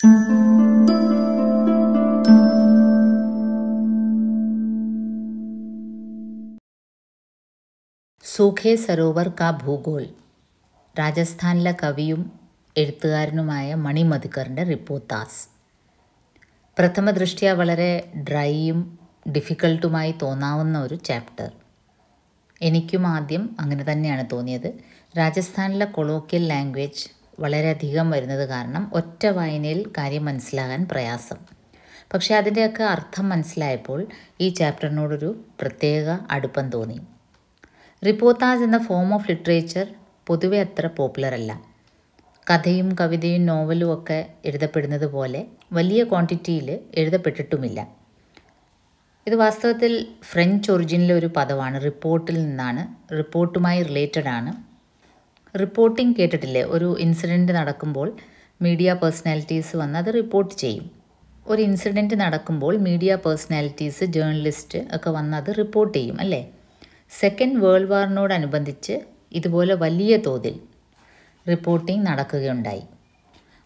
സൂഖേ സരോവർ കാ ഭൂഗോൾ. രാജസ്ഥാനിലെ കവിയും എഴുത്തുകാരനുമായ മണി മധുക്കറിൻ്റെ റിപ്പോർട്ടാസ്. പ്രഥമ ദൃഷ്ട്യാ വളരെ ഡ്രൈയും ഡിഫിക്കൽട്ടുമായി തോന്നാവുന്ന ഒരു ചാപ്റ്റർ. എനിക്കും ആദ്യം അങ്ങനെ തന്നെയാണ് തോന്നിയത്. രാജസ്ഥാനിലെ കൊളോക്കിയൽ ലാംഗ്വേജ് വളരെയധികം വരുന്നത് കാരണം ഒറ്റ വായനയിൽ കാര്യം മനസ്സിലാകാൻ പ്രയാസം. പക്ഷേ അതിൻ്റെയൊക്കെ അർത്ഥം മനസ്സിലായപ്പോൾ ഈ ചാപ്റ്ററിനോടൊരു പ്രത്യേക അടുപ്പം തോന്നി. റിപ്പോർട്ടാസ് എന്ന ഫോം ഓഫ് ലിറ്ററേച്ചർ പൊതുവെ അത്ര പോപ്പുലർ അല്ല. കഥയും കവിതയും നോവലും ഒക്കെ എഴുതപ്പെടുന്നത് പോലെ വലിയ ക്വാണ്ടിറ്റിയിൽ എഴുതപ്പെട്ടിട്ടുമില്ല. ഇത് വാസ്തവത്തിൽ ഫ്രഞ്ച് ഒറിജിനിലെ ഒരു പദമാണ്. റിപ്പോർട്ടിൽ നിന്നാണ്, റിപ്പോർട്ടുമായി റിലേറ്റഡ് ആണ്. റിപ്പോർട്ടിംഗ് കേട്ടിട്ടില്ലേ? ഒരു ഇൻസിഡൻറ്റ് നടക്കുമ്പോൾ മീഡിയ പേഴ്സണാലിറ്റീസ് വന്ന് അത് റിപ്പോർട്ട് ചെയ്യും. ഒരു ഇൻസിഡൻറ്റ് നടക്കുമ്പോൾ മീഡിയ പേഴ്സണാലിറ്റീസ്, ജേർണലിസ്റ്റ് ഒക്കെ വന്ന് അത് റിപ്പോർട്ട് ചെയ്യും അല്ലേ? സെക്കൻഡ് വേൾഡ് വാറിനോടനുബന്ധിച്ച് ഇതുപോലെ വലിയ തോതിൽ റിപ്പോർട്ടിംഗ് നടക്കുകയുണ്ടായി.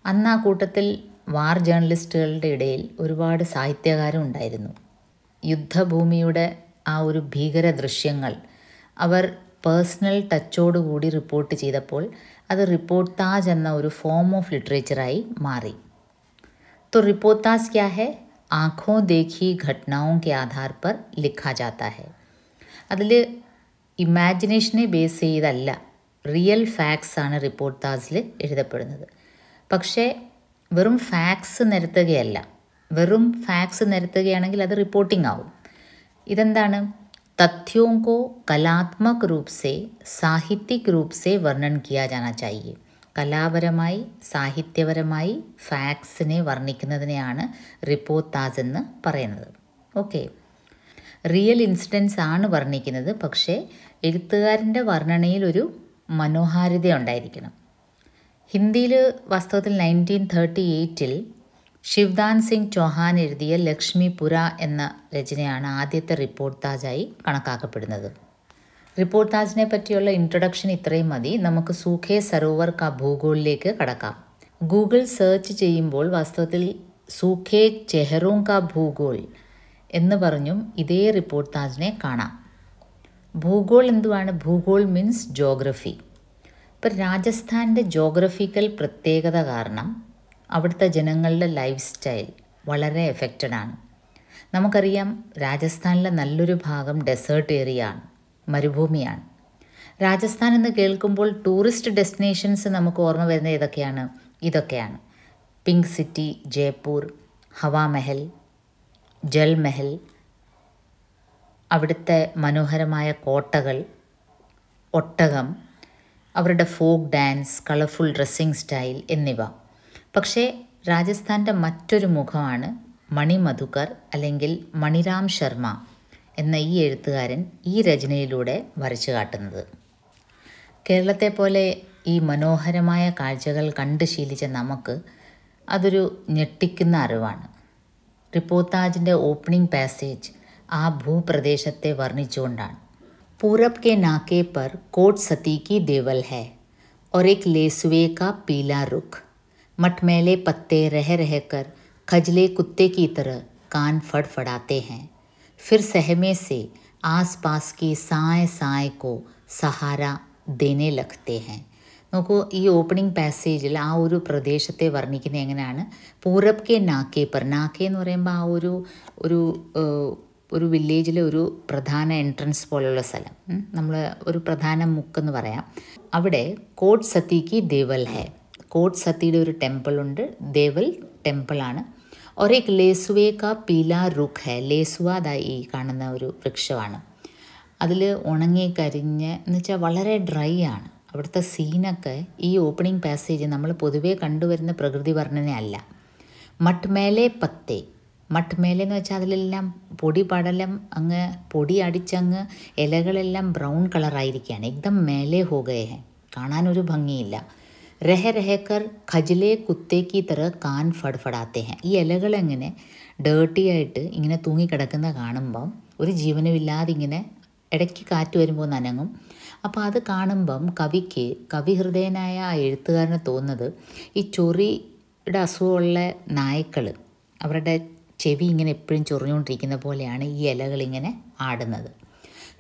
അന്ന് ആ കൂട്ടത്തിൽ വാർ ജേർണലിസ്റ്റുകളുടെ ഇടയിൽ ഒരുപാട് സാഹിത്യകാരും ഉണ്ടായിരുന്നു. യുദ്ധഭൂമിയുടെ ആ ഒരു ഭീകര ദൃശ്യങ്ങൾ അവർ പേഴ്സണൽ ടച്ചോടുകൂടി റിപ്പോർട്ട് ചെയ്തപ്പോൾ അത് റിപ്പോർട്ടാസ് എന്ന ഒരു ഫോം ഓഫ് ലിറ്ററേച്ചറായി മാറി. तो रिपोर्टास क्या है? आँखों देखी घटनाओं के आधार पर लिखा जाता है. അതിൽ ഇമാജിനേഷനെ ബേസ് ചെയ്തല്ല, റിയൽ ഫാക്ട്സ് ആണ് റിപ്പോർട്ടാസിൽ എഴുതപ്പെടുന്നത്. പക്ഷേ വെറും ഫാക്ട്സ് നിരത്തുകയല്ല. വെറും ഫാക്ട്സ് നിരത്തുകയാണെങ്കിൽ അത് റിപ്പോർട്ടിംഗ് ആവും. ഇതെന്താണ്? തഥ്യോं को कलात्मक रूप से साहित्यिक रूप से वर्णन किया जाना चाहिए. കലാപരമായി സാഹിത്യപരമായി ഫാക്ട്സിനെ വർണ്ണിക്കുന്നതിനെയാണ് റിപ്പോർട്ടാസ് എന്ന് പറയുന്നത്. ഓക്കെ, റിയൽ ഇൻസിഡൻസ് ആണ് വർണ്ണിക്കുന്നത്. പക്ഷേ എഴുത്തുകാരൻ്റെ വർണ്ണനയിൽ ഒരു മനോഹാരിത ഉണ്ടായിരിക്കണം. ഹിന്ദിയിൽ വാസ്തവത്തിൽ 1938 ശിവദാൻ സിംഗ് ചൗഹാൻ എഴുതിയ ലക്ഷ്മിപുര എന്ന രചനയാണ് ആദ്യത്തെ റിപ്പോർട്ടാസായി കണക്കാക്കപ്പെടുന്നത്. റിപ്പോർട്ടാസിനെ പറ്റിയുള്ള ഇൻട്രൊഡക്ഷൻ ഇത്രയും മതി. നമുക്ക് സൂഖേ സരോവർ കാ ഭൂഗോളിലേക്ക് കടക്കാം. ഗൂഗിൾ സെർച്ച് ചെയ്യുമ്പോൾ വാസ്തവത്തിൽ സൂഖേ ചെഹറോം കാ ഭൂഗോൾ എന്ന് പറഞ്ഞും ഇതേ റിപ്പോർട്ടാസിനെ കാണാം. ഭൂഗോൾ എന്തുവാണ്? ഭൂഗോൾ മീൻസ് ജോഗ്രഫി. ഇപ്പം രാജസ്ഥാൻ്റെ ജോഗ്രഫിക്കൽ പ്രത്യേകത കാരണം അവിടുത്തെ ജനങ്ങളുടെ ലൈഫ് സ്റ്റൈൽ വളരെ എഫക്റ്റഡ് ആണ്. നമുക്കറിയാം, രാജസ്ഥാനിലെ നല്ലൊരു ഭാഗം ഡെസേർട്ട് ഏരിയ ആണ്, മരുഭൂമിയാണ്. രാജസ്ഥാൻ എന്ന് കേൾക്കുമ്പോൾ ടൂറിസ്റ്റ് ഡെസ്റ്റിനേഷൻസ് നമുക്ക് ഓർമ്മ വരുന്നത് ഇതൊക്കെയാണ്. പിങ്ക് സിറ്റി, ജയ്പൂർ, ഹവാമഹൽ, ജൽമഹൽ, അവിടുത്തെ മനോഹരമായ കോട്ടകൾ, ഒട്ടകം, അവരുടെ folk dance, colourful dressing style എന്നിവ. പക്ഷേ രാജസ്ഥാൻ്റെ മറ്റൊരു മുഖമാണ് മണി മധുക്കർ അല്ലെങ്കിൽ മണിരാം ശർമ്മ എന്ന ഈ എഴുത്തുകാരൻ ഈ രചനയിലൂടെ വരച്ചു കാട്ടുന്നത്. കേരളത്തെ പോലെ ഈ മനോഹരമായ കാഴ്ചകൾ കണ്ട് ശീലിച്ച നമുക്ക് അതൊരു ഞെട്ടിക്കുന്ന അറിവാണ്. റിപ്പോർട്ടാജിൻ്റെ ഓപ്പണിംഗ് പാസേജ് ആ ഭൂപ്രദേശത്തെ വർണ്ണിച്ചുകൊണ്ടാണ്. पूरब के नाके पर कोट सती की देवल है और एक लेसुए का पीला रुख, मटमैले पत्ते रह रहकर खजले कुत्ते की तरह कान फड़फड़ाते हैं, फिर सहमे से आसपास की साए साए को सहारा देने लगते हैं. നോക്കൂ, ഈ ഓപ്പണിംഗ് പാസേജിൽ ആ ഒരു പ്രദേശത്തെ വർണ്ണിക്കുന്നത് എങ്ങനെയാണ്? പൂരബ് കെ നാക്കെ പർ. നാക്കെ എന്ന് പറയുമ്പോൾ ആ ഒരു വില്ലേജിലെ ഒരു പ്രധാന എൻട്രൻസ് പോലുള്ള സ്ഥലം, നമ്മൾ ഒരു പ്രധാന മുക്കെന്ന് പറയാം. അവിടെ കോട്ട് സത്തിക്ക് ദേവൽ ഹേ. കോട്ട് സത്തിയുടെ ഒരു ടെമ്പിളുണ്ട്, ദേവൽ ടെമ്പിളാണ്. ഒരേക്ക് ലേസുവേ കാ പീല റുഖ് ഹേ. ലേസുവ ഈ കാണുന്ന ഒരു വൃക്ഷമാണ്. അതിൽ ഉണങ്ങി കരിഞ്ഞ് എന്ന് വെച്ചാൽ വളരെ ഡ്രൈ ആണ്. അവിടുത്തെ സീനൊക്കെ ഈ ഓപ്പണിംഗ് പാസേജ് നമ്മൾ പൊതുവേ കണ്ടുവരുന്ന പ്രകൃതി വർണ്ണനയല്ല. മട്ട്മേലെ പത്തേ. മട്ട്മേലെ എന്ന് വെച്ചാൽ അതിലെല്ലാം പൊടി പടലം, അങ്ങ് പൊടി അടിച്ചങ്ങ് ഇലകളെല്ലാം ബ്രൗൺ കളറായിരിക്കുകയാണ്. എക്ദം മേലെ ഹോ ഗയേ ഹേ. കാണാനൊരു ഭംഗിയില്ല. രഹ രഹക്കർ ഖജ്ലേ കുത്തേക്ക് തറ കാൻ ഫഡ്ഫടാത്തെ ഹേ. ഈ ഇലകളെങ്ങനെ ഡേർട്ടിയായിട്ട് ഇങ്ങനെ തൂങ്ങിക്കിടക്കുന്ന കാണുമ്പം ഒരു ജീവനുമില്ലാതെ ഇങ്ങനെ ഇടയ്ക്ക് കാറ്റ് വരുമ്പോൾ നനങ്ങും. അപ്പോൾ അത് കാണുമ്പം കവിഹൃദയനായ ആ എഴുത്തുകാരന് തോന്നുന്നത് ഈ ചൊറി ഇവിടെ അസുഖമുള്ള നായ്ക്കൾ അവരുടെ ചെവി ഇങ്ങനെ എപ്പോഴും ചൊറിഞ്ഞുകൊണ്ടിരിക്കുന്ന പോലെയാണ് ഈ ഇലകളിങ്ങനെ ആടുന്നത്.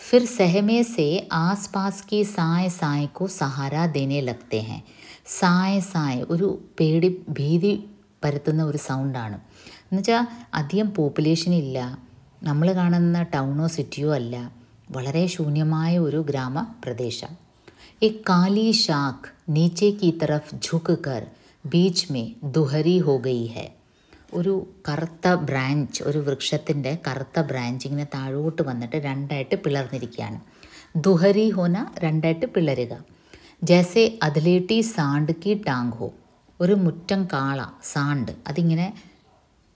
फिर सहमे से आस पास की साय साय को सहारा देने लगते हैं. സായ് സായ് ഒരു ഭീതി പരത്തുന്ന ഒരു സൗണ്ടാണ്. എന്നുവെച്ചാൽ അധികം പോപ്പുലേഷൻ ഇല്ല, നമ്മൾ കാണുന്ന ടൗണോ സിറ്റിയോ അല്ല, വളരെ ശൂന്യമായ ഒരു ഗ്രാമപ്രദേശം. एक काली शाख नीचे की तरफ झुक कर बीच में दुहरी हो गई है. ഒരു കറുത്ത ബ്രാഞ്ച്, ഒരു വൃക്ഷത്തിൻ്റെ കറുത്ത ബ്രാഞ്ച് ഇങ്ങനെ താഴോട്ട് വന്നിട്ട് രണ്ടായിട്ട് പിളർന്നിരിക്കുകയാണ്. ദുഹരി ഹോന രണ്ടായിട്ട് പിളരുക. ജैसे അഥലേറ്റി സാണ്ട് കി ടാങ് ഹോ, ഒരു മുറ്റം കാള സാണ്ട് അതിങ്ങനെ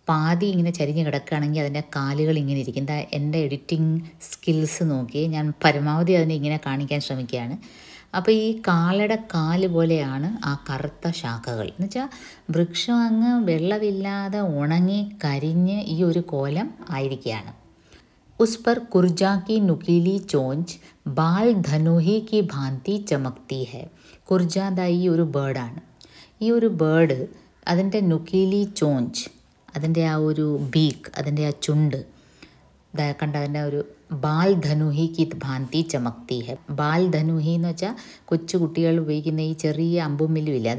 പാതി ഇങ്ങനെ ചരിഞ്ഞ് കിടക്കുകയാണെങ്കിൽ അതിൻ്റെ കാലുകൾ ഇങ്ങനെ ഇരിക്കും. എൻ്റെ എഡിറ്റിംഗ് സ്കിൽസ് നോക്കി ഞാൻ പരമാവധി അതിനെ ഇങ്ങനെ കാണിക്കാൻ ശ്രമിക്കുകയാണ്. അപ്പോൾ ഈ കാളയുടെ കാല് പോലെയാണ് ആ കറുത്ത ശാഖകൾ. എന്നുവെച്ചാൽ വൃക്ഷം അങ്ങ് വെള്ളമില്ലാതെ ഉണങ്ങി കരിഞ്ഞ് ഈ ഒരു കോലം ആയിരിക്കുകയാണ്. ഉസ് പർ കുർജാ കി നുകീലി ചോഞ്ച് ബാൽ ധനുഹി കി ഭാന്തി ചമക്തി ഹെ. കുർജാദ ഈ ഒരു ബേർഡാണ്. ഈ ഒരു ബേർഡ് അതിൻ്റെ നുകീലി ചോഞ്ച്, അതിൻ്റെ ആ ഒരു ബീക്ക്, അതിൻ്റെ ആ ചുണ്ട് കണ്ട, അതിൻ്റെ ഒരു ബാൽ ധനുഹി കി ഭാന്തി ചമക്തി ഹെ. ബാൽ ധനുഹി എന്ന് വെച്ചാൽ കൊച്ചു കുട്ടികൾ ഉപയോഗിക്കുന്ന ഈ ചെറിയ അമ്പും വില്ലും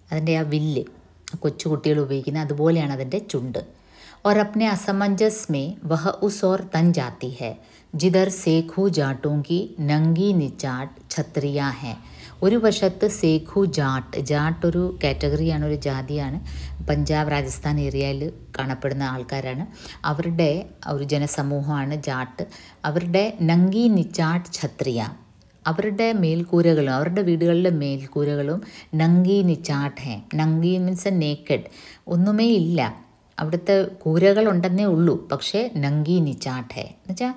അതിൻ്റെ ആ വില്ല് കൊച്ചു കുട്ടികൾ ഉപയോഗിക്കുന്ന അതുപോലെയാണ് അതിൻ്റെ ചുണ്ട്. और अपने असमंजस में वह उस ओर तन जाती है जिधर सेखू जाटों की नंगी निचाट छत्रियाँ हैं. ഒരു വശത്ത് സേഖു ജാട്ട് ഒരു കാറ്റഗറിയാണ്, ഒരു ജാതിയാണ്. പഞ്ചാബ് രാജസ്ഥാൻ ഏരിയയിൽ കാണപ്പെടുന്ന ആൾക്കാരാണ്. അവരുടെ ഒരു ജനസമൂഹമാണ് ജാട്ട്. അവരുടെ നങ്കി നിച്ചാട്ട് ഛത്രിയ, അവരുടെ മേൽക്കൂരകളും അവരുടെ വീടുകളിലെ മേൽക്കൂരകളും നങ്കി നിച്ചാട്ട് ഹേ. നങ്കി മീൻസ് നേക്കഡ്, ഒന്നുമേ ഇല്ല, അവിടുത്തെ കൂരകളുണ്ടെന്നേ ഉള്ളൂ, പക്ഷേ നങ്കി നിച്ചാട്ട് ഹേ എന്നുവെച്ചാൽ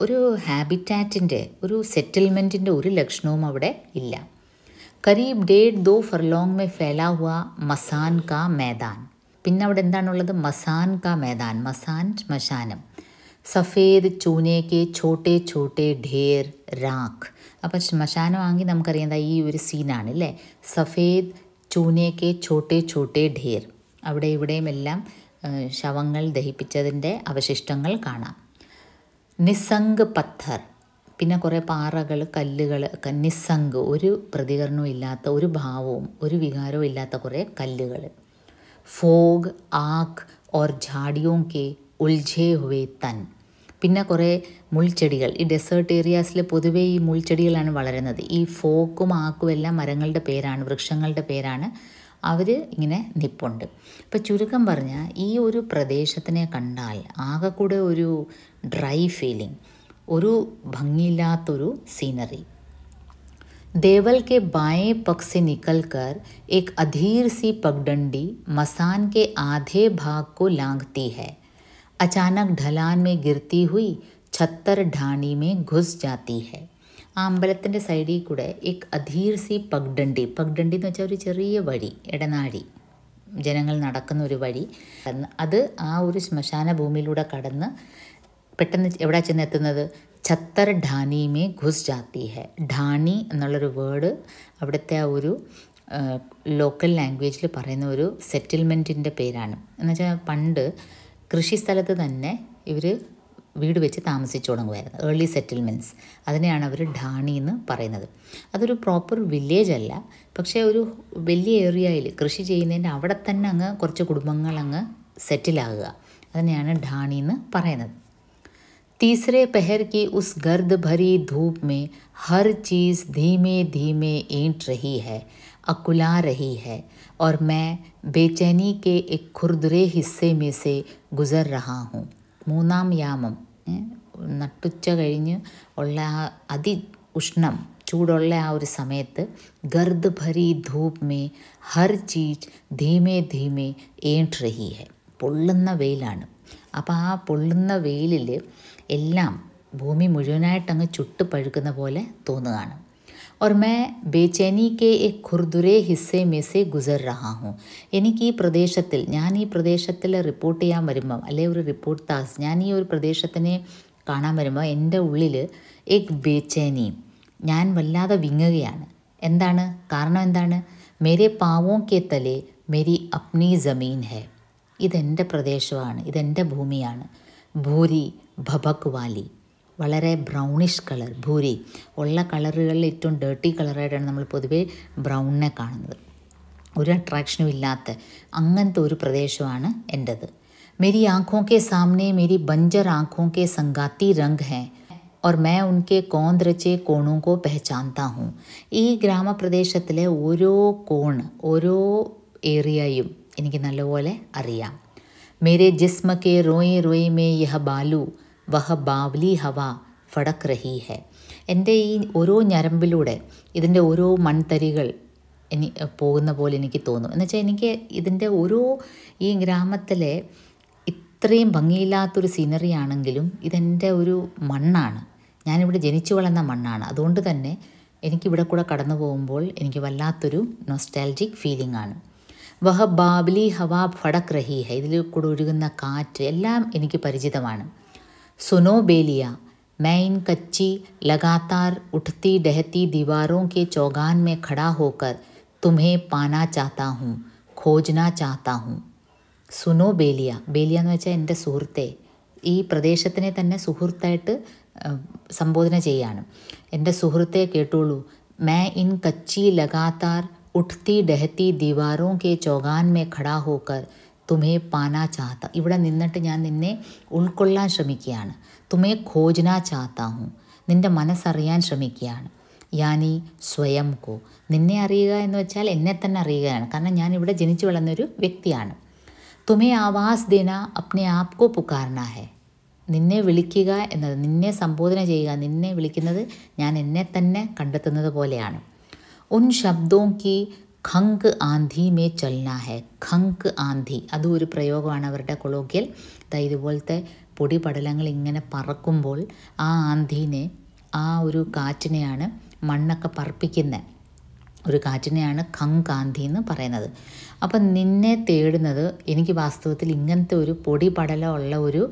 ഒരു ഹാബിറ്റാറ്റിൻ്റെ, ഒരു സെറ്റിൽമെൻറ്റിൻ്റെ ഒരു ലക്ഷണവും അവിടെ ഇല്ല. കരീബ് 1.5-2 ഫർലോങ് മേ ഫേലാ ഹുവ മസാൻ കാ മേദാൻ. പിന്നെ അവിടെ എന്താണുള്ളത്? മസാൻ കാ മേദാൻ, മസാൻ ശ്മശാനം. സഫേദ് ചൂനേക്ക് ഛോട്ടെ ഛോട്ടെ ഢേർ രാഖ്. അപ്പം ശ്മശാനമാണെങ്കിൽ നമുക്കറിയാം ഈ ഒരു സീനാണ് അല്ലേ. സഫേദ് ചൂനേക്ക് ഛോട്ടെ ഛോട്ടെ ഢേർ, അവിടെ ഇവിടെയുമെല്ലാം ശവങ്ങൾ ദഹിപ്പിച്ചതിൻ്റെ അവശിഷ്ടങ്ങൾ കാണാം. നിസ്സംഗ് പത്ഥർ, പിന്നെ കുറേ പാറകൾ, കല്ലുകൾ, നിസ്സംഗ്, ഒരു പ്രതികരണവും ഇല്ലാത്ത, ഒരു ഭാവവും ഒരു വികാരവും ഇല്ലാത്ത കുറേ കല്ലുകൾ. ഫോഗ് ആഖ് ഓർ ഝാഡിയോं के ഉൽझे हुए തൻ. പിന്നെ കുറേ മുൾച്ചെടികൾ. ഈ ഡെസേർട്ട് ഏരിയാസിൽ പൊതുവേ ഈ മുൾച്ചെടികളാണ് വളരുന്നത്. ഈ ഫോക്കും ആക്കും എല്ലാം മരങ്ങളുടെ പേരാണ്, വൃക്ഷങ്ങളുടെ പേരാണ്. അവർ ഇങ്ങനെ നിപ്പുണ്ട്. ഇപ്പം ചുരുക്കം പറഞ്ഞാൽ ഈ ഒരു പ്രദേശത്തിനെ കണ്ടാൽ ആകെ കൂടെ ഒരു ഡ്രൈ ഫീലിംഗ്, ഒരു ഭംഗിയില്ലാത്തൊരു സീനറി. देवल के बाएं पक्ष से निकलकर एक अधीर सी पगडंडी मसान के आधे भाग को लांघती है. अचानक ढलान में गिरती हुई छत्तर ढाणी में घुस जाती है. ആ അമ്പലത്തിൻ്റെ സൈഡിൽ കൂടെ एक अधीर सी पगडंडी, പഗ്ഡണ്ടി എന്ന് വെച്ചാൽ ഒരു ചെറിയ വഴി, ഇടനാഴി, ജനങ്ങൾ നടക്കുന്ന ഒരു വഴി. അത് ആ ഒരു ശ്മശാന ഭൂമിയിലൂടെ കടന്ന് പെട്ടെന്ന് എവിടെ ചെന്നെത്തുന്നത്? ഛത്തർ ഢാനി മേ ഘുസ് ജാത്തി ഹെ. ഢാനി എന്നുള്ളൊരു വേർഡ് അവിടുത്തെ ആ ഒരു ലോക്കൽ ലാംഗ്വേജിൽ പറയുന്ന ഒരു സെറ്റിൽമെൻറ്റിൻ്റെ പേരാണ്. എന്നുവെച്ചാൽ പണ്ട് കൃഷിസ്ഥലത്ത് തന്നെ ഇവർ വീട് വെച്ച് താമസിച്ചു തുടങ്ങുമായിരുന്നു, ഏർലി സെറ്റിൽമെൻറ്റ്സ്. അതിനെയാണ് അവർ ഢാണി എന്ന് പറയുന്നത്. അതൊരു പ്രോപ്പർ വില്ലേജ് അല്ല, പക്ഷേ ഒരു വലിയ ഏരിയയിൽ കൃഷി ചെയ്യുന്നതിൻ്റെ അവിടെ തന്നെ അങ്ങ് കുറച്ച് കുടുംബങ്ങൾ അങ്ങ് സെറ്റിലാകുക, അതിനെയാണ് ഢാണി എന്ന് പറയുന്നത്. तीसरे पहर की उस गर्द भरी धूप में हर चीज़ धीमे धीमे ईंट रही है, अकुला रही है, और मैं बेचैनी के एक खुरदरे हिस्से में से गुज़र रहा हूँ. മൂന്നാം യാമം, നട്ടുച്ച കഴിഞ്ഞ് ഉള്ള ആ ഉഷ്ണം ചൂടുള്ള ആ ഒരു സമയത്ത് ഗർദ് ഭരി Dhoop may Har cheese ധീമേ ധീമേ and റഹി ഹെ. പൊള്ളുന്ന വെയിലാണ്. അപ്പോൾ ആ പൊള്ളുന്ന വെയിലിൽ എല്ലാം ഭൂമി മുഴുവനായിട്ടങ്ങ് ചുട്ട് പഴുക്കുന്ന പോലെ തോന്നുകയാണ്. और मैं बेचैनी के एक खुरदुरे हिस्से में से गुजर रहा हूँ. എനിക്ക് ഈ പ്രദേശത്തിൽ, ഞാൻ ഈ പ്രദേശത്തിൽ റിപ്പോർട്ട് ചെയ്യാൻ വരുമ്പം, അല്ലെങ്കിൽ ഒരു റിപ്പോർട്ട് താസ്, ഞാൻ ഈ ഒരു പ്രദേശത്തിനെ കാണാൻ വരുമ്പോൾ എൻ്റെ ഉള്ളിൽ എക് ബേച്ചേനി, ഞാൻ വല്ലാതെ വിങ്ങുകയാണ്. എന്താണ് കാരണം? എന്താണ്? मेरे പാവോं के तले मेरी अपनी ज़मीन है. ഇതെൻ്റെ പ്രദേശമാണ്, ഇതെൻ്റെ ഭൂമിയാണ്. ഭൂരി ഭബക് വാലി, വളരെ ബ്രൗണിഷ് കളർ. ഭൂരി ഉള്ള കളറുകളിൽ ഏറ്റവും ഡേർട്ടി കളറായിട്ടാണ് നമ്മൾ പൊതുവേ ബ്രൗണിനെ കാണുന്നത്. ഒരു അട്രാക്ഷനും ഇല്ലാത്ത അങ്ങനത്തെ ഒരു പ്രദേശമാണ് എൻ്റെത്. मेरी आँखों के सामने मेरी बंजर आँखों के संगाती रंग हैं और मैं उनके कौंद रचे कोणों को पहचानता हूँ. ഈ ഗ്രാമപ്രദേശത്തിലെ ഓരോ കോണ്, ഓരോ ഏരിയയും എനിക്ക് നല്ലപോലെ അറിയാം. मेरे जिस्म के रोए रोए में यह बालू वह बावली हवा फड़क रही है. എൻ്റെ ഈ ഓരോ ഞരമ്പിലൂടെ ഇതിൻ്റെ ഓരോ മൺതരികൾ പോകുന്ന പോലെ എനിക്ക് തോന്നും. എന്നുവെച്ചാൽ എനിക്ക് ഇതിൻ്റെ ഓരോ ഈ ഗ്രാമത്തിലെ ഇത്രയും ഭംഗിയില്ലാത്തൊരു സീനറി ആണെങ്കിലും ഇതെൻ്റെ ഒരു മണ്ണാണ്, ഞാനിവിടെ ജനിച്ചു വളർന്ന മണ്ണാണ്. അതുകൊണ്ട് തന്നെ എനിക്കിവിടെ കൂടെ കടന്നു പോകുമ്പോൾ എനിക്ക് വല്ലാത്തൊരു നൊസ്റ്റാൾജിക് ഫീലിംഗ് ആണ്. വഹ ബാബ്ലി ഹവാ ഫടക് റഹി ഹൈ, ഇതിൽ കൂടെ ഒഴുകുന്ന കാറ്റ് എല്ലാം എനിക്ക് പരിചിതമാണ്. സുനോ ബേലിയ मैं इन कच्ची लगातार उठती डहती दीवारों के चौगान में खड़ा होकर तुम्हें पाना चाहता हूँ, खोजना चाहता हूँ. സുനോ ബേലിയ, ബേലിയ എന്ന് വെച്ചാൽ എൻ്റെ സുഹൃത്തെ. ഈ പ്രദേശത്തിനെ തന്നെ സുഹൃത്തായിട്ട് സംബോധന ചെയ്യാണ്. എൻ്റെ സുഹൃത്തെ കേട്ടോളൂ. मैं इन कच्ची लगातार उठती डहती दीवारों के चौगान में खड़ा होकर तुम्हें पाना चाहता, ഇവിടെ നിന്നിട്ട് ഞാൻ നിന്നെ ഉൾക്കൊള്ളാൻ ശ്രമിക്കുകയാണ്. തുമേ ഖോജന ചാത്ത ഹൂँ, നിൻ്റെ മനസ്സറിയാൻ ശ്രമിക്കുകയാണ്. യാനി സ്വയം കോ, നിന്നെ അറിയുക എന്ന് വെച്ചാൽ എന്നെ തന്നെ അറിയുകയാണ്. കാരണം ഞാൻ ഇവിടെ ജനിച്ചു വളർന്നൊരു വ്യക്തിയാണ്. തുമേ ആവാസ് ദേന അപ്നെ ആപ് കോ പുകാർന ഹെ, നിന്നെ വിളിക്കുക എന്നത്, നിന്നെ സംബോധന ചെയ്യുക, നിന്നെ വിളിക്കുന്നത് ഞാൻ എന്നെ തന്നെ കണ്ടെത്തുന്നത് പോലെയാണ്. ഉൻ ശബ്ദോं की ഖങ്ക് ആന്ധി മേ ചൽന ഹെ. ഖങ്ക് ആന്ധി അതും ഒരു പ്രയോഗമാണ് അവരുടെ കൊളോക്കിയൽ. ഇതുപോലത്തെ പൊടിപടലങ്ങൾ ഇങ്ങനെ പറക്കുമ്പോൾ ആ ആന്ധിനെ, ആ ഒരു കാറ്റിനെയാണ്, മണ്ണൊക്കെ പറപ്പിക്കുന്ന ഒരു കാറ്റിനെയാണ് ഖങ്ക് ആന്ധി എന്ന് പറയുന്നത്. അപ്പം നിന്നെ തേടുന്നത് എനിക്ക് വാസ്തവത്തിൽ ഇങ്ങനത്തെ ഒരു പൊടിപടലമുള്ള ഒരു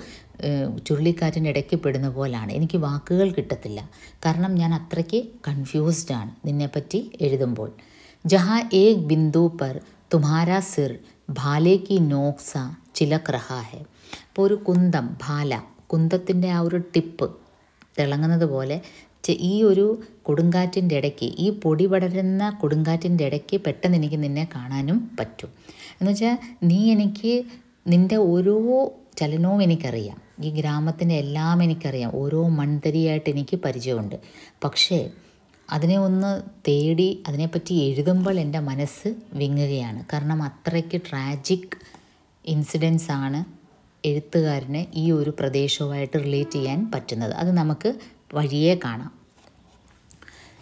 ചുഴലിക്കാറ്റിൻ്റെ ഇടയ്ക്ക് പെടുന്ന പോലാണ്. എനിക്ക് വാക്കുകൾ കിട്ടത്തില്ല, കാരണം ഞാൻ അത്രയ്ക്ക് കൺഫ്യൂസ്ഡാണ് നിന്നെപ്പറ്റി എഴുതുമ്പോൾ. ജഹാ ഏക് ബിന്ദു പർ തുമ്ഹാരാ സിർ ഭാലെ കി നോക് സാ ചിലക് റഹാ ഹെ. അപ്പോൾ ഒരു കുന്തം, ഭാല, കുന്തത്തിൻ്റെ ആ ഒരു ടിപ്പ് തിളങ്ങുന്നത് പോലെ ഈ ഒരു കൊടുങ്കാറ്റിൻ്റെ ഇടയ്ക്ക്, ഈ പൊടി പടരുന്ന കൊടുങ്കാറ്റിൻ്റെ ഇടയ്ക്ക് പെട്ടെന്ന് എനിക്ക് നിന്നെ കാണാനും പറ്റും. എന്നുവെച്ചാൽ നീ എനിക്ക്, നിൻ്റെ ഓരോ ചലനവും എനിക്കറിയാം, ഈ ഗ്രാമത്തിൻ്റെ എല്ലാം എനിക്കറിയാം, ഓരോ മൺതരിയായിട്ട് എനിക്ക് പരിചയമുണ്ട്. പക്ഷേ അതിനെ ഒന്ന് തേടി അതിനെപ്പറ്റി എഴുതുമ്പോൾ എൻ്റെ മനസ്സ് വിങ്ങുകയാണ്. കാരണം അത്രയ്ക്ക് ട്രാജിക് ഇൻസിഡൻസ് ആണ് എഴുത്തുകാരന് ഈ ഒരു പ്രദേശവുമായിട്ട് റിലേറ്റ് ചെയ്യാൻ പറ്റുന്നത്. അത് നമുക്ക് വഴിയേ കാണാം.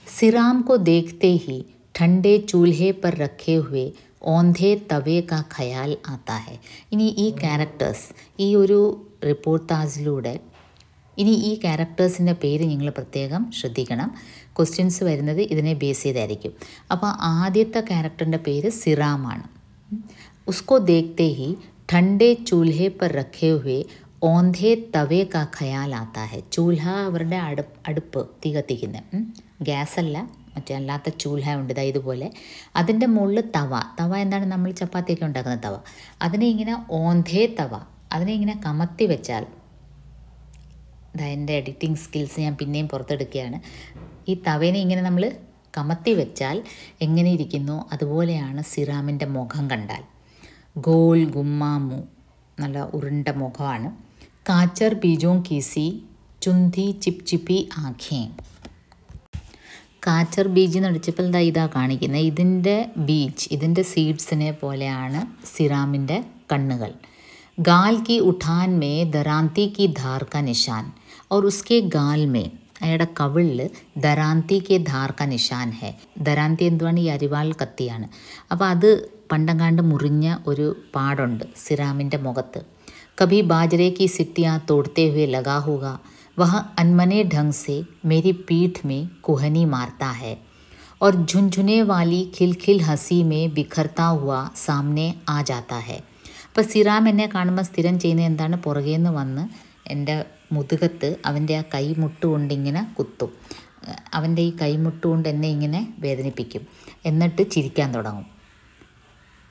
സിറാം കോ ദേഖ്തേ ഹി ठंडे चूल्हे पर रखे हुए ഓന്ധേ തവേ കാ ഖയാൽ ആത്താ ഹെ. ഇനി ഈ ക്യാരക്ടേഴ്സ്, ഈ ഒരു റിപ്പോർട്ടാജിലൂടെ ഇനി ഈ ക്യാരക്ടേഴ്സിൻ്റെ പേര് നിങ്ങൾ പ്രത്യേകം ശ്രദ്ധിക്കണം. ക്വസ്റ്റ്യൻസ് വരുന്നത് ഇതിനെ ബേസ് ചെയ്തായിരിക്കും. അപ്പോൾ ആദ്യത്തെ ക്യാരക്ടറിൻ്റെ പേര് സിറാമാണ്. ഉസ്കോ ദേഖ്തേ ഹി ठंडे चूल्हे पर रखे हुए ഓന്ധേ തവേ കാ ഖയാൽ ആത്താ ഹെ. ചൂൽഹ അവരുടെ അടുപ്പ്, തീ കത്തിക്കുന്ന, ഗ്യാസല്ല, മറ്റേ അല്ലാത്ത ചൂൽഹ ഉണ്ട് ഇതുപോലെ. അതിൻ്റെ മുകളിൽ തവ, തവ എന്താണ്, നമ്മൾ ചപ്പാത്തിയൊക്കെ ഉണ്ടാക്കുന്ന തവ, അതിനെ ഇങ്ങനെ ഓന്ധേ തവ, അതിനെ ഇങ്ങനെ കമത്തി വെച്ചാൽ, എൻ്റെ എഡിറ്റിംഗ് സ്കിൽസ് ഞാൻ പിന്നെയും പുറത്തെടുക്കുകയാണ്. ഈ തവേനെ ഇങ്ങനെ നമ്മൾ കമത്തി വെച്ചാൽ എങ്ങനെ ഇരിക്കുന്നു അതുപോലെയാണ് സിറാമിൻ്റെ മുഖം കണ്ടാൽ. ഗോൾ ഗുമ്മാമു, നല്ല ഉരുണ്ട മുഖമാണ്. കാച്ചർ ബീജോं की सी ചുന്തി ചിപ്ചിപ്പി ആഖേം. കാച്ചർ ബീജ് എന്ന് അടിച്ചപ്പോൾ ഇതാ കാണിക്കുന്നത്. ഇതിൻ്റെ ബീജ്, ഇതിൻ്റെ സീഡ്സിനെ പോലെയാണ് സിറാമിൻ്റെ കണ്ണുകൾ. ഗാൽ की उठान में दरांती की धार का निशान और उसके गाल में, അയാളുടെ കവിളിൽ ദരാന്തി കെ ധാർ ക നിഷാൻ ഹെ. ദരാന്തി എന്തുവാണ്, ഈ അരിവാൾ കത്തിയാണ്. അപ്പോൾ അത് പണ്ടങ്ങാണ്ട് മുറിഞ്ഞ ഒരു പാടുണ്ട് സിറാമിൻ്റെ മുഖത്ത്. കഭി ബാജരെ കി സിട്ടിയാ തോടത്തെ ഹുए ലഗാ ഹോഗാ വഹ അൻമനെ ढंग से मेरी पीठ में कुहनी मारता है और झुनझुने वाली खिलखिल हंसी में बिखरता हुआ सामने आ जाता है. അപ്പോൾ സിറാം എന്നെ കാണുമ്പോൾ സ്ഥിരം ചെയ്യുന്നത് എന്താണ്, പുറകേന്ന് വന്ന് എൻ്റെ മുതുകത്ത് അവൻ്റെ ആ കൈമുട്ട് കൊണ്ടിങ്ങനെ കുത്തും. അവൻ്റെ ഈ കൈമുട്ട് കൊണ്ട് എന്നെ ഇങ്ങനെ വേദനിപ്പിക്കും. എന്നിട്ട് ചിരിക്കാൻ തുടങ്ങും.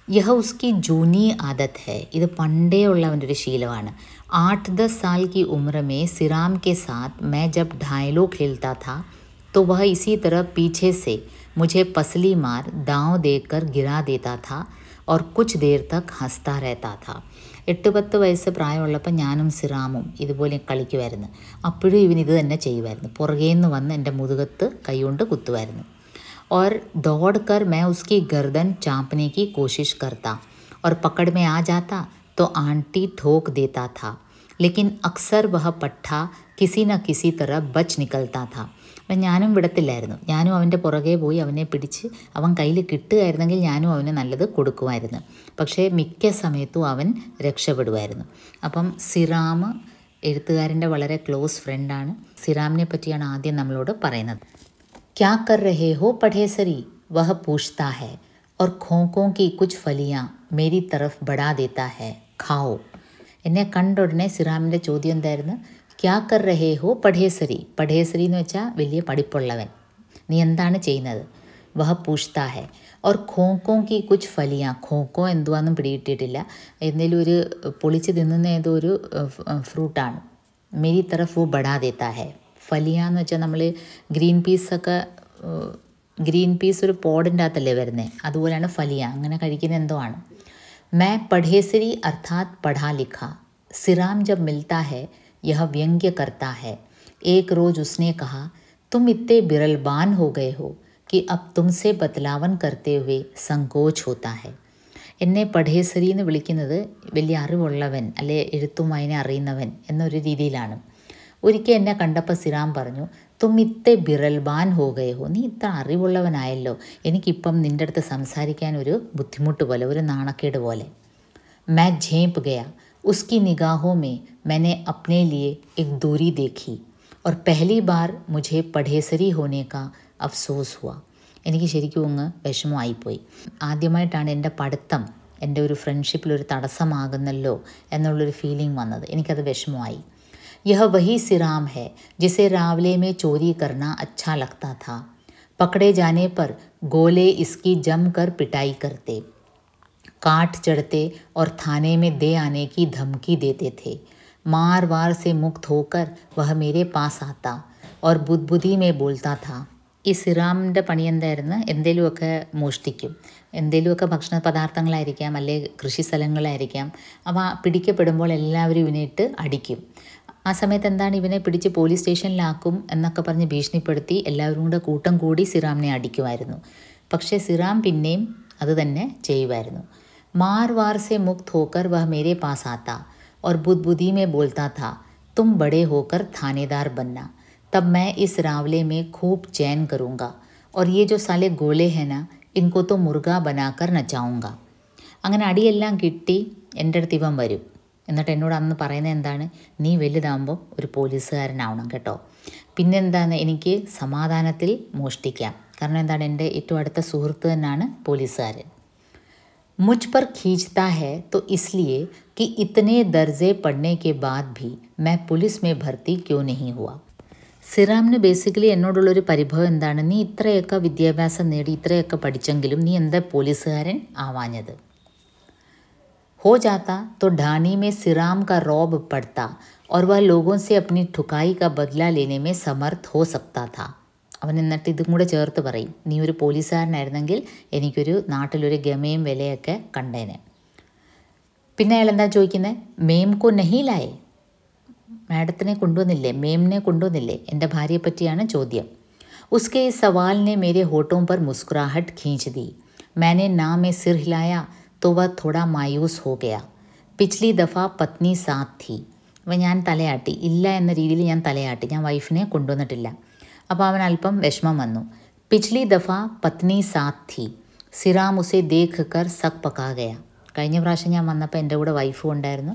यह उसकी जूनी आदत है. ഇത് പണ്ടേ ഉള്ള അവൻ്റെ ഒരു ശീലമാണ്. 8-10 साल की उम्र में सिराम के साथ मैं जब ढायलो खेलता था तो वह इसी तरह पीछे से मुझे पसली मार दांव देकर गिरा देता था और कुछ देर तक हंसता रहता था. 8-10 വയസ്സ് പ്രായമുള്ളപ്പോൾ ഞാനും സിറാമും ഇതുപോലെ കളിക്കുമായിരുന്നു. അപ്പോഴും ഇവൻ ഇത് തന്നെ ചെയ്യുമായിരുന്നു. പുറകേന്ന് വന്ന് എൻ്റെ മുതുകത്ത് കൈകൊണ്ട് കുത്തുമായിരുന്നു. और दौड़कर मैं उसकी गर्दन चाँपने की कोशिश करता और पकड़ में आ जाता तो आंटी ठोक देता था, लेकिन अक्सर वह पट्टा किसी न किसी तरह बच निकलता था. അപ്പം ഞാനും വിടത്തില്ലായിരുന്നു. ഞാനും അവൻ്റെ പുറകെ പോയി അവനെ പിടിച്ച് അവൻ കയ്യിൽ കിട്ടുകയായിരുന്നെങ്കിൽ ഞാനും അവന് നല്ലത് കൊടുക്കുമായിരുന്നു. പക്ഷേ മിക്ക സമയത്തും അവൻ രക്ഷപ്പെടുമായിരുന്നു. അപ്പം സിറാം എഴുത്തുകാരൻ്റെ വളരെ ക്ലോസ് ഫ്രണ്ടാണ്. സിറാമിനെ പറ്റിയാണ് ആദ്യം നമ്മളോട് പറയുന്നത്. क्या कर रहे हो पढ़ेसरी, वह पूछता है और खोंकों की कुछ फलियाँ मेरी तरफ बढ़ा देता है, खाओ. എന്നെ കണ്ട ഉടനെ സിറാമിൻ്റെ ചോദ്യം എന്തായിരുന്നു? ക്യാ കർ രഹേ ഹോ പഠേസരി. പഠേസരി എന്ന് വെച്ചാൽ വലിയ പഠിപ്പുള്ളവൻ. നീ എന്താണ് ചെയ്യുന്നത്? വഹ പൂഷ്താ ഹെ. और खोंकों की कुछ फलियाँ, खोंको എന്തുവാന്നും പിടികിട്ടിയിട്ടില്ല. എന്തെങ്കിലും ഒരു പൊളിച്ച് തിന്നുന്ന ഏതോ ഒരു ഫ്രൂട്ടാണ്. മേരി തറഫ് വോ ബടാ ദേത്താ ഹെ. ഫലിയ എന്ന് വെച്ചാൽ നമ്മൾ ഗ്രീൻ പീസ് ഒരു പോഡിൻ്റെ അകത്തല്ലേ വരുന്നത്, അതുപോലെയാണ് ഫലിയ. അങ്ങനെ കഴിക്കുന്ന എന്തോ ആണ്. मैं पढ़ेसरी अर्थात पढ़ा लिखा. सिराम जब मिलता है यह व्यंग्य करता है. एक रोज़ उसने कहा, तुम इतने बिरलबान हो गए हो कि अब तुमसे बतलावन करते हुए संकोच होता है. എന്നെ പഠേസരി എന്ന് വിളിക്കുന്നത് വലിയ അറിവുള്ളവൻ അല്ലെ എഴുത്തും വായന അറിയുന്നവൻ എന്നൊരു രീതിയിലാണ്. ഒരിക്കൽ എന്നെ കണ്ടപ്പോൾ സിറാം പറഞ്ഞു, തും ഇത്തെ ബിറൽബാൻ ഹോ ഗയേ ഹോ. നീ ഇത്ര അറിവുള്ളവനായല്ലോ, എനിക്കിപ്പം നിൻ്റെ അടുത്ത് സംസാരിക്കാൻ ഒരു ബുദ്ധിമുട്ട് പോലെ, ഒരു നാണക്കേട് പോലെ. मैं झेंप गया. उसकी निगाहों में मैंने अपने लिए एक दूरी देखी और पहली बार मुझे पढ़ेसरी होने का अफसोस हुआ. എനിക്ക് ശരിക്കും അങ്ങ് വിഷമമായിപ്പോയി. ആദ്യമായിട്ടാണ് എൻ്റെ പഠിത്തം എൻ്റെ ഒരു ഫ്രണ്ട്ഷിപ്പിലൊരു തടസ്സമാകുന്നല്ലോ എന്നുള്ളൊരു ഫീലിംഗ് വന്നത്. എനിക്കത് വിഷമമായി. यह वही सिराम है जिसे रावले में चोरी करना अच्छा लगता था. पकड़े जाने पर गोले इसकी जमकर पिटाई करते, काट चढ़ते और थाने में दे आने की धमकी देते थे. मार वार से मुक्त होकर वह मेरे पास आता और बुदबुदी में बोलता था. ഈ സിറാമിൻ്റെ പണി എന്തായിരുന്നു? എന്തെങ്കിലുമൊക്കെ മോഷ്ടിക്കും, എന്തെങ്കിലുമൊക്കെ ഭക്ഷണ പദാർത്ഥങ്ങളായിരിക്കാം, അല്ലെങ്കിൽ കൃഷി സ്ഥലങ്ങളായിരിക്കാം. അവ പിടിക്കപ്പെടുമ്പോൾ എല്ലാവരും ഇവനിട്ട് അടിക്കും. ആ സമയത്ത് എന്താണ്, ഇവനെ പിടിച്ച് പോലീസ് സ്റ്റേഷനിലാക്കും എന്നൊക്കെ പറഞ്ഞ് ഭീഷണിപ്പെടുത്തി എല്ലാവരും കൂടെ കൂട്ടം കൂടി സിറാമിനെ അടിക്കുമായിരുന്നു. പക്ഷേ സിറാം പിന്നെയും അത് തന്നെ ചെയ്യുമായിരുന്നു. मार वार से मुक्त होकर वह मेरे पास आता और बुदबुदी में बोलता था, तुम बड़े होकर थानेदार बनना, तब मैं इस रावले में खूब चैन करूँगा और ये जो साले गोले हैं ना, इनको तो मुर्गा बनाकर नचाऊँगा. അങ്ങനെ അടിയെല്ലാം കിട്ടി എൻ്റെ അടുത്ത് ഇവൻ വരും. എന്നിട്ട് എന്നോട് അന്ന് പറയുന്നത് എന്താണ്, നീ വലുതാകുമ്പോൾ ഒരു പോലീസുകാരനാവണം കേട്ടോ. പിന്നെന്താണ്, എനിക്ക് സമാധാനത്തിൽ മോഷ്ടിക്കാം. കാരണം എന്താണ്, എൻ്റെ ഏറ്റവും അടുത്ത സുഹൃത്ത് തന്നെയാണ് പോലീസുകാരൻ. मुझ पर खींचता है तो इसलिए कि इतने दर्जे पढ़ने के बाद भी मैं पुलिस में भर्ती क्यों नहीं हुआ. സിറാമിന് ബേസിക്കലി എന്നോടുള്ളൊരു പരിഭവം എന്താണ്, നീ ഇത്രയൊക്കെ വിദ്യാഭ്യാസം നേടി ഇത്രയൊക്കെ പഠിച്ചെങ്കിലും നീ എന്താ പോലീസുകാരൻ ആവാഞ്ഞത്. हो जाता तो ढानी में सिराम का रौब पड़ता और वह लोगों से अपनी ठुकाई का बदला लेने में समर्थ हो सकता था. അവൻ എന്നിട്ട് ഇതും കൂടെ ചേർത്ത് പറയും, നീ ഒരു പോലീസുകാരനായിരുന്നെങ്കിൽ എനിക്കൊരു നാട്ടിലൊരു ഗമയും വിലയൊക്കെ കണ്ടേനെ. പിന്നെ അയാൾ എന്താ ചോദിക്കുന്നത്, മേംകോ നഹിലായേ, മാഡത്തിനെ കൊണ്ടുവന്നില്ലേ, മേമിനെ കൊണ്ടുവന്നില്ലേ, എൻ്റെ ഭാര്യയെ പറ്റിയാണ് ചോദ്യം. उसके इस सवाल ने मेरे होठों पर मुस्कुराहट खींच दी. मैंने ना में सिर हिलाया तो वह थोड़ा मायूस हो गया. पिछली दफ़ा पत्नी साथ थी. അപ്പോൾ ഞാൻ തലയാട്ടി, ഇല്ല എന്ന രീതിയിൽ ഞാൻ തലയാട്ടി, ഞാൻ വൈഫിനെ കൊണ്ടുവന്നിട്ടില്ല. അപ്പോൾ അവൻ അല്പം വിഷമം വന്നു. പിച്ച്ലി ദഫ പത്നി സാത്ത് ഥി, സിറാം ഉസെ ദേഖ് കർ സക് പക്കാ ഗയ. കഴിഞ്ഞ പ്രാവശ്യം ഞാൻ വന്നപ്പോൾ എൻ്റെ കൂടെ വൈഫും ഉണ്ടായിരുന്നു.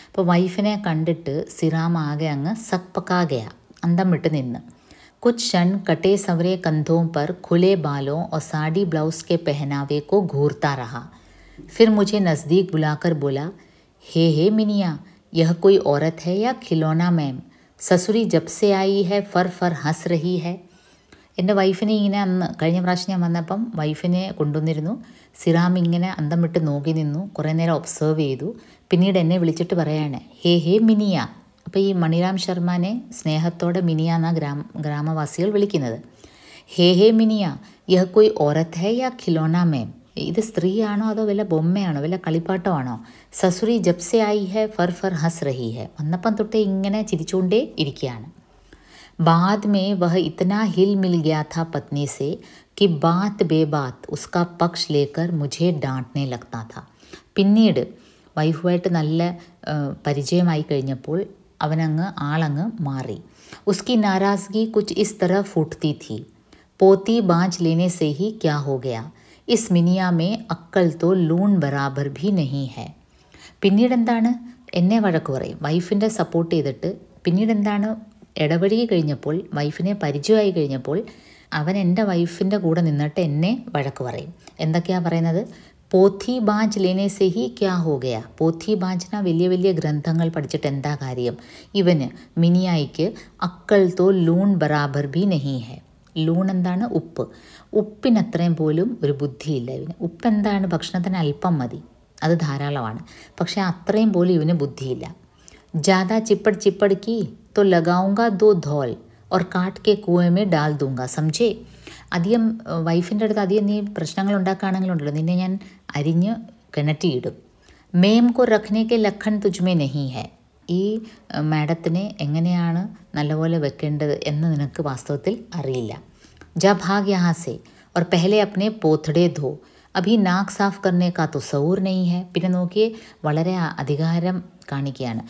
അപ്പോൾ വൈഫിനെ കണ്ടിട്ട് സിറാം ആകെ അങ്ങ് സക് പക്കാ ഗയ, അന്തം വിട്ട് നിന്ന്. कुछ क्षण कटे सवरे कंधों पर खुले बालों और साड़ी ब्लाउज के पहनावे को घूरता रहा. फिर मुझे नज़दीक बुलाकर बोला, हे मिनिया, यह कोई औरत है या खिलौना मैम? ससुरी जब से आई है फर फर हंस रही है. എൻ്റെ വൈഫിനെ ഇങ്ങനെ അന്ന് കഴിഞ്ഞ പ്രാവശ്യം ഞാൻ വന്നപ്പം വൈഫിനെ കൊണ്ടുവന്നിരുന്നു. സിറാം ഇങ്ങനെ അന്തം വിട്ട് നോക്കി നിന്നു, കുറേ നേരം ഒബ്സേർവ് ചെയ്തു. പിന്നീട് എന്നെ വിളിച്ചിട്ട് പറയാണ്, ഹേ ഹേ മിനിയ. അപ്പോൾ ഈ മണിറാം ശർമാനെ സ്നേഹത്തോടെ മിനിയ എന്നാണ് ഗ്രാമവാസികൾ വിളിക്കുന്നത്. ഹേ ഹേ മിനിയ, യഹ് കോയ് ഓരത്ത് ഹൈ യാ ഖിലോന മേം. ഇത് സ്ത്രീയാണോ അതോ വല്ല ബൊമ്മയാണോ വല്ല കളിപ്പാട്ടമാണോ? സസുരി ജബ്സെ ആയി ഹെ ഫർ ഫർ ഹസ് റഹി ഹെ. വന്നപ്പം തൊട്ടേ ഇങ്ങനെ ചിരിച്ചുകൊണ്ടേ ഇരിക്കുകയാണ്. बाद में वह इतना हिल मिल गया था पत्नी से कि बात बेबात उसका पक्ष लेकर मुझे डांटने लगता था. പിന്നീട് വൈഫുമായിട്ട് നല്ല പരിചയമായി കഴിഞ്ഞപ്പോൾ ആളങ്ങ് മാറി. उसकी नाराज़गी कुछ इस तरह फूटती थी, पोती बाँच लेने से ही क्या हो गया, इस मिनिया में अक्कल तो लूण बराबर भी नहीं है. പിന്നീട് എന്താണ്, എന്നെ വഴക്ക് പറയും. വൈഫിൻ്റെ സപ്പോർട്ട് ചെയ്തിട്ട് പിന്നീട് എന്താണ്, ഇടപഴകി കഴിഞ്ഞപ്പോൾ വൈഫിനെ പരിചയമായി കഴിഞ്ഞപ്പോൾ അവൻ എൻ്റെ വൈഫിൻ്റെ കൂടെ നിന്നിട്ട് എന്നെ വഴക്ക് പറയും. എന്തൊക്കെയാണ് പറയുന്നത്? പോഥി ബാഞ്ച് ലേനെ സെ ഹി ക്യാ ഹോ ഗയാ. പോഥി ബാഞ്ചിന വലിയ വലിയ ഗ്രന്ഥങ്ങൾ പഠിച്ചിട്ട് എന്താ കാര്യം? ഇവന് മിനിയായിക്ക് അക്കൾ തോ ലൂൺ ബറാബർ ഭി നഹി ഹെ. ലൂൺ എന്താണ്? ഉപ്പ്. ഉപ്പിനത്രയും പോലും ഒരു ബുദ്ധിയില്ല ഇവന്. ഉപ്പ് എന്താണ്? ഭക്ഷണത്തിന് അല്പം മതി, അത് ധാരാളമാണ്. പക്ഷേ അത്രയും പോലും ഇവന് ബുദ്ധിയില്ല. ज़्यादा चिपड़ चिपड़ की तो लगाऊंगा 2 धौल और काट के कुएं में डाल दूंगा, समझे. അധികം വൈഫിൻ്റെ അടുത്ത് അധികം നീ പ്രശ്നങ്ങൾ ഉണ്ടാക്കുകയാണെങ്കിലുണ്ടല്ലോ, നിന്നെ ഞാൻ അരിഞ്ഞ് കിണറ്റിയിടും. മേം കോ രഖ്നെ കെ ലഖൻ തുജ്മേ നഹി ഹെ. ഈ മാഡത്തിനെ എങ്ങനെയാണ് നല്ലപോലെ വെക്കേണ്ടത് എന്ന് നിനക്ക് വാസ്തവത്തിൽ അറിയില്ല. ജാ ഭാഗ് യഹാ സെ और पहले अपने पोथड़े धो, അഭി നാക്ക് സാഫ് കർണേ കാ തോ സൗർ നെയ് ഹെ. പിന്നെ നോക്കിയേ, വളരെ അധികാരം കാണിക്കുകയാണ്.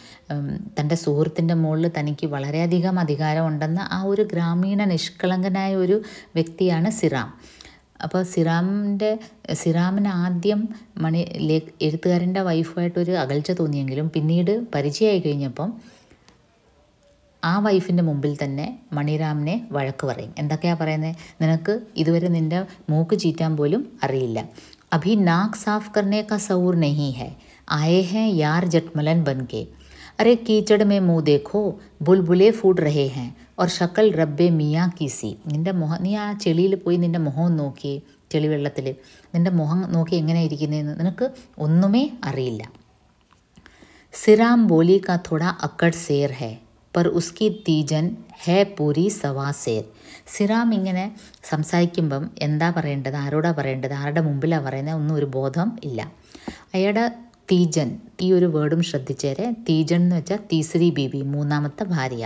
തൻ്റെ സുഹൃത്തിൻ്റെ മുകളിൽ തനിക്ക് വളരെയധികം അധികാരം ഉണ്ടെന്ന ആ ഒരു ഗ്രാമീണ നിഷ്കളങ്കനായ ഒരു വ്യക്തിയാണ് സിറാം. അപ്പോൾ സിറാമിന് ആദ്യം എഴുത്തുകാരൻ്റെ വൈഫുമായിട്ടൊരു അകൽച്ച തോന്നിയെങ്കിലും പിന്നീട് പരിചയമായി കഴിഞ്ഞപ്പം ആ വൈഫിൻ്റെ മുമ്പിൽ തന്നെ മണിറാമിനെ വഴക്ക് പറയും. എന്തൊക്കെയാണ് പറയുന്നത്? നിനക്ക് ഇതുവരെ നിൻ്റെ മൂക്ക് ചീറ്റാൻ പോലും അറിയില്ല. അഭി നാക്ക് സാഫ് കർണേ കാ സൗർ നഹി ഹെ, ആയേ ഹെ യാർ ജട്മലൻ ബൻകെ. അരെ കീച്ചട് മേ മുँह देखो, बुलबुले फूट रहे हैं और शक्ल रब्ബെ മിയാ കീസി. നിൻ്റെ മുഖം, നീ ആ ചെളിയിൽ പോയി നിൻ്റെ മുഖം നോക്കി, ചെളിവെള്ളത്തിൽ നിൻ്റെ മുഖം നോക്കി എങ്ങനെ ഇരിക്കുന്നതെന്ന് നിനക്ക് ഒന്നുമേ അറിയില്ല. സിറാം ബോലി കാ തോടാ അക്കड़ शेर है पर उसकी तीजन है पूरी सवा शेर. സിറാം ഇങ്ങനെ സംസാരിക്കുമ്പം എന്താ പറയേണ്ടത്, ആരോടാ പറയേണ്ടത്, ആരുടെ മുമ്പിലാണ് പറയുന്നത്, ഒന്നും ഒരു ബോധം ഇല്ല. അയാളുടെ തീജൻ, ഈ ഒരു വേർഡും ശ്രദ്ധിച്ചേരെ. തീജൻ എന്ന് വെച്ചാൽ തീസരി ബീബി, മൂന്നാമത്തെ ഭാര്യ.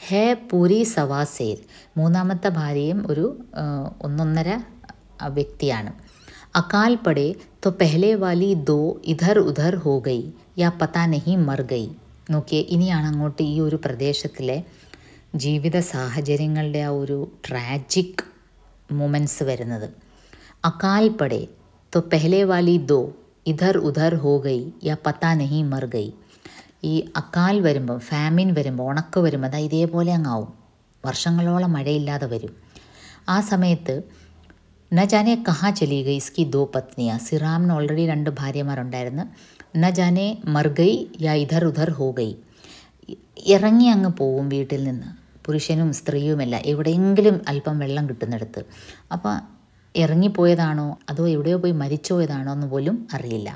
ഹേ പൂരി സവാ സേർ, മൂന്നാമത്തെ ഭാര്യയും ഒരു ഒന്നൊന്നര വ്യക്തിയാണ്. അകാൽ പടേ तो पहले वाली 2 इधर उधर हो गई या पता नहीं मर गई. നോക്കിയേ, ഇനിയാണ് അങ്ങോട്ട് ഈ ഒരു പ്രദേശത്തിലെ ജീവിത സാഹചര്യങ്ങളുടെ ആ ഒരു ട്രാജിക് മൊമെൻറ്റ്സ് വരുന്നത്. അകാൽ പടേ तो पहले वाली 2 ഇധർ ഉധർ ഹോ ഗൈ യാ പത്താ നഹി മർ ഗൈ. ഈ അക്കാൽ വരുമ്പോൾ, ഫാമിൻ വരുമ്പോൾ, ഉണക്ക് വരുമ്പോൾ അതാ ഇതേപോലെ അങ്ങാവും. വർഷങ്ങളോളം മഴയില്ലാതെ വരും. ആ സമയത്ത് ന ജാനെ കഹാ ചലി ഗൈ ഇസ്കി 2 പത്നിയാ. സിറാമിന് ഓൾറെഡി 2 ഭാര്യമാരുണ്ടായിരുന്നു. ന ജാനെ മർ ഗൈ യാ ഇധർ ഉധർ ഹോ ഗൈ. ഇറങ്ങി അങ്ങ് പോവും വീട്ടിൽ നിന്ന്, പുരുഷനും സ്ത്രീയുമല്ല, എവിടെയെങ്കിലും അല്പം വെള്ളം കിട്ടുന്നിടത്ത്. അപ്പോൾ ഇറങ്ങിപ്പോയതാണോ അതോ എവിടെയോ പോയി മരിച്ചുപോയതാണോ എന്ന് പോലും അറിയില്ല.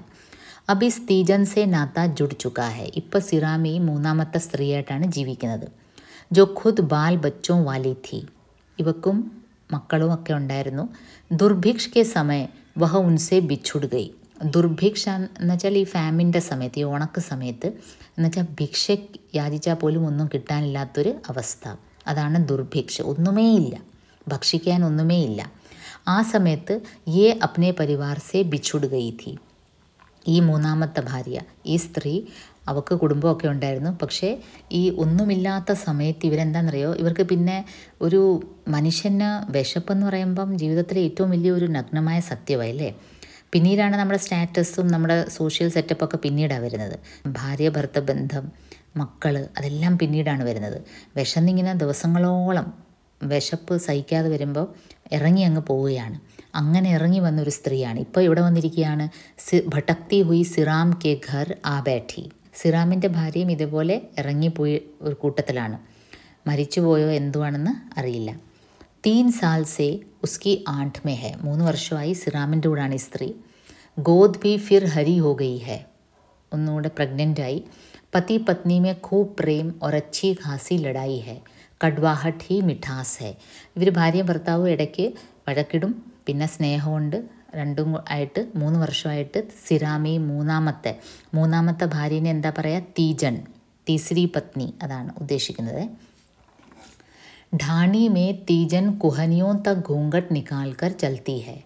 അബ് ഇസ് തീജൻ സെ നാത്ത ജുഡ് ചുക്കാ ഹെ. ഇപ്പോൾ സിറാമി മൂന്നാമത്തെ സ്ത്രീയായിട്ടാണ് ജീവിക്കുന്നത്. ജോ ഖുദ് ബാൽ ബച്ചോ വാലി ഥി, ഇവക്കും മക്കളും ഒക്കെ ഉണ്ടായിരുന്നു. ദുർഭിക്ഷ് കെ സമയ വഹ ഉൻസെ ബിഛുഡ് ഗൈ. ദുർഭിക്ഷ എന്ന് വെച്ചാൽ ഈ ഫാമിൻ്റെ സമയത്ത്, ഈ ഉണക്ക് സമയത്ത് എന്നുവെച്ചാൽ ഭിക്ഷ യാചിച്ചാൽ പോലും ഒന്നും കിട്ടാനില്ലാത്തൊരു അവസ്ഥ, അതാണ് ദുർഭിക്ഷ. ഒന്നുമേ ഇല്ല, ഭക്ഷിക്കാൻ ഒന്നുമേ ഇല്ല. ആ സമയത്ത് യേ അപ്നെ പരിവാർ സെ ബിഛുഡ് ഗൈ ഥി. ഈ മൂന്നാമത്തെ ഭാര്യ, ഈ സ്ത്രീ, അവൾക്ക് കുടുംബമൊക്കെ ഉണ്ടായിരുന്നു. പക്ഷേ ഈ ഒന്നുമില്ലാത്ത സമയത്ത് ഇവരെന്താണെന്നറിയോ, ഇവർക്ക് പിന്നെ ഒരു മനുഷ്യന് വിശപ്പെന്ന് പറയുമ്പം ജീവിതത്തിലെ ഏറ്റവും വലിയൊരു നഗ്നമായ സത്യമായി അല്ലേ. പിന്നീടാണ് നമ്മുടെ സ്റ്റാറ്റസും നമ്മുടെ സോഷ്യൽ സെറ്റപ്പൊക്കെ പിന്നീടാണ് വരുന്നത്. ഭാര്യ ഭർത്ത ബന്ധം, മക്കൾ, അതെല്ലാം പിന്നീടാണ് വരുന്നത്. വിശന്നിങ്ങനെ ദിവസങ്ങളോളം വിശപ്പ് സഹിക്കാതെ വരുമ്പോൾ ഇറങ്ങി അങ്ങ് പോവുകയാണ്. അങ്ങനെ ഇറങ്ങി വന്നൊരു സ്ത്രീയാണ് ഇപ്പോൾ ഇവിടെ വന്നിരിക്കുകയാണ്. ഭട്ടക്തി ഹുയി സിറാം കെ ഘർ ആ ബൈഠി. സിറാമിൻ്റെ ഭാര്യയും ഇതുപോലെ ഇറങ്ങിപ്പോയി ഒരു കൂട്ടത്തിലാണ്. മരിച്ചുപോയോ എന്തുവാണെന്ന് അറിയില്ല. 3 साल से उसकी आंट में है. 3 വർഷമായി സിറാമിൻ്റെ കൂടാണ് ഈ സ്ത്രീ. गोद भी फिर हरी हो गई है. ഒന്നുകൂടെ പ്രഗ്നൻ്റ് ആയി. पति पत्नी में खूब प्रेम और अच्छी खासी लड़ाई है. കഡ്വാഹട്ട് ഹി മിഠാസ് ഹെ. ഇവർ ഭാര്യയും ഭർത്താവും ഇടയ്ക്ക് വഴക്കിടും, പിന്നെ സ്നേഹമുണ്ട്. രണ്ടും ആയിട്ട് 3 വർഷമായിട്ട് സിറാമി മൂന്നാമത്തെ ഭാര്യനെ എന്താ പറയുക, തീജൻ, തീസരി പത്നി, അതാണ് ഉദ്ദേശിക്കുന്നത്. ढाणी में तीजन कुहनियों तक घूंघट निकाल कर चलती है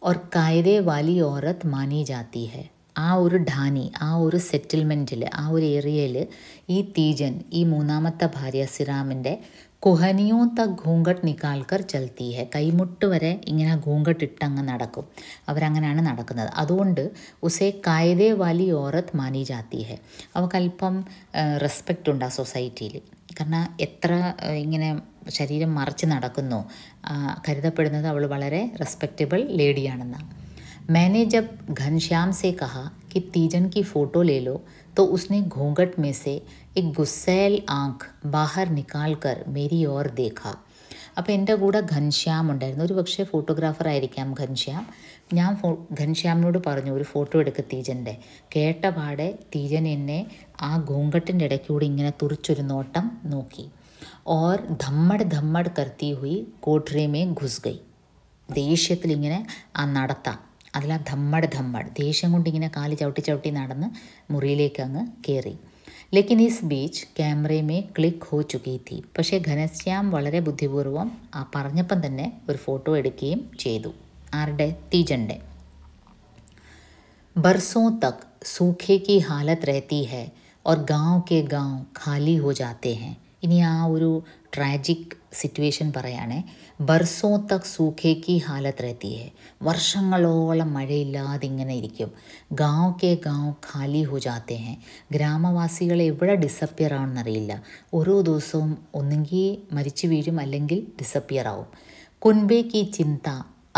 और कायदे वाली औरत मानी जाती है. ആ ഒരു ഢാനി, ആ ഒരു സെറ്റിൽമെൻറ്റിൽ, ആ ഒരു ഏരിയയിൽ ഈ തീജൻ, ഈ മൂന്നാമത്തെ ഭാര്യ സിറാമിൻ്റെ കുഹനിയോ തക് ഘൂങ്കട്ട് നിക്കാൽക്കർ ചൽത്തി ഹെ, കൈമുട്ട് വരെ ഇങ്ങനെ ഘൂങ്കട്ട് ഇട്ടങ്ങ് നടക്കും. അവരങ്ങനെയാണ് നടക്കുന്നത്. അതുകൊണ്ട് ഉസേ കായദേ വാലി ഓറത്ത് മാനി ജാത്തി ഹെ, അവൾക്കല്പം റെസ്പെക്റ്റ് ഉണ്ട് ആ സൊസൈറ്റിയിൽ. കാരണം എത്ര ഇങ്ങനെ ശരീരം മറച്ച് നടക്കുന്നു, കരുതപ്പെടുന്നത് അവൾ വളരെ റെസ്പെക്റ്റബിൾ ലേഡിയാണെന്നാണ്. मैंने जब घनश्याम से कहा कि तीजन की फ़ोटो ले लो तो उसने घूंघट में से एक गुस्सैल आँख बाहर निकाल कर मेरी ओर देखा. അപ്പോൾ എൻ്റെ കൂടെ ഘൻശ്യാം ഉണ്ടായിരുന്നു. ഒരു പക്ഷേ ഫോട്ടോഗ്രാഫർ ആയിരിക്കാം ഘൻശ്യാം. ഞാൻ ഘൻശ്യാമിനോട് പറഞ്ഞു ഒരു ഫോട്ടോ എടുക്കുക തീജൻ്റെ. കേട്ട പാടെ തീജൻ എന്നെ ആ ഘൂങ്കട്ടിൻ്റെ ഇടയ്ക്കൂടെ ഇങ്ങനെ തുറിച്ചൊരു നോട്ടം നോക്കി. ഓർ ധമ്മട് കർത്തി ഹുയി കോഠ്രെ മേ ഘുസ് ഗൈ. ദേഷ്യത്തിൽ ഇങ്ങനെ ആ നടത്താം, അതിൽ ആ ധമ്മട് ദേഷ്യം കൊണ്ടിങ്ങനെ കാല് ചവിട്ടി നടന്ന് മുറിയിലേക്ക് അങ്ങ് കയറി. ലേക്കിൻ ഈസ് ബീച്ച് ക്യാമറമേ ക്ലിക്ക് ഹോ ചുക്കി തീ. പക്ഷേ ഘനശ്യാം വളരെ ബുദ്ധിപൂർവ്വം ആ പറഞ്ഞപ്പം തന്നെ ഒരു ഫോട്ടോ എടുക്കുകയും ചെയ്തു. ആരുടെ? തീജൻ്റെ. ബർസോं तक सूखे की हालत रहती है और गांव के गांव खाली हो जाते हैं. ഇനി ആ ഒരു ട്രാജിക് സിറ്റുവേഷൻ പറയുകയാണേ. ബർസോं तक सूखे की हालत रहती है, വർഷങ്ങളോളം മഴയില്ലാതെ ഇങ്ങനെ ഇരിക്കും. ഗാവ് കെ ഗാവ് ഖാലി ഹോ ജാത്തെ ഹെ, ഗ്രാമവാസികൾ എവിടെ ഡിസപ്പിയർ ആവുമെന്നറിയില്ല. ഓരോ ദിവസവും ഒന്നുകിൽ മരിച്ചു വീഴും അല്ലെങ്കിൽ ഡിസപ്പിയർ ആവും. കുൻബെ കി ചിന്ത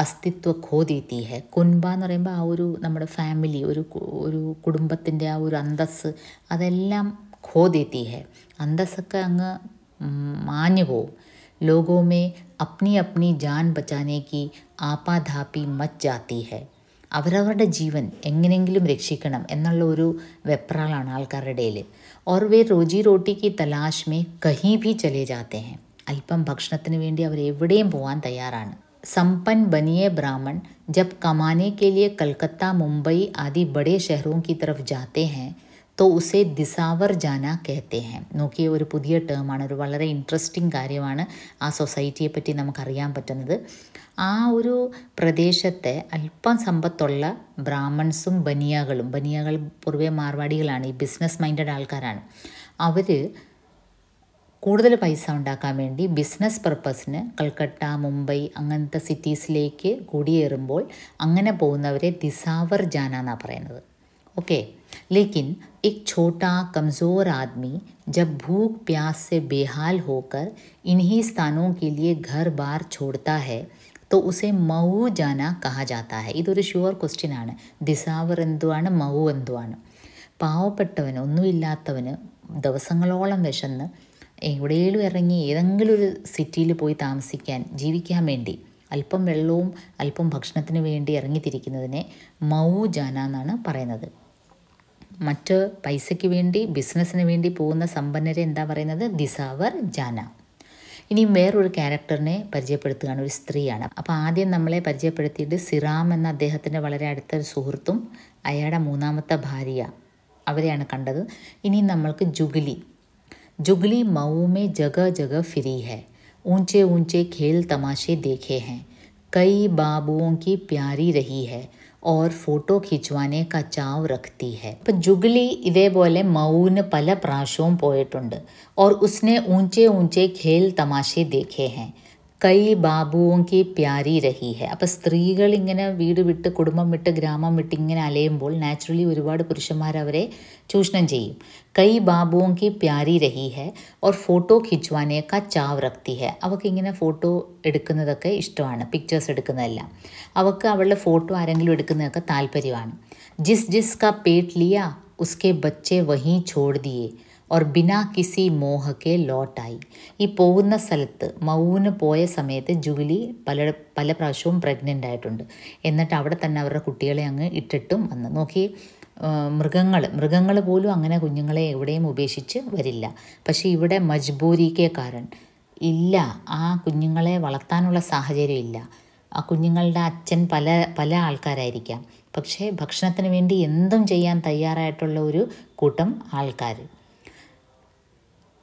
അസ്തിത്വ ഖോ ദേത്തി ഹെ. കുൻബ എന്ന് പറയുമ്പോൾ ആ ഒരു നമ്മുടെ ഫാമിലി, ഒരു കുടുംബത്തിൻ്റെ ആ ഒരു അന്തസ്സ്, അതെല്ലാം ഖോ ദേത്തി ഹെ, അന്തസ്സൊക്കെ അങ്ങ് മാഞ്ഞു പോവും. ലോഗോ മേ അപ്നി അപ്നി ജാൻ ബച്ചാനെ കി ആപാധാപി മച്ച് ജാത്തി ഹെ. അവരവരുടെ ജീവൻ എങ്ങനെയെങ്കിലും രക്ഷിക്കണം എന്നുള്ള ഒരു വെപ്രാളാണ് ആൾക്കാരുടെ ഇടയിൽ. Or way Roji റോട്ടിക്ക് Talaash may കഹീ ഭി ചലേ ജാത്തെ ഹെ. അല്പം ഭക്ഷണത്തിന് വേണ്ടി അവർ എവിടെയും പോകാൻ തയ്യാറാണ്. संपन्न बनिए ब्राह्मण जब कमाने के लिए कलकत्ता, मुंबई आदि बड़े शहरों की तरफ जाते हैं तो उसे ദിസാവർ ജാന कहते हैं. നോക്കിയ ഒരു പുതിയ ടേമാണ്, ഒരു വളരെ ഇൻട്രസ്റ്റിംഗ് കാര്യമാണ് ആ സൊസൈറ്റിയെ പറ്റി നമുക്കറിയാൻ പറ്റുന്നത്. ആ ഒരു പ്രദേശത്തെ അല്പം സമ്പത്തുള്ള ബ്രാഹ്മൺസും ബനിയകൾ പൊതുവെ മാർവാടികളാണ്, ഈ ബിസിനസ് മൈൻഡഡ് ആൾക്കാരാണ്. അവർ കൂടുതൽ പൈസ ഉണ്ടാക്കാൻ വേണ്ടി ബിസിനസ് പർപ്പസിന് കൽക്കട്ട, മുംബൈ അങ്ങനത്തെ സിറ്റീസിലേക്ക് കുടിയേറുമ്പോൾ അങ്ങനെ പോകുന്നവരെ ദിസാവർ ജാന എന്നാണ് പറയുന്നത്. ഓക്കെ. लेकिन एक छोटा कमज़ोर आदमी जब भूख प्यास से बेहाल होकर इन्हीं स्थानों के लिए घर बार छोड़ता है तो उसे मऊ जाना कहा जाता है. ഇതൊരു ഷുവർ ക്വസ്റ്റ്യൻ ആണ്. ദിസാവർ എന്തുവാണ്, മऊ എന്തുവാണ്? പാവപ്പെട്ടവന്, ഒന്നുമില്ലാത്തവന് ദിവസങ്ങളോളം വിശന്ന് എവിടെയെങ്കിലും ഇറങ്ങി ഏതെങ്കിലും ഒരു സിറ്റിയിൽ പോയി താമസിക്കാൻ, ജീവിക്കാൻ വേണ്ടി അല്പം വെള്ളവും അല്പം ഭക്ഷണത്തിന് വേണ്ടി ഇറങ്ങിത്തിരിക്കുന്നതിനെ മऊ ജാന എന്നാണ് പറയുന്നത്. മറ്റ് പൈസയ്ക്ക് വേണ്ടി, ബിസിനസ്സിന് വേണ്ടി പോകുന്ന സമ്പന്നരെ എന്താ പറയുന്നത്? ദിസാവർ ജാന. ഇനി വേറൊരു ക്യാരക്ടറിനെ പരിചയപ്പെടുത്തുകയാണ്, ഒരു സ്ത്രീയാണ്. അപ്പോൾ ആദ്യം നമ്മളെ പരിചയപ്പെടുത്തിയിട്ട് സിറാം എന്ന അദ്ദേഹത്തിൻ്റെ വളരെ അടുത്തൊരു സുഹൃത്തും അയാളുടെ മൂന്നാമത്തെ ഭാര്യ, അവരെയാണ് കണ്ടത്. ഇനി നമ്മൾക്ക് जुगली मऊ में जगह जगह फिरी है, ऊंचे ऊंचे खेल तमाशे देखे हैं, कई बाबुओं की प्यारी रही है और ഫോട്ടോ खिंचवाने का चाव रखती है. ഇപ്പം ജുഗ്ലി ഇതേപോലെ മऊന് പല പ്രാവശ്യവും പോയിട്ടുണ്ട്. और उसने ऊंचे ऊंचे खेल तमाशे देखे हैं, കൈ ബാബുവോങ്കി പ്യാരി രഹി ഹെ. അപ്പോൾ സ്ത്രീകൾ ഇങ്ങനെ വീട് വിട്ട്, കുടുംബം വിട്ട്, ഗ്രാമം വിട്ട് ഇങ്ങനെ അലയുമ്പോൾ നാച്ചുറലി ഒരുപാട് പുരുഷന്മാർ അവരെ ചൂഷണം ചെയ്യും. കൈ ബാബുവോങ്കി പ്യാരി രഹി ഹെ ഓർ ഫോട്ടോ ഖിച്വാനെ കാ ചാവ് രക്തി ഹെ. അവൾക്ക് ഇങ്ങനെ ഫോട്ടോ എടുക്കുന്നതൊക്കെ ഇഷ്ടമാണ്, പിക്ചേഴ്സ് എടുക്കുന്നതെല്ലാം. അവൾക്ക് അവളുടെ ഫോട്ടോ ആരെങ്കിലും എടുക്കുന്നതൊക്കെ താല്പര്യമാണ്. ജിസ് കാ പേട്ട് ലിയ ഉസ്കെ ബच्चे വഹീ ഛോड़ ദിയേ और बिना किसी മോഹ के लौट आई. ഈ പോകുന്ന സ്ഥലത്ത് മൗന് പോയ സമയത്ത് ജുഗിലി പല പ്രാവശ്യവും പ്രഗ്നൻ്റ് ആയിട്ടുണ്ട്. എന്നിട്ട് അവിടെ തന്നെ അവരുടെ കുട്ടികളെ അങ്ങ് ഇട്ടിട്ടും വന്ന് നോക്കി. മൃഗങ്ങൾ പോലും അങ്ങനെ കുഞ്ഞുങ്ങളെ എവിടെയും ഉപേക്ഷിച്ച് വരില്ല. പക്ഷേ ഇവിടെ മജ്ബൂരിക്കെ കാരൻ ഇല്ല, ആ കുഞ്ഞുങ്ങളെ വളർത്താനുള്ള സാഹചര്യം ഇല്ല. ആ കുഞ്ഞുങ്ങളുടെ അച്ഛൻ പല ആൾക്കാരായിരിക്കാം, പക്ഷേ ഭക്ഷണത്തിന് വേണ്ടി എന്തും ചെയ്യാൻ തയ്യാറായിട്ടുള്ള ഒരു കൂട്ടം ആൾക്കാർ.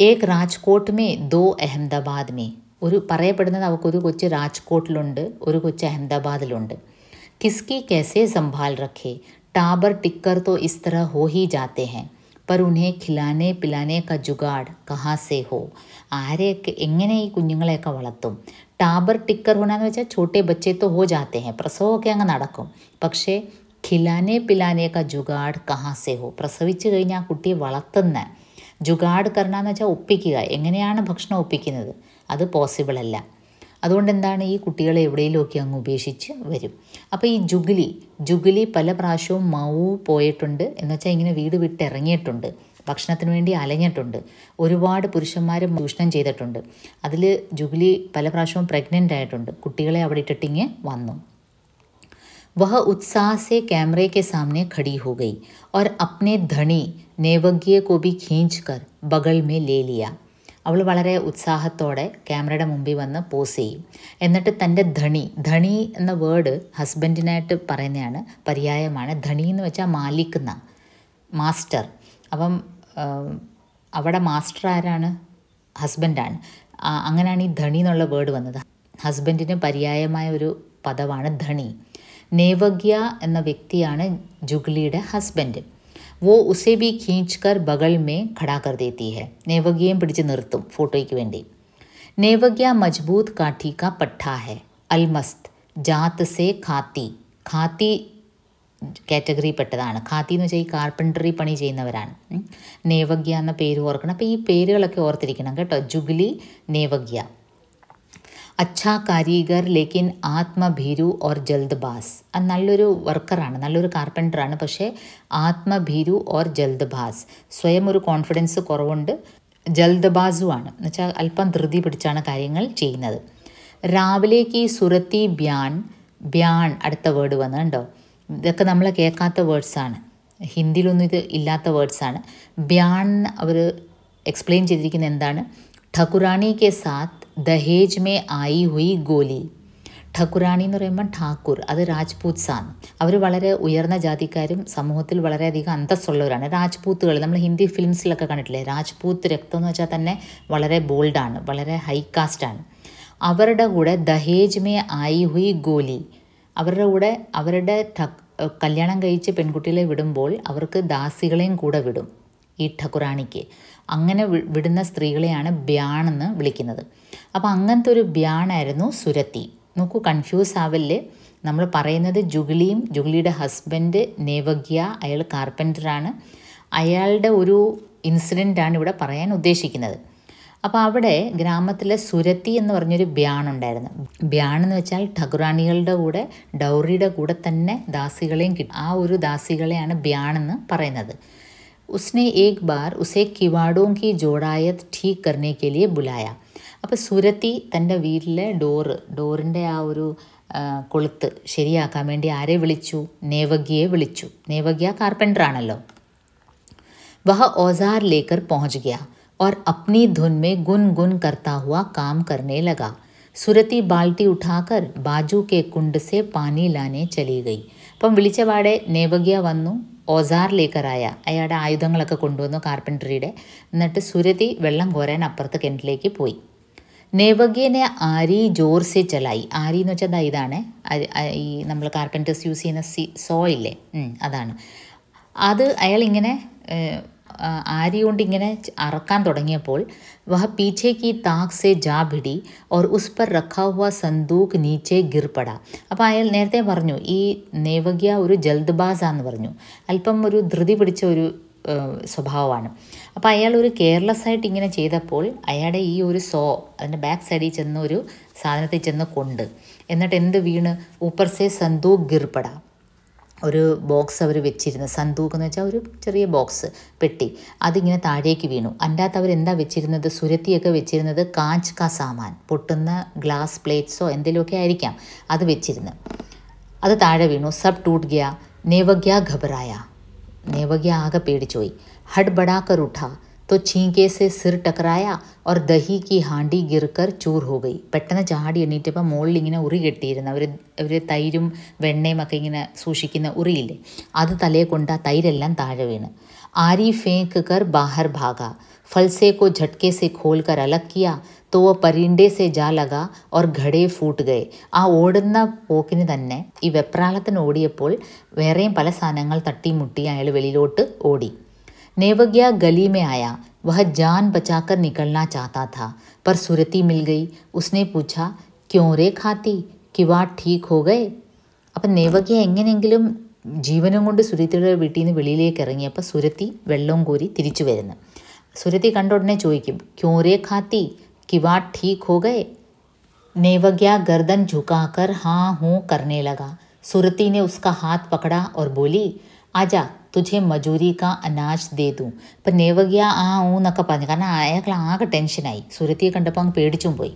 ഏക് രാജ്കോട്ട് മേ ദോ അഹമ്മദാബാദ് മേ. പറയപ്പെടുന്നത് അവൾക്കൊരു കൊച്ച് രാജ്കോട്ടിലുണ്ട്, ഒരു കൊച്ച് അഹമ്മദാബാദിലുണ്ട്. കിസ്കി कैसे संभाल रखे, टाबर टिक्कर तो इस तरह हो ही जाते हैं, पर उन्हें खिलाने पिलाने का जुगाड़ कहाँ से हो. ആരെയൊക്കെ എങ്ങനെ ഈ കുഞ്ഞുങ്ങളെയൊക്കെ വളർത്തും? ടാബർ ടിക്കർ ഹോണെന്ന് വെച്ചാൽ ചോട്ടെ ബच्चे तो हो जाते हैं, പ്രസവമൊക്കെ അങ്ങ് നടക്കും. പക്ഷേ ഖിലാനെ പിലാനെ ക ജുഗാഡ് കഹാ സെ ഹോ, പ്രസവിച്ച് കഴിഞ്ഞാൽ ആ കുട്ടിയെ വളർത്തുന്ന ജുഗാഡ് കർണമെന്ന് വെച്ചാൽ ഒപ്പിക്കുക, എങ്ങനെയാണ് ഭക്ഷണം ഒപ്പിക്കുന്നത്, അത് പോസിബിൾ അല്ല. അതുകൊണ്ട് എന്താണ്, ഈ കുട്ടികളെ എവിടെയെങ്കിലുമൊക്കെ അങ്ങ് ഉപേക്ഷിച്ച് വരും. അപ്പോൾ ഈ ജുഗിലി പല പ്രാവശ്യവും മൗ പോയിട്ടുണ്ട്, എന്ന് വെച്ചാൽ ഇങ്ങനെ വീട് വിട്ടിറങ്ങിയിട്ടുണ്ട്, ഭക്ഷണത്തിന് വേണ്ടി അലഞ്ഞിട്ടുണ്ട്, ഒരുപാട് പുരുഷന്മാരെ ചൂഷണം ചെയ്തിട്ടുണ്ട്. അതിൽ ജുഗിലി പല പ്രാവശ്യവും പ്രഗ്നൻ്റ് ആയിട്ടുണ്ട്, കുട്ടികളെ അവിടെ ഇട്ടിട്ടിങ്ങ് വന്നു. वह उत्साह से कैमरे के सामने खड़ी हो गई और अपने धनी नेवज्ञ को भी खींचकर बगल में ले लिया. അവൾ വളരെ ഉത്സാഹത്തോടെ ക്യാമറയുടെ മുമ്പിൽ വന്ന് പോസ് ചെയ്യും. എന്നിട്ട് തൻ്റെ ധണി എന്ന വേർഡ് ഹസ്ബൻഡിനായിട്ട് പറയുന്നതാണ്, പര്യായമാണ്. ധണി എന്ന് വെച്ചാൽ മാലിക്കുന്ന, മാസ്റ്റർ. അപ്പം അവിടെ മാസ്റ്റർ ആരാണ്? ഹസ്ബൻഡാണ്. അങ്ങനെയാണ് ഈ ധണി എന്നുള്ള വേർഡ് വന്നത്. ഹസ്ബൻഡിന് പര്യായമായ ഒരു പദമാണ് ധണി. നേവഗ്യ എന്ന വ്യക്തിയാണ് ജുഗ്ലിയുടെ ഹസ്ബൻഡ്. वो उसे भी खींचकर बगल में खड़ा कर देती है. नेवग्यയും പിടിച്ച് നിർത്തും ഫോട്ടോയ്ക്ക് വേണ്ടി. नेवग्य मजबूत काठी का पट्टा है, अलमस्त जात से खाती കാറ്റഗറി പെട്ടതാണ്. ഖാത്തി എന്ന് വെച്ചാൽ ഈ കാർപ്പൻട്രി പണി ചെയ്യുന്നവരാണ്. നേവഗ്യ എന്ന പേര് ഓർക്കണം. അപ്പോൾ ഈ പേരുകളൊക്കെ ഓർത്തിരിക്കണം കേട്ടോ. ജുഗ്ലി, നേവഗ്യ. അച്ഛാ കാരീഗർ ലേക്കിൻ ആത്മഭീരു ഓർ ജൽദ്ബാസ്. അത് നല്ലൊരു വർക്കറാണ്, നല്ലൊരു കാർപ്പൻറ്ററാണ്, പക്ഷേ ആത്മഭീരു ഓർ ജൽദ്ബാസ്, സ്വയം ഒരു കോൺഫിഡൻസ് കുറവുണ്ട്, ജൽദ്ബാസുമാണ് എന്ന് വെച്ചാൽ അല്പം ധൃതി പിടിച്ചാണ് കാര്യങ്ങൾ ചെയ്യുന്നത്. രാവിലേക്ക് സുരത്തി ബ്യാൻ അടുത്ത വേർഡ് വന്നിട്ടുണ്ടോ? ഇതൊക്കെ നമ്മൾ കേൾക്കാത്ത വേർഡ്സാണ്, ഹിന്ദിയിലൊന്നും ഇത് ഇല്ലാത്ത വേർഡ്സാണ്. ബ്യാൻ അവർ എക്സ്പ്ലെയിൻ ചെയ്തിരിക്കുന്നത് എന്താണ്? ഠകുറാണി കെ സാത്ത് ദഹേജ് മേ ആയി ഹുയി ഗോലി. ഠകുറാണി എന്ന് പറയുമ്പോൾ ഠാക്കൂർ, അത് രാജ്പൂത്സാണ്. അവർ വളരെ ഉയർന്ന ജാതിക്കാരും സമൂഹത്തിൽ വളരെയധികം അന്തസ്സുള്ളവരാണ്. രാജ്പൂത്തുകൾ നമ്മൾ ഹിന്ദി ഫിലിംസിലൊക്കെ കണ്ടിട്ടില്ലേ, രാജ്പൂത്ത് രക്തം എന്ന് വെച്ചാൽ തന്നെ വളരെ ബോൾഡാണ്, വളരെ ഹൈ കാസ്റ്റാണ്. അവരുടെ കൂടെ ദഹേജ് മേ ആയി ഹുയി ഗോലി, അവരുടെ കല്യാണം കഴിച്ച് പെൺകുട്ടികളെ വിടുമ്പോൾ അവർക്ക് ദാസികളെയും കൂടെ വിടും ഈ ഠകുറാണിക്ക്. അങ്ങനെ വിടുന്ന സ്ത്രീകളെയാണ് ബ്യാണെന്ന് വിളിക്കുന്നത്. അപ്പോൾ അങ്ങനത്തെ ഒരു ബ്യാണായിരുന്നു സുരത്തി. നോക്കൂ, കൺഫ്യൂസ് ആവല്ലേ. നമ്മൾ പറയുന്നത് ജുഗ്ലിയുടെ ഹസ്ബൻഡ് നേവഗ്യ, അയാൾ കാർപ്പൻറ്ററാണ്. അയാളുടെ ഒരു ഇൻസിഡൻ്റാണ് ഇവിടെ പറയാൻ ഉദ്ദേശിക്കുന്നത്. അപ്പോൾ അവിടെ ഗ്രാമത്തിലെ സുരത്തി എന്ന് പറഞ്ഞൊരു ബ്യാണുണ്ടായിരുന്നു. ബ്യാണെന്ന് വെച്ചാൽ ഠകുറാണികളുടെ കൂടെ ഡൗറിയുടെ കൂടെ തന്നെ ദാസികളെയും കിട്ടും. ആ ഒരു ദാസികളെയാണ് ബ്യാണെന്ന് പറയുന്നത്. उसने एक बार उसे किवाड़ों की जोड़ायत ठीक करने के लिए बुलाया. അപ്പോൾ സുരത്തി തൻ്റെ വീട്ടിലെ ഡോറിൻ്റെ ആ ഒരു കൊളുത്ത് ശരിയാക്കാൻ വേണ്ടി ആരെ വിളിച്ചു? നേവഗ്യയെ വിളിച്ചു. നേവഗ്യ കാർപ്പൻറ്ററാണല്ലോ. वह औजार लेकर पहुंच गया और अपनी धुन में गुन करता हुआ काम करने लगा. സുരത്തി ബാൽട്ടി ഉഠാക്കർ ബാജു കെ കുണ്ട് സെ പാനി ലാനെ ചലി ഗയി. അപ്പം വിളിച്ച പാടെ നേവഗ്യ വന്നു, ഓസാർ ലേക്കറായ അയാളുടെ ആയുധങ്ങളൊക്കെ കൊണ്ടുവന്നു കാർപ്പൻട്രിയുടെ. എന്നിട്ട് സുരതി വെള്ളം കോരാൻ അപ്പുറത്ത് കിണറ്റിലേക്ക് പോയി. നേവഗ്യനെ ആരി ജോർ സെ ചലായി. ആരി എന്ന് വെച്ചാൽ ഇതാണ് ഈ നമ്മൾ കാർപ്പൻറ്റേഴ്സ് യൂസ് ചെയ്യുന്ന സോ ഇല്ലേ, അതാണ്. അത് അയാളിങ്ങനെ ആരി കൊണ്ട് ഇങ്ങനെ അറക്കാൻ തുടങ്ങിയപ്പോൾ വഹ പീछे की ताक से जा भिड़ी और उस पर रखा हुआ संदूक नीचे गिर पड़ा. അപ്പോൾ അയാൾ നേരത്തെ പറഞ്ഞു ഈ നേവഗ്യ ഒരു ജൽദ്ബാസാന്ന് പറഞ്ഞു, അല്പം ഒരു ധൃതി പിടിച്ച ഒരു സ്വഭാവമാണ്. അപ്പോൾ അയാൾ ഒരു കെയർലെസ് ആയിട്ട് ഇങ്ങനെ ചെയ്തപ്പോൾ അയാളുടെ ഈ ഒരു അതിൻ്റെ ബാക്ക് സൈഡിൽ ചെന്ന് ഒരു സാധനത്തിൽ ചെന്ന് എന്നിട്ട് എന്ത് വീണ്? ഊപ്പർ സേ സന്തൂക്ക് ഗിർപട, ഒരു ബോക്സ് അവർ വെച്ചിരുന്നു. സന്തൂക്ക് എന്ന് വെച്ചാൽ ഒരു ചെറിയ ബോക്സ്, പെട്ടി. അതിങ്ങനെ താഴേക്ക് വീണു. അതിൻ്റെ അകത്ത് അവരെന്താ വെച്ചിരുന്നത്? സുരത്തിയൊക്കെ വെച്ചിരുന്നത് കാഞ്ച് കാ സാമാൻ, പൊട്ടുന്ന ഗ്ലാസ് പ്ലേറ്റ്സോ എന്തെങ്കിലുമൊക്കെ ആയിരിക്കാം അത് വെച്ചിരുന്നു. അത് താഴെ വീണു. സബ് ടൂട്ട് ഗയാ. നേവഗ്യ ഘബറായ. നേവഗ്യ ആകെ പേടിച്ചുപോയി. ഹഡ് ബടാക്കർ ഉഠാ तो छींके से सिर टकराया और दही की हांडी गिरकर चूर हो गई. പെട്ടെന്ന് ചാടി എണീറ്റപ്പോൾ മുകളിൽ ഇങ്ങനെ ഉറി കെട്ടിയിരുന്നു. അവർ തൈരും വെണ്ണയും ഒക്കെ ഇങ്ങനെ സൂക്ഷിക്കുന്ന ഉറിയില്ലേ, അത് തലയെ കൊണ്ട് ആ തൈരെല്ലാം താഴെ വീണ്. आरी फेंक कर बाहर भागा. फलसे को झटके से खोल कर अलग किया तो वो परिंडे से जा लगा और घड़े फूट गए. ആ ഓടുന്ന പോക്കിന് തന്നെ ഈ വെപ്രാളത്തിന് ഓടിയപ്പോൾ വേറെയും പല സാധനങ്ങൾ തട്ടിമുട്ടി അയാൾ വെളിയിലോട്ട് ഓടി. नेवग्या गली में आया. वह जान बचाकर निकलना चाहता था पर सुरती मिल गई. उसने पूछा, क्यों रे खाती, किवाड़ ठीक हो गए? അപ്പം നേവഗ്യ എങ്ങനെയെങ്കിലും ജീവനും കൊണ്ട് സുരത്തിയുടെ വീട്ടിൽ നിന്ന് വെളിയിലേക്ക് ഇറങ്ങിയപ്പോൾ സുരത്തി വെള്ളവും കോരി തിരിച്ചു വരുന്നു. സുരത്തി കണ്ട ഉടനെ ചോദിക്കും, ക്യോं रे खाती, किवाड़ ठीक हो गए? नेवग्या गर्दन झुकाकर हाँ हूँ करने लगा. सुरती ने उसका हाथ पकड़ा और बोली, आजा തുझे മജൂരി കാ അനാജ് ദേ ദൂ. അപ്പം നേവഗ്യ ആ ഊന്നൊക്കെ പറഞ്ഞു. കാരണം അയാൾക്ക് ആകെ ടെൻഷനായി. സുരത്തിയെ കണ്ടപ്പോൾ അങ്ങ് പേടിച്ചും പോയി.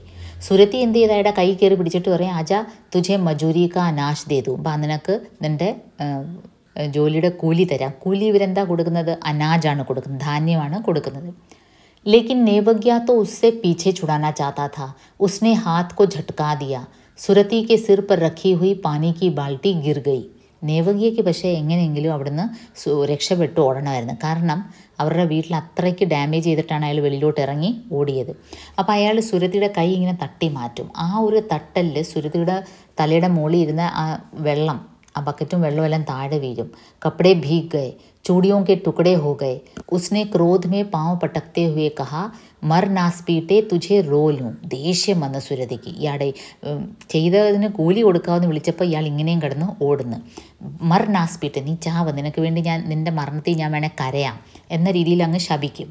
സുരത്തി എന്ത് ചെയ്ത് അയാളുടെ കൈ കയറി പിടിച്ചിട്ട് പറയും, ആജാ തുझे മജൂരി കാ അനാജ് ദേ ദൂ. അപ്പം നിനക്ക് നിൻ്റെ ജോലിയുടെ കൂലി തരാം. കൂലി ഇവരെന്താ കൊടുക്കുന്നത്? അനാജാണ് കൊടുക്കുന്നത്, ധാന്യമാണ് കൊടുക്കുന്നത്. लेकिन नेवग्या तो उससे पीछे छुड़ाना चाहता था. उसने हाथ को झटका दिया. सुरती के सिर पर रखी हुई पानी की बाल्टी गिर गई. നേവഗ്യയ്ക്ക് പക്ഷേ എങ്ങനെയെങ്കിലും അവിടുന്ന് രക്ഷപ്പെട്ട് ഓടണമായിരുന്നു. കാരണം അവരുടെ വീട്ടിൽ അത്രയ്ക്ക് ഡാമേജ് ചെയ്തിട്ടാണ് അയാൾ വെളിയിലോട്ട് ഇറങ്ങി ഓടിയത്. അപ്പോൾ അയാൾ സുരത്തിയുടെ കൈ ഇങ്ങനെ തട്ടി മാറ്റും. ആ ഒരു തട്ടലിൽ സുരത്തിയുടെ തലയുടെ മുകളിൽ ഇരുന്ന ആ വെള്ളം, ആ ബക്കറ്റും വെള്ളമെല്ലാം താഴെ വീഴും. കപ്പടെ ഭീഗ് ഗए, चूड़ियों के टुकड़े हो गए. उसने क्रोध में पांव पटकते हुए कहा, मर नास्पीटे तुझे रो लूँ. ദേഷ്യം വന്ന സുരതിക്ക്. ഇയാടെ ചെയ്തതിന് കൂലി കൊടുക്കാമെന്ന് വിളിച്ചപ്പോൾ ഇയാൾ ഇങ്ങനെയും കിടന്ന് ഓടുന്നു. മർ നാസ്പീട്ടെ, നീ ചാവ്, നിനക്ക് വേണ്ടി ഞാൻ നിൻ്റെ മരണത്തിൽ ഞാൻ വേണേൽ കരയാം എന്ന രീതിയിൽ അങ്ങ് ശപിക്കും.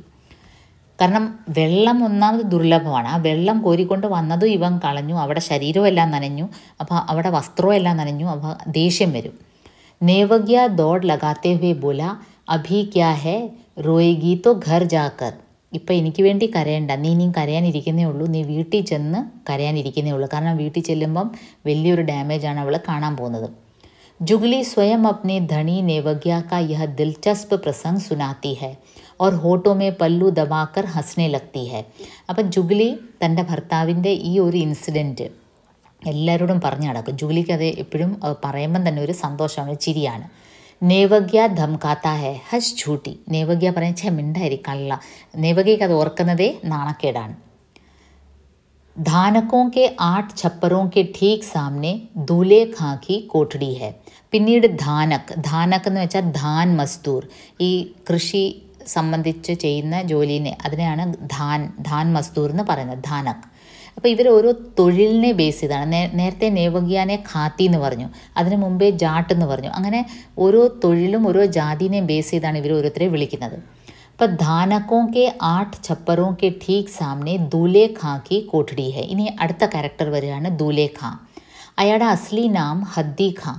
കാരണം വെള്ളം ഒന്നാമത് ദുർലഭമാണ്. ആ വെള്ളം കോരിക്കൊണ്ട് വന്നതും ഇവൻ കളഞ്ഞു. അവിടെ ശരീരവും എല്ലാം നനഞ്ഞു, അപ്പോൾ അവിടെ വസ്ത്രവും എല്ലാം നനഞ്ഞു. അപ്പോൾ ദേഷ്യം വരും. नेवग्या दौड़ लगाते हुए बोला, अभी क्या है, रोएगी तो घर जाकर. ഇപ്പം എനിക്ക് വേണ്ടി കരയണ്ട, നീ കരയാനിരിക്കുന്നേ ഉള്ളൂ, നീ വീട്ടിൽ ചെന്ന് കരയാനിരിക്കുന്നേ ഉള്ളൂ. കാരണം വീട്ടിൽ ചെല്ലുമ്പം വലിയൊരു ഡാമേജാണ് അവൾ കാണാൻ പോകുന്നത്. जुगली स्वयं अपने धनी नेवग्या का यह दिलचस्प प्रसंग सुनाती है और होठों में पल्लू दबाकर हंसने लगती है. അപ്പം ജുഗ്ലി തൻ്റെ ഭർത്താവിൻ്റെ ഈ ഒരു ഇൻസിഡൻറ്റ് എല്ലാവരോടും പറഞ്ഞു നടക്കും. ജുഗ്ലിക്ക് അത് എപ്പോഴും പറയുമ്പം തന്നെ ഒരു സന്തോഷമാണ്, ചിരിയാണ്. നേവഗ്യ ധംകാത്ത ഹെ ഹസ് ഝൂട്ടി. നേവഗ്യ പറയാൻ മിണ്ടായിരി കള്ള. നേവഗ്യക്ക് അത് ഓർക്കുന്നതേ നാണക്കേടാണ്. ധാനക്കോं के 8 छप्परों के ठीक सामने दूल्हे खां की कोठड़ी है. പിന്നീട് ധാനക് എന്ന് വെച്ചാൽ ധാൻ മസ്ദൂർ. ഈ കൃഷി സംബന്ധിച്ച് ചെയ്യുന്ന ജോലിനെ അതിനെയാണ് ധാൻ മസ്ദൂർ എന്ന് പറയുന്നത്, ധാനക്. അപ്പോൾ ഇവർ ഓരോ തൊഴിലിനെ ബേസ് ചെയ്താണ്. നേരത്തെ നേവഗ്യാനെ ഖാത്തി എന്ന് പറഞ്ഞു, അതിന് മുമ്പേ ജാട്ട് എന്ന് പറഞ്ഞു. അങ്ങനെ ഓരോ തൊഴിലും ഓരോ ജാതിനെയും ബേസ് ചെയ്താണ് ഇവർ ഓരോരുത്തരെ വിളിക്കുന്നത്. അപ്പോൾ ധാനക്കോं के 8 छप्परों के ठीक सामने दूल्हे खां की कोठड़ी है. ഇനി അടുത്ത ക്യാരക്ടർ വരികയാണ് दूल्हे खां. അയാളുടെ അസ്ലി നാം ഹദ്ദി ഖാൻ.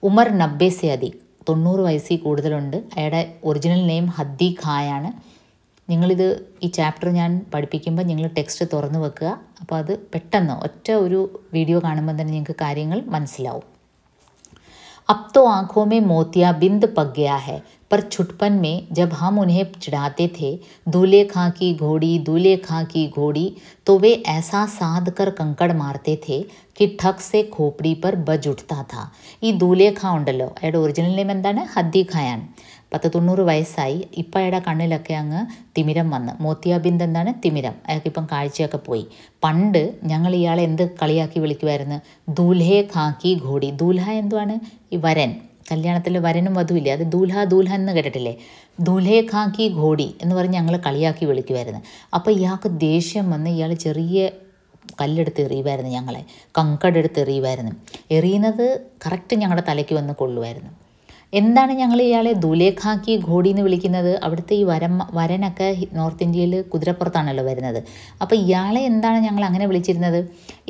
ഉമർ 90 से अधिक, 90 വയസ്സിൽ കൂടുതലുണ്ട്. അയാളുടെ ഒറിജിനൽ നെയിം ഹദ്ദി ഖായാണ്. നിങ്ങളിത് ഈ ചാപ്റ്റർ ഞാൻ പഠിപ്പിക്കുമ്പോൾ നിങ്ങൾ ടെക്സ്റ്റ് തുറന്നു വെക്കുക. അപ്പോൾ അത് പെട്ടെന്ന് ഒറ്റ ഒരു വീഡിയോ കാണുമ്പോൾ തന്നെ നിങ്ങൾക്ക് കാര്യങ്ങൾ മനസ്സിലാവും. अब तो आँखों में मोतियाबिंद पक गया है, पर छुटपन में जब हम उन्हें चिढ़ाते थे, दूल्हे खां की घोड़ी, दूल्हे खां की घोड़ी, तो वे ऐसा साध कर कंकड़ मारते थे कि ठक से खोपड़ी पर बज उठता था. ഈ ദൂലെ ഖാൻ ഉണ്ടല്ലോ, അയാളുടെ ഒറിജിനൽ നെയിം എന്താണ്? ഹദ്ദി ഖായാണ്. 90 വയസ്സായി. ഇപ്പം അയാളുടെ കണ്ണിലൊക്കെ അങ്ങ് തിമിരം വന്ന്. മോത്തിയാബിന്ദ് എന്താണ്? തിമിരം. അയാൾക്കിപ്പം കാഴ്ചയൊക്കെ പോയി. പണ്ട് ഞങ്ങൾ ഇയാളെ എന്ത് കളിയാക്കി വിളിക്കുമായിരുന്നു? ദൂൽഹെ ഖാക്കി ഘോടി. ദൂൽഹ എന്തുവാണ്? ഈ വരൻ. കല്യാണത്തിൽ വരനും വധുവില്ലേ, അത് ദൂൽഹ എന്ന് കേട്ടിട്ടില്ലേ? ദൂൽഹെ ഖാക്കി ഘോടി എന്ന് പറഞ്ഞ് ഞങ്ങൾ കളിയാക്കി വിളിക്കുമായിരുന്നു. അപ്പോൾ ഇയാൾക്ക് ദേഷ്യം വന്ന് ഇയാൾ ചെറിയ കല്ലെടുത്ത് എറിയുമായിരുന്നു, ഞങ്ങളെ കങ്കടെടുത്ത് എറിയുമായിരുന്നു. എറിയുന്നത് കറക്റ്റ് ഞങ്ങളുടെ തലയ്ക്ക് വന്ന് കൊള്ളുമായിരുന്നു. എന്താണ് ഞങ്ങൾ ഇയാളെ ദുലേഖ കി ഘോടി എന്ന് വിളിക്കുന്നത്? അവിടുത്തെ ഈ വരനൊക്കെ നോർത്ത് ഇന്ത്യയിൽ കുതിരപ്പുറത്താണല്ലോ വരുന്നത്. അപ്പോൾ ഇയാളെ എന്താണ് ഞങ്ങൾ അങ്ങനെ വിളിച്ചിരുന്നത്?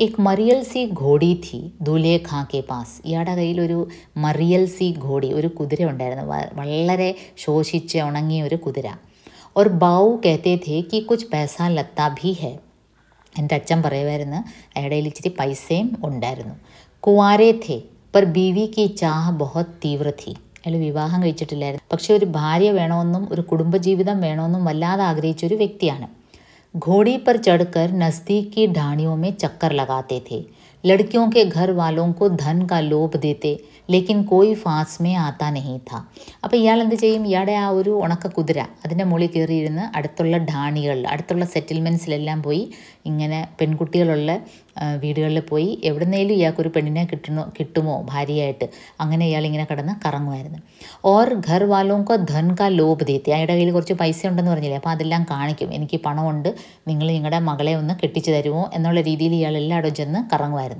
एक മറിയൽ സി ഘോടി थी ദുലേഖ കെ പാസ്. ഇയാളുടെ കയ്യിലൊരു മറിയൽ സി ഘോടി, ഒരു കുതിര ഉണ്ടായിരുന്നു, വളരെ ശോഷിച്ച് ഉണങ്ങിയ ഒരു കുതിര. और ബാവു कहते थे कि कुछ पैसा लत्ता भी है. എൻ്റെ അച്ഛൻ പറയുമായിരുന്നു അയാളുടെ കയ്യിൽ ഇച്ചിരി പൈസയും ഉണ്ടായിരുന്നു. കുവാരേ थे पर बीवी की चाह बहुत तीव्र थी. അയാൾ വിവാഹം കഴിച്ചിട്ടില്ലായിരുന്നു, പക്ഷേ ഒരു ഭാര്യ വേണമെന്നും ഒരു കുടുംബജീവിതം വേണമെന്നും വല്ലാതെ ആഗ്രഹിച്ചൊരു വ്യക്തിയാണ്. घोड़ी पर चढ़कर नज़दीक की ढाणियों में चक्कर लगाते थे. लड़कियों के घर वालों को धन का लोभ देते, लेकिन कोई फांस में आता नहीं था. അപ്പോൾ ഇയാൾ എന്ത് ചെയ്യും? ഇയാളുടെ ആ ഒരു ഉണക്ക കുതിര അതിൻ്റെ മുകളിൽ കയറിയിരുന്ന് അടുത്തുള്ള ഢാണികളിൽ, അടുത്തുള്ള സെറ്റിൽമെൻറ്റ്സിലെല്ലാം പോയി ഇങ്ങനെ പെൺകുട്ടികളുള്ള വീടുകളിൽ പോയി എവിടുന്നേലും ഇയാൾക്കൊരു പെണ്ണിനെ കിട്ടുമോ ഭാര്യയായിട്ട്, അങ്ങനെ ഇയാൾ ഇങ്ങനെ കിടന്ന് കറങ്ങുമായിരുന്നു. ഓർ ഘർ വാലോങ്കോ ധൻ കാ ലോഭ് ദേത്തി. അയാളുടെ കയ്യിൽ കുറച്ച് പൈസ ഉണ്ടെന്ന് പറഞ്ഞില്ലേ, അപ്പോൾ അതെല്ലാം കാണിക്കും, എനിക്ക് പണമുണ്ട്, നിങ്ങൾ നിങ്ങളുടെ മകളെ ഒന്ന് കെട്ടിച്ചു തരുമോ എന്നുള്ള രീതിയിൽ ഇയാൾ എല്ലായിടും ചെന്ന് കറങ്ങുമായിരുന്നു.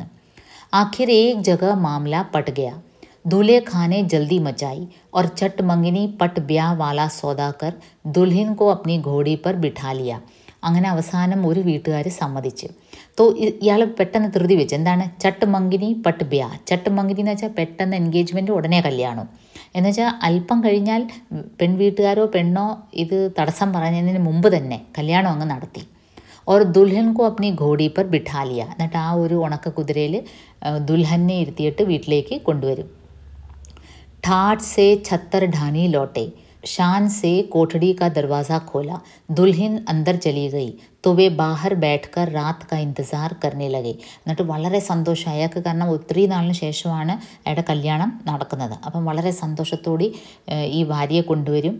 आखिर एक जगह मामला पट गया. दूल्हे खाने जल्दी मचाई और चट मंगिनी पट ब्याह वाला सौदा कर दुल्हन को अपनी घोड़ी पर बिठा लिया. അങ്ങനെ അവസാനം ഒരു വീട്ടുകാർ സമ്മതിച്ചു. തോ ഇയാൾ പെട്ടെന്ന് ധൃതി വെച്ച്, എന്താണ് ചട്ട് മങ്കിനി പട്ട് ബ്യാ. ചട്ട് മങ്കിനി എന്ന് വെച്ചാൽ പെട്ടെന്ന് എൻഗേജ്മെൻറ്റ് ഉടനെ കല്യാണം എന്നുവെച്ചാൽ അല്പം കഴിഞ്ഞാൽ പെൺവീട്ടുകാരോ പെണ്ണോ ഇത് തടസ്സം പറഞ്ഞതിന് മുമ്പ് തന്നെ കല്യാണം അങ്ങ് നടത്തി. और दुल्हन को अपनी घोड़ी पर बिठा लिया. എന്നിട്ട് ആ ഒരു ഉണക്ക കുതിരയിൽ ദുൽഹനെ ഇരുത്തിയിട്ട് വീട്ടിലേക്ക് കൊണ്ടുവരും. ठाट से छत्तर ढानी लौटे, शान से कोठड़ी का दरवाज़ा खोला, दुल्हन अंदर चली गई तो वे बाहर बैठकर रात का इंतज़ार करने लगे. എന്നിട്ട് വളരെ സന്തോഷം അയാൾക്ക്, കാരണം ഒത്തിരി നാളിന് ശേഷമാണ് അയാളുടെ കല്യാണം നടക്കുന്നത്. അപ്പം വളരെ സന്തോഷത്തോടെ ഈ ഭാര്യയെ കൊണ്ടുവരും,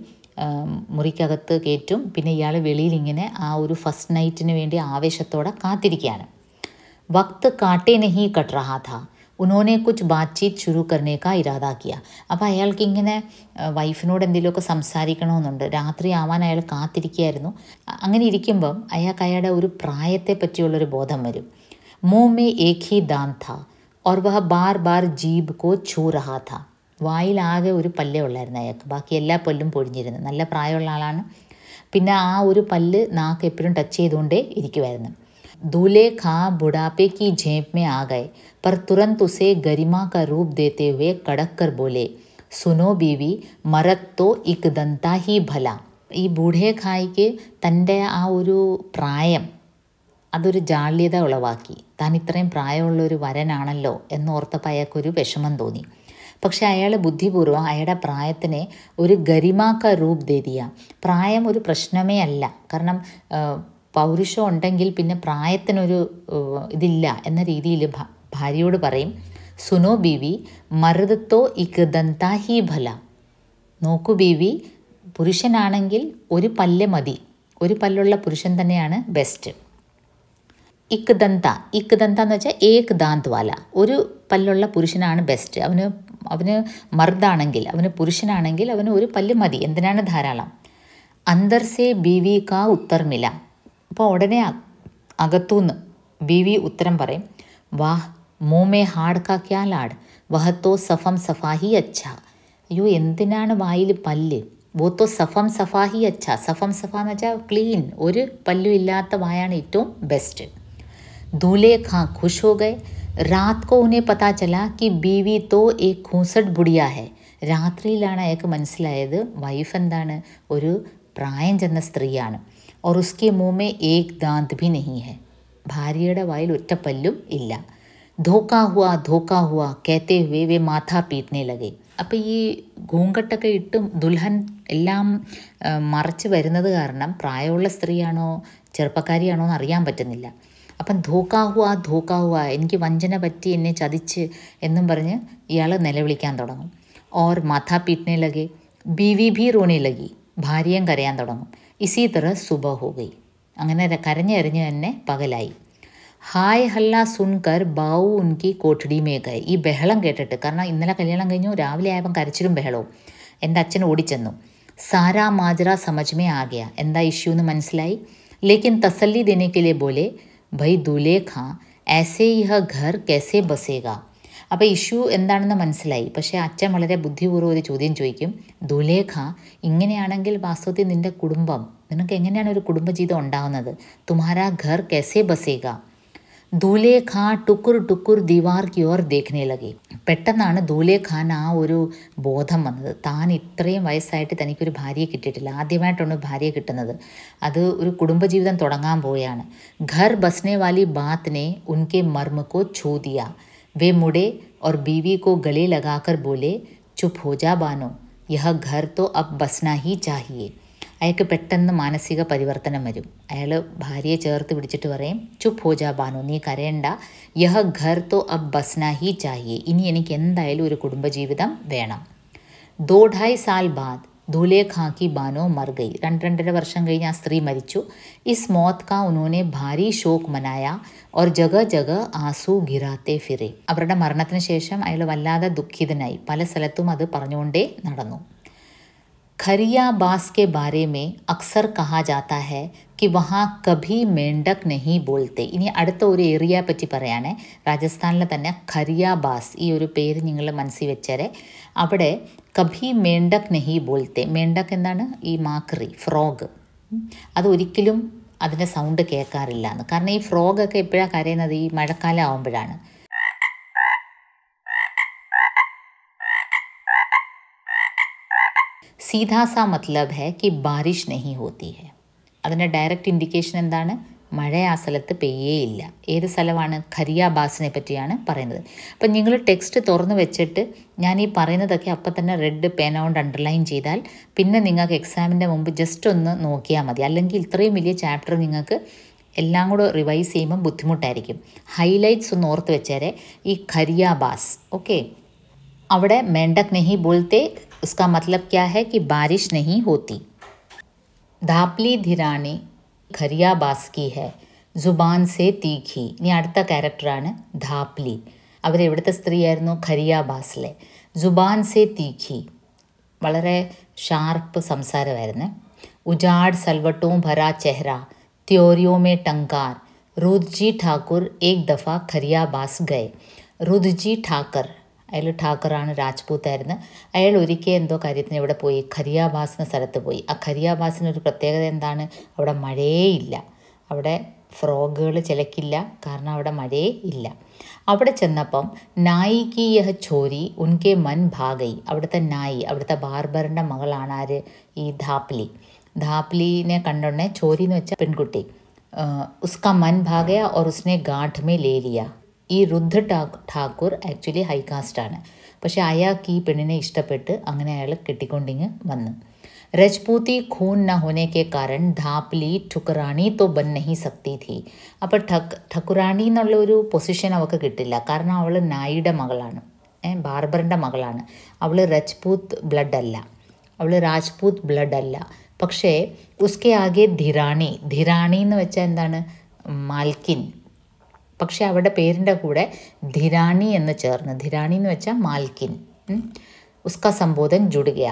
മുറിക്കകത്ത് കയറ്റും. പിന്നെ ഇയാൾ വെളിയിൽ ഇങ്ങനെ ആ ഒരു ഫസ്റ്റ് നൈറ്റിന് വേണ്ടി ആവേശത്തോടെ കാത്തിരിക്കുകയാണ്. വക്ത് കാട്ടേ നഹീ കട്ട് റഹാ ഥാ, ഉന്നോനെ കുച്ച് ബാത്ചീത് ശുരു കർണേ കാ ഇരാദ കിയ. അപ്പോൾ അയാൾക്ക് ഇങ്ങനെ വൈഫിനോട് എന്തെങ്കിലുമൊക്കെ സംസാരിക്കണമെന്നുണ്ട്, രാത്രി ആവാൻ അയാൾ കാത്തിരിക്കുകയായിരുന്നു. അങ്ങനെ ഇരിക്കുമ്പം അയാൾക്ക് അയാളുടെ ഒരു പ്രായത്തെ പറ്റിയുള്ളൊരു ബോധം വരും. മുँह में एक ही दांत था और वह बार बार जीभ को छू रहा था. വായിലാകെ ഒരു പല്ലേ ഉള്ളായിരുന്നു അയാൾക്ക്, ബാക്കി എല്ലാ പല്ലും പൊഴിഞ്ഞിരുന്നു. നല്ല പ്രായമുള്ള ആളാണ്, പിന്നെ ആ ഒരു പല്ല് നാക്ക് എപ്പോഴും ടച്ച് ചെയ്തുകൊണ്ടേ ഇരിക്കുമായിരുന്നു. दूल्हे खां बुढ़ापे की झेप में आ गए पर तुरंत उसे गरिमा का रूप देते हुए कड़क कर बोले, सुनो बीवी, मरत तो एक दंता ही भला. ഈ ബൂഢേ ഖായ്ക്ക് തൻ്റെ ആ ഒരു പ്രായം അതൊരു ജാള്യത ഉളവാക്കി. താൻ ഇത്രയും പ്രായമുള്ളൊരു വരനാണല്ലോ എന്നോർത്തപ്പോൾ അയാൾക്കൊരു വിഷമം തോന്നി. പക്ഷെ അയാൾ ബുദ്ധിപൂർവ്വം അയാളുടെ പ്രായത്തിനെ ഒരു ഗരിമാക്ക രൂപ് ദേദിയ. പ്രായം ഒരു പ്രശ്നമേ അല്ല, കാരണം പൗരുഷം ഉണ്ടെങ്കിൽ പിന്നെ പ്രായത്തിനൊരു ഇതില്ല എന്ന രീതിയിൽ ഭാര്യയോട് പറയും, സുനോ ബീവി മർദത്തോ ഇക് ദന്താ ഹി ഭല. നോക്കൂ ബീവി, പുരുഷനാണെങ്കിൽ ഒരു പല്ല് മതി, ഒരു പല്ലുള്ള പുരുഷൻ തന്നെയാണ് ബെസ്റ്റ്. ഇക് ദന്ത എന്ന് വെച്ചാൽ ഏക് ദാന്ത് വാല, ഒരു പല്ലുള്ള പുരുഷനാണ് ബെസ്റ്റ്. അവന് മർദാണെങ്കിൽ, അവന് പുരുഷനാണെങ്കിൽ അവന് ഒരു പല്ല് മതി, എന്തിനാണ് ധാരാളം. അന്തർ സേ ബീവി കാ ഉത്തർ മില. അപ്പോൾ ഉടനെ അകത്തുനിന്ന് ബീവി ഉത്തരം പറയും, വാഹ് മൂമേ ഹാഡ് കാ ക്യാ ലാഡ്, വഹത്തോ സഫം സഫാഹി അച്ഛ. അയ്യോ എന്തിനാണ് വായിൽ പല്ല്, വോത്തോ സഫം സഫാഹി അച്ഛ. സഫം സഫ എന്ന് വെച്ചാൽ ക്ലീൻ, ഒരു പല്ലും ഇല്ലാത്ത വായാണ് ഏറ്റവും ബെസ്റ്റ്. दूल्हे खां खुश हो गए. रात को उन्हें पता चला कि बीवी तो एक खूसट बुढ़िया है. രാത്രിയിലാണ് അയാൾക്ക് മനസ്സിലായത് വൈഫ് എന്താണ്, ഒരു പ്രായം ചെന്ന സ്ത്രീയാണ്. और उसके मुँह में एक दांत भी नहीं है. ഭാര്യയുടെ വായിൽ ഒറ്റ പല്ലും ഇല്ല. ധോക്കാ ഹുവാ कहते हुए वे മാഥാ പീटने लगे. അപ്പോൾ ഈ ഘൂങ്കട്ടൊക്കെ ഇട്ട് ദുൽഹൻ എല്ലാം മറച്ച് വരുന്നത് കാരണം പ്രായമുള്ള സ്ത്രീയാണോ ചെറുപ്പക്കാരിയാണോ എന്ന് അറിയാൻ പറ്റുന്നില്ല. അപ്പം ധോക്കാ ഹുവാ, എനിക്ക് വഞ്ചന പറ്റി, എന്നെ ചതിച്ച് എന്നും പറഞ്ഞ് ഇയാൾ നിലവിളിക്കാൻ തുടങ്ങും. ഓർ മാഥാ പീട്ടനെ ലഗെ, ബീവി ഭീ റോനെ ലഗി, ഭാര്യയും കരയാൻ തുടങ്ങും. ഇസി തറ സുബ ഹോ ഗയി. അങ്ങനെ കരഞ്ഞെറിഞ്ഞ് തന്നെ പകലായി. Hi ഹല്ല സുൻകർ Bavu ഉൻകി കോഠടി may ഗയെ. ഈ ബഹളം കേട്ടിട്ട്, കാരണം ഇന്നലെ കല്യാണം കഴിഞ്ഞു, രാവിലെ ആയപ്പം കരച്ചിലും ബഹളവും, എൻ്റെ അച്ഛൻ ഓടിച്ചെന്നു. സാരാ മാജറ സമജ് മേ ആ ഗയ. എന്താ ഇഷ്യൂ എന്ന് മനസ്സിലായി. ലേക്കിൻ തസല്ലി ദേനെ കെ ലിയെ ബോലെ, ഭൈ ദൂലെ ഖാ ऐसे यह घर कैसे बसेगा. അപ്പോൾ ഇഷ്യൂ എന്താണെന്ന് മനസ്സിലായി. പക്ഷേ അച്ഛൻ വളരെ ബുദ്ധിപൂർവ്വം ഒരു ചോദ്യം ചോദിക്കും, ദുലേഖ, ഇങ്ങനെയാണെങ്കിൽ വാസ്തവത്തിൽ നിൻ്റെ കുടുംബം, നിനക്ക് എങ്ങനെയാണ് ഒരു കുടുംബജീവിതം ഉണ്ടാകുന്നത്? തുമ്ഹാരാ ഘർ കൈസേ ബസേഗ? ദൂലെ ഖാൻ ടുക്കുർ ടുക്കുർ ദീവാർ കി ഓർ ദേഖ്നെ ലഗി. പെട്ടെന്നാണ് ദൂലെ ഖാൻ ആ ഒരു ബോധം വന്നത്. താൻ ഇത്രയും വയസ്സായിട്ട് തനിക്കൊരു ഭാര്യയെ കിട്ടിയിട്ടില്ല, ആദ്യമായിട്ടാണ് ഭാര്യയെ കിട്ടുന്നത്. അത് ഒരു കുടുംബജീവിതം തുടങ്ങാൻ പോവുകയാണ്. ഘർ ബസ്നെ വാലി ബാത്തിനെ ഉൻകെ മർമ്മ കോ ഛൂ ദിയ. വേ മുടെ और बीवी को गले लगाकर बोले, चुप हो जा बानो, यह घर तो अब बसना ही चाहिए. അയാൾക്ക് പെട്ടെന്ന് മാനസിക പരിവർത്തനം വരും. അയാൾ ഭാര്യയെ ചേർത്ത് പിടിച്ചിട്ട് പറയും, ചുപ് ഹോ ജാ ബാനു, നീ കരയണ്ട, യഹ ഘർ തോ അബ് ബസ്നാ ഹി ചാഹിയെ, ഇനി എനിക്ക് എന്തായാലും ഒരു കുടുംബജീവിതം വേണം. 2-2.5 साल बाद दूल्हे खां की बानो मर गई. 2-2.5 വർഷം കഴിഞ്ഞ് ആ സ്ത്രീ മരിച്ചു. इस मौत का उन्होंने भारी शोक मनाया और जगह जगह आंसू गिराते फिरे. അവരുടെ മരണത്തിന് ശേഷം അയാൾ വല്ലാതെ ദുഃഖിതനായി. പല സ്ഥലത്തും അത് പറഞ്ഞുകൊണ്ടേ നടന്നു. खरिया बास के बारे में अक्सर कहा जाता है कि वहाँ कभी मेंढक नहीं बोलते. ഇനി അടുത്ത ഒരു ഏരിയ പറ്റി പറയാണ്. രാജസ്ഥാനിലെ തന്നെ ഖരിയ ബാസ്, ഈ ഒരു പേര് നിങ്ങൾ മനസ്സിൽ വെച്ചേരെ. അവിടെ കഭി മേണ്ടക് നെഹി ബോൾത്തെ. മേണ്ടക് എന്താണ്? ഈ മാക്രി, ഫ്രോഗ്. അത് ഒരിക്കലും അതിൻ്റെ സൗണ്ട് കേൾക്കാറില്ല എന്ന്. കാരണം ഈ ഫ്രോഗൊക്കെ എപ്പോഴാണ് കരയുന്നത്? ഈ മഴക്കാലം ആകുമ്പോഴാണ്. सीधा सा मतलब है कि बारिश नहीं होती है. അതിൻ്റെ ഡയറക്റ്റ് ഇൻഡിക്കേഷൻ എന്താണ്? മഴ ആ സ്ഥലത്ത് പെയ്യേയില്ല. ഏത് സ്ഥലമാണ്? ഖരിയ ബാസിനെ പറ്റിയാണ് പറയുന്നത്. അപ്പം നിങ്ങൾ ടെക്സ്റ്റ് തുറന്നു വെച്ചിട്ട് ഞാൻ ഈ പറയുന്നതൊക്കെ അപ്പം തന്നെ റെഡ് പേന കൊണ്ട് അണ്ടർലൈൻ ചെയ്താൽ പിന്നെ നിങ്ങൾക്ക് എക്സാമിൻ്റെ മുമ്പ് ജസ്റ്റ് ഒന്ന് നോക്കിയാൽ മതി. അല്ലെങ്കിൽ ഇത്രയും വലിയ ചാപ്റ്റർ നിങ്ങൾക്ക് എല്ലാം കൂടെ റിവൈസ് ചെയ്യുമ്പം ബുദ്ധിമുട്ടായിരിക്കും. ഹൈലൈറ്റ്സ് ഒന്ന് ഓർത്ത് വെച്ചേരെ. ഈ ഖരിയ ബാസ്, ഓക്കെ, അവിടെ മേണ്ടക് നെഹി ബോൾത്തെ, उसका मतलब क्या है कि बारिश नहीं होती. धापली धिरानी खरिया बास की है, जुबान से तीखी. ഇനി അടുത്ത ക്യാരക്ടറാണ് ധാപ്ലി. അവരെവിടുത്തെ സ്ത്രീയായിരുന്നു? ഖരിയ ബാസിലെ. ജുബാൻ സെ തീഖി, വളരെ ഷാർപ്പ് സംസാരമായിരുന്നു. ഉജാഡ് സൽവട്ടോം ഭരാ ചെഹ്റ, त्योरियों में टंकार. रुद्रजी ठाकुर एक दफ़ा खरिया बास गए. रुद्रजी ठाकर, അയാൾ ഠാക്കറാണ്, രാജ്പൂത്തായിരുന്നു. അയാൾ ഒരിക്കൽ എന്തോ കാര്യത്തിന് ഇവിടെ പോയി, ഖരിയാബാസ് എന്ന സ്ഥലത്ത് പോയി. ആ ഖരിയാബാസിനൊരു പ്രത്യേകത എന്താണ്? അവിടെ മഴയേ ഇല്ല. അവിടെ ഫ്രോഗുകൾ ചിലക്കില്ല, കാരണം അവിടെ മഴയേ ഇല്ല. അവിടെ ചെന്നപ്പം നായി കി യഹ ചോരി ഉൻകെ മൻ ഭാഗയി. അവിടുത്തെ നായി, അവിടുത്തെ ബാർബറിൻ്റെ മകളാണ് ആര്? ഈ ധാപ്ലി. ധാപ്ലിനെ കണ്ടോണ്ടേ, ചോരി എന്ന് വെച്ചാൽ പെൺകുട്ടി. ഉസ്കാ മൻ ഭാഗയ ഓർ ഉസ്നെ ഗാഠ് മേ ലേ ലിയ. ഈ രുദ്ര ഠാക്കൂർ ആക്ച്വലി ഹൈകാസ്റ്റാണ്. പക്ഷേ അയാൾക്ക് ഈ പെണ്ണിനെ ഇഷ്ടപ്പെട്ട് അങ്ങനെ അയാൾ കെട്ടിക്കൊണ്ടിങ്ങ് വന്നു. രജ്പൂത്തി ഖൂൻ ന ഹോനെ കെ കാരണം ധാപ്ലി ഠുക്കറാണി തോ ബൻ നഹി സക്തി ഥി. അപ്പോൾ ഠക്കുറാണി എന്നുള്ള ഒരു പൊസിഷൻ അവൾക്ക് കിട്ടില്ല, കാരണം അവൾ നായിയുടെ മകളാണ്, ബാർബറിൻ്റെ മകളാണ്. അവൾ രജ്പൂത്ത് ബ്ലഡ് അല്ല, അവൾ രാജ്പൂത്ത് ബ്ലഡ് അല്ല. പക്ഷേ ഉസ്കെ ആകെ ധിറാണി. ധിറാണി എന്ന് വെച്ചാൽ എന്താണ്? മാൽക്കിൻ. പക്ഷേ അവരുടെ പേരിൻ്റെ കൂടെ ധിരാണി എന്ന് ചേർന്ന്, ധിരാണി എന്ന് വെച്ചാൽ മാൽക്കിൻ. ഉസ്കാ സംബോധൻ ജുഡ് ഗയ.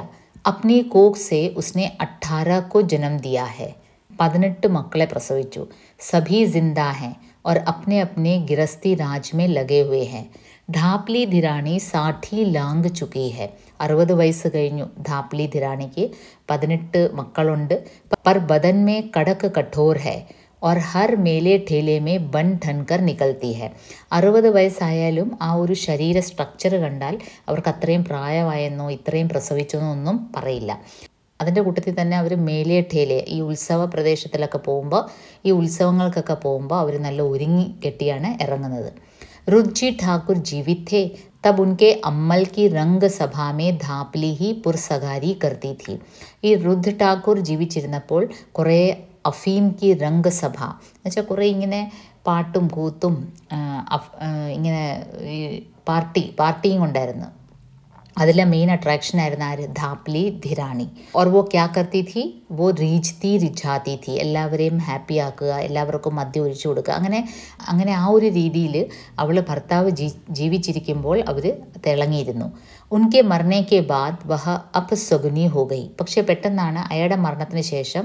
അപ്നി കോക്ക് സെ ഉസ്നെ 18 को जन्म दिया है. 18 മക്കളെ പ്രസവിച്ചു. സഭി ജിന്ദാ ഹെ और अपने अपने गिरस्ती राज में लगे हुए हैं. ധാപ്ലി ധിരാണി 60 ലാങ് ചുക്കി ഹെ. 60 വയസ്സ് കഴിഞ്ഞു ധാപ്ലി ധിരാണിക്ക്. 18 മക്കളുണ്ട്. पर बदन में कड़क कठोर है और हर मेले ठेले में बन ठनकर निकलती है. 60 വയസ്സായാലും ആ ഒരു ശരീര സ്ട്രക്ചർ കണ്ടാൽ അവർക്ക് അത്രയും പ്രായമായെന്നോ ഇത്രയും പ്രസവിച്ചെന്നോ ഒന്നും പറയില്ല. അതിൻ്റെ കൂട്ടത്തിൽ തന്നെ അവർ മേലെ ഠേലെ, ഈ ഉത്സവ പ്രദേശത്തിലൊക്കെ പോകുമ്പോൾ, ഈ ഉത്സവങ്ങൾക്കൊക്കെ പോകുമ്പോൾ അവർ നല്ല ഒരുങ്ങി കെട്ടിയാണ് ഇറങ്ങുന്നത്. रुद्रजी ठाकुर जीवित थे तब उनके अम्मल की रंग सभा में धापली ही पुरसगारी करती थी. ഈ രുദ്ര ഠാക്കൂർ ജീവിച്ചിരുന്നപ്പോൾ കുറേ അഫീം കി രംഗ് സഭ എന്ന് വെച്ചാൽ കുറേ ഇങ്ങനെ പാട്ടും കൂത്തും ഇങ്ങനെ ഈ പാർട്ടിയും ഉണ്ടായിരുന്നു. അതിലെ മെയിൻ അട്രാക്ഷൻ ആയിരുന്നു ആര്? ധാപ്ലി ധിരാണി. ഓർ വോ ക്യാ കർത്തി ഥി? വോ റീജ്തി റിജാത്തി ഥി. എല്ലാവരെയും ഹാപ്പി ആക്കുക, എല്ലാവർക്കും മദ്യം ഒഴിച്ചു കൊടുക്കുക, അങ്ങനെ ആ ഒരു രീതിയിൽ അവൾ ഭർത്താവ് ജീവിച്ചിരിക്കുമ്പോൾ അവർ തിളങ്ങിയിരുന്നു. ഉൻകെ മരണേക്കെ ബാദ് വഹ അപസഗുനി ഹോ ഗയി. പക്ഷേ പെട്ടെന്നാണ് അയാളുടെ മരണത്തിന് ശേഷം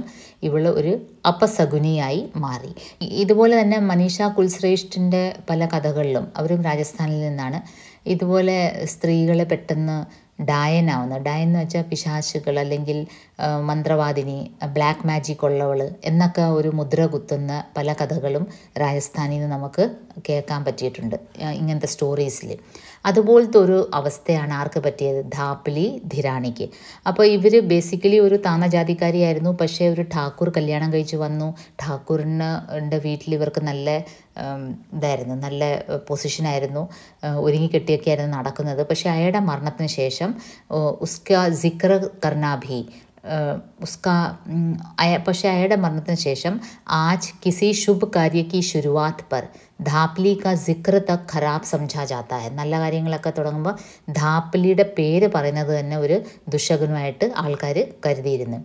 ഇവൾ ഒരു അപസഗുനിയായി മാറി. ഇതുപോലെ തന്നെ മനീഷ കുൽശ്രേഷ്ഠിൻ്റെ പല കഥകളിലും, അവരും രാജസ്ഥാനിൽ നിന്നാണ്, ഇതുപോലെ സ്ത്രീകൾ പെട്ടെന്ന് ഡയൻ എന്ന് വെച്ചാൽ പിശാചുകൾ അല്ലെങ്കിൽ മന്ത്രവാദിനി, ബ്ലാക്ക് മാജിക് ഉള്ളവൾ എന്നൊക്കെ ഒരു മുദ്ര കുത്തുന്ന പല കഥകളും രാജസ്ഥാനിൽ നിന്ന് നമുക്ക് കേൾക്കാൻ പറ്റിയിട്ടുണ്ട് ഇങ്ങനത്തെ സ്റ്റോറീസിൽ. അതുപോലത്തെ ഒരു അവസ്ഥയാണ് ആർക്ക് പറ്റിയത്? ധാപ്ലി ധിരാണിക്ക്. അപ്പോൾ ഇവർ ബേസിക്കലി ഒരു താന്ന ജാതിക്കാരിയായിരുന്നു. പക്ഷേ ഒരു ഠാക്കൂർ കല്യാണം കഴിച്ച് വന്നു. ഠാക്കൂറിൻ്റെ വീട്ടിൽ ഇവർക്ക് നല്ല ഇതായിരുന്നു, നല്ല പൊസിഷനായിരുന്നു, ഒരുങ്ങിക്കെട്ടിയൊക്കെ ആയിരുന്നു നടക്കുന്നത്. പക്ഷേ അയാളുടെ മരണത്തിന് ശേഷം ഉസ്കാ സിക്ർ കർനാ ഭി പക്ഷേ അയാളുടെ മരണത്തിന് ശേഷം ആജ് കിസി ശുഭ കാര്യ കി ശുരുവാത് പർ ധാപ്ലി കാ സിക്ർ തക് ഖരാബ് സംജാ ജാത്താ ഹെ. നല്ല കാര്യങ്ങളൊക്കെ തുടങ്ങുമ്പോൾ ധാപ്ലിയുടെ പേര് പറയുന്നത് തന്നെ ഒരു ദുശകുനമായിട്ട് ആൾക്കാർ കരുതിയിരുന്നു.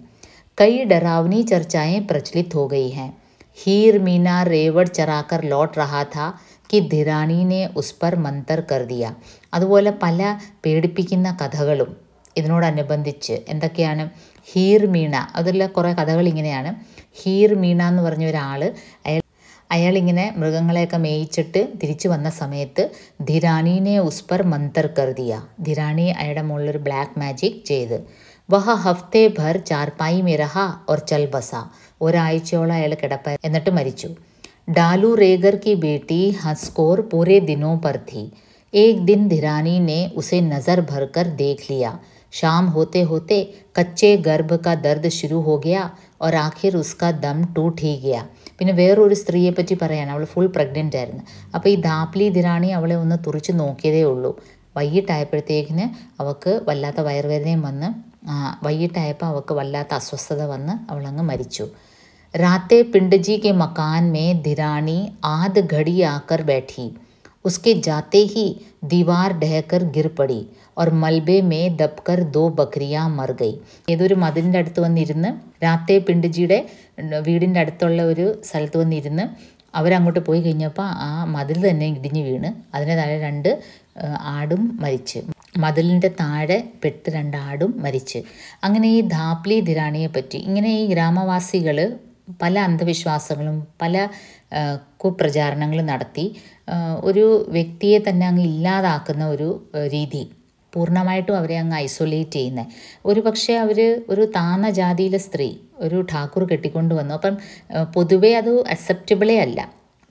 കൈ ഡറാവനി ചർച്ചാएं പ്രചലിत हो गई हैं. हीर मीना रेवड़ चराकर लौट रहा था कि ധിരാണി ने उस पर मंतर कर दिया. അതുപോലെ പല പേടിപ്പിക്കുന്ന കഥകളും ഇതിനോടനുബന്ധിച്ച് എന്തൊക്കെയാണ്? ഹീർ മീണ, അതിലുള്ള കുറേ കഥകൾ ഇങ്ങനെയാണ്. ഹീർ മീണ എന്ന് പറഞ്ഞ ഒരാൾ, അയാളിങ്ങനെ മൃഗങ്ങളെയൊക്കെ മേയിച്ചിട്ട് തിരിച്ചു വന്ന സമയത്ത് ധിരാണീനെ ഉസ് പർ മന്തർ കർ ദിയ, ധിരാണി അയാളുടെ മുകളിലൊരു ബ്ലാക്ക് മാജിക് ചെയ്ത്. വഹ ഹഫ്തേ ഭർ ചാർപ്പായി മേ രഹാ ഓർ ചൽ ബസ, ഒരാഴ്ചയോളം അയാൾ കിടപ്പായി എന്നിട്ട് മരിച്ചു. ഡാലു റേഗർ की बेटी हंसकोर पूरे दिनों पर थी. एक दिन धिरानी ने उसे नज़र भरकर देख लिया. शाम होते होते कच्चे गर्भ का दर्द शुरू हो गया और आखिर उसका दम टूट ही गया. പിന്നെ വേറൊരു സ്ത്രീയെ പറ്റി പറയാണ്, അവൾ ഫുൾ പ്രഗ്നൻ്റ് ആയിരുന്നു. അപ്പോൾ ഈ ധാപ്ലി ധിരാണി അവളെ ഒന്ന് തുറിച്ച് നോക്കിയതേ ഉള്ളൂ. വൈകിട്ടായപ്പോഴത്തേക്കിന് അവൾക്ക് വല്ലാത്ത വയറുവേദനയും വന്ന്, വൈകിട്ടായപ്പോൾ അവൾക്ക് വല്ലാത്ത അസ്വസ്ഥത വന്ന് അവളങ്ങ് മരിച്ചു. राते पिंड जी के मकान में धिरानी आध घड़ी आकर बैठी. उसके जाते ही दीवार ढहकर गिर पड़ी और मलबे में दबकर 2 बकरियां मर गई. ഏതൊരു മതിലിൻ്റെ അടുത്ത് വന്നിരുന്ന്, രാത്തെ പിണ്ടജിയുടെ വീടിൻ്റെ അടുത്തുള്ള ഒരു സ്ഥലത്ത് വന്നിരുന്ന് അവരങ്ങോട്ട് പോയി കഴിഞ്ഞപ്പോൾ ആ മതിൽ തന്നെ ഇടിഞ്ഞു വീണ് അതിൻ്റെ താഴെ 2 ആടും മരിച്ച്, മതിലിൻ്റെ താഴെ പെട്ട് 2 ആടും മരിച്ച്. അങ്ങനെ ഈ ധാപ്ലി ധിരാണിയെ പറ്റി ഇങ്ങനെ ഈ ഗ്രാമവാസികൾ പല അന്ധവിശ്വാസങ്ങളും പല കുപ്രചാരണങ്ങളും നടത്തി ഒരു വ്യക്തിയെ തന്നെ അങ്ങ് ഇല്ലാതാക്കുന്ന ഒരു രീതി, പൂർണ്ണമായിട്ടും അവരെ അങ്ങ് ഐസൊലേറ്റ് ചെയ്യുന്നത്. ഒരു പക്ഷേ അവർ ഒരു താന്ന ജാതിയിലെ സ്ത്രീ ഒരു ഠാക്കൂർ കെട്ടിക്കൊണ്ട് വന്നു. അപ്പം പൊതുവേ അത് അക്സെപ്റ്റബിളേ അല്ല.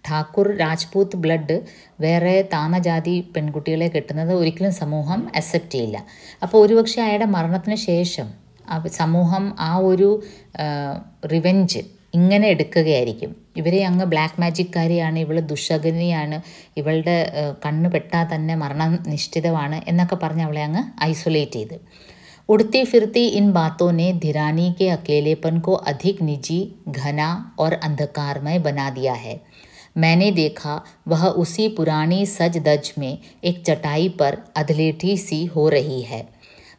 ഠാക്കൂർ രാജ്പൂത്ത് ബ്ലഡ് വേറെ താന്ന ജാതി പെൺകുട്ടികളെ കെട്ടുന്നത് ഒരിക്കലും സമൂഹം അക്സെപ്റ്റ് ചെയ്യില്ല. അപ്പോൾ ഒരുപക്ഷെ അയാളുടെ മരണത്തിന് ശേഷം സമൂഹം ആ ഒരു റിവെഞ്ച് ഇങ്ങനെ എടുക്കുകയായിരിക്കും. ഇവരെ അങ്ങ് ബ്ലാക്ക് മാജിക്കാരിയാണ്, ഇവൾ ദുശകുനിയാണ്, ഇവളുടെ കണ്ണ് പെട്ടാൽ തന്നെ മരണം നിശ്ചിതമാണ് എന്നൊക്കെ പറഞ്ഞ് അവളെ അങ്ങ് ഐസൊലേറ്റ് ചെയ്ത്. उड़ती फिरती इन बातों ने धिरानी के अकेलेपन को अधिक निजी, घना और अंधकारमय बना दिया है. मैंने देखा वह उसी पुरानी सज धज में एक चटाई पर अधलेटी सी हो रही है.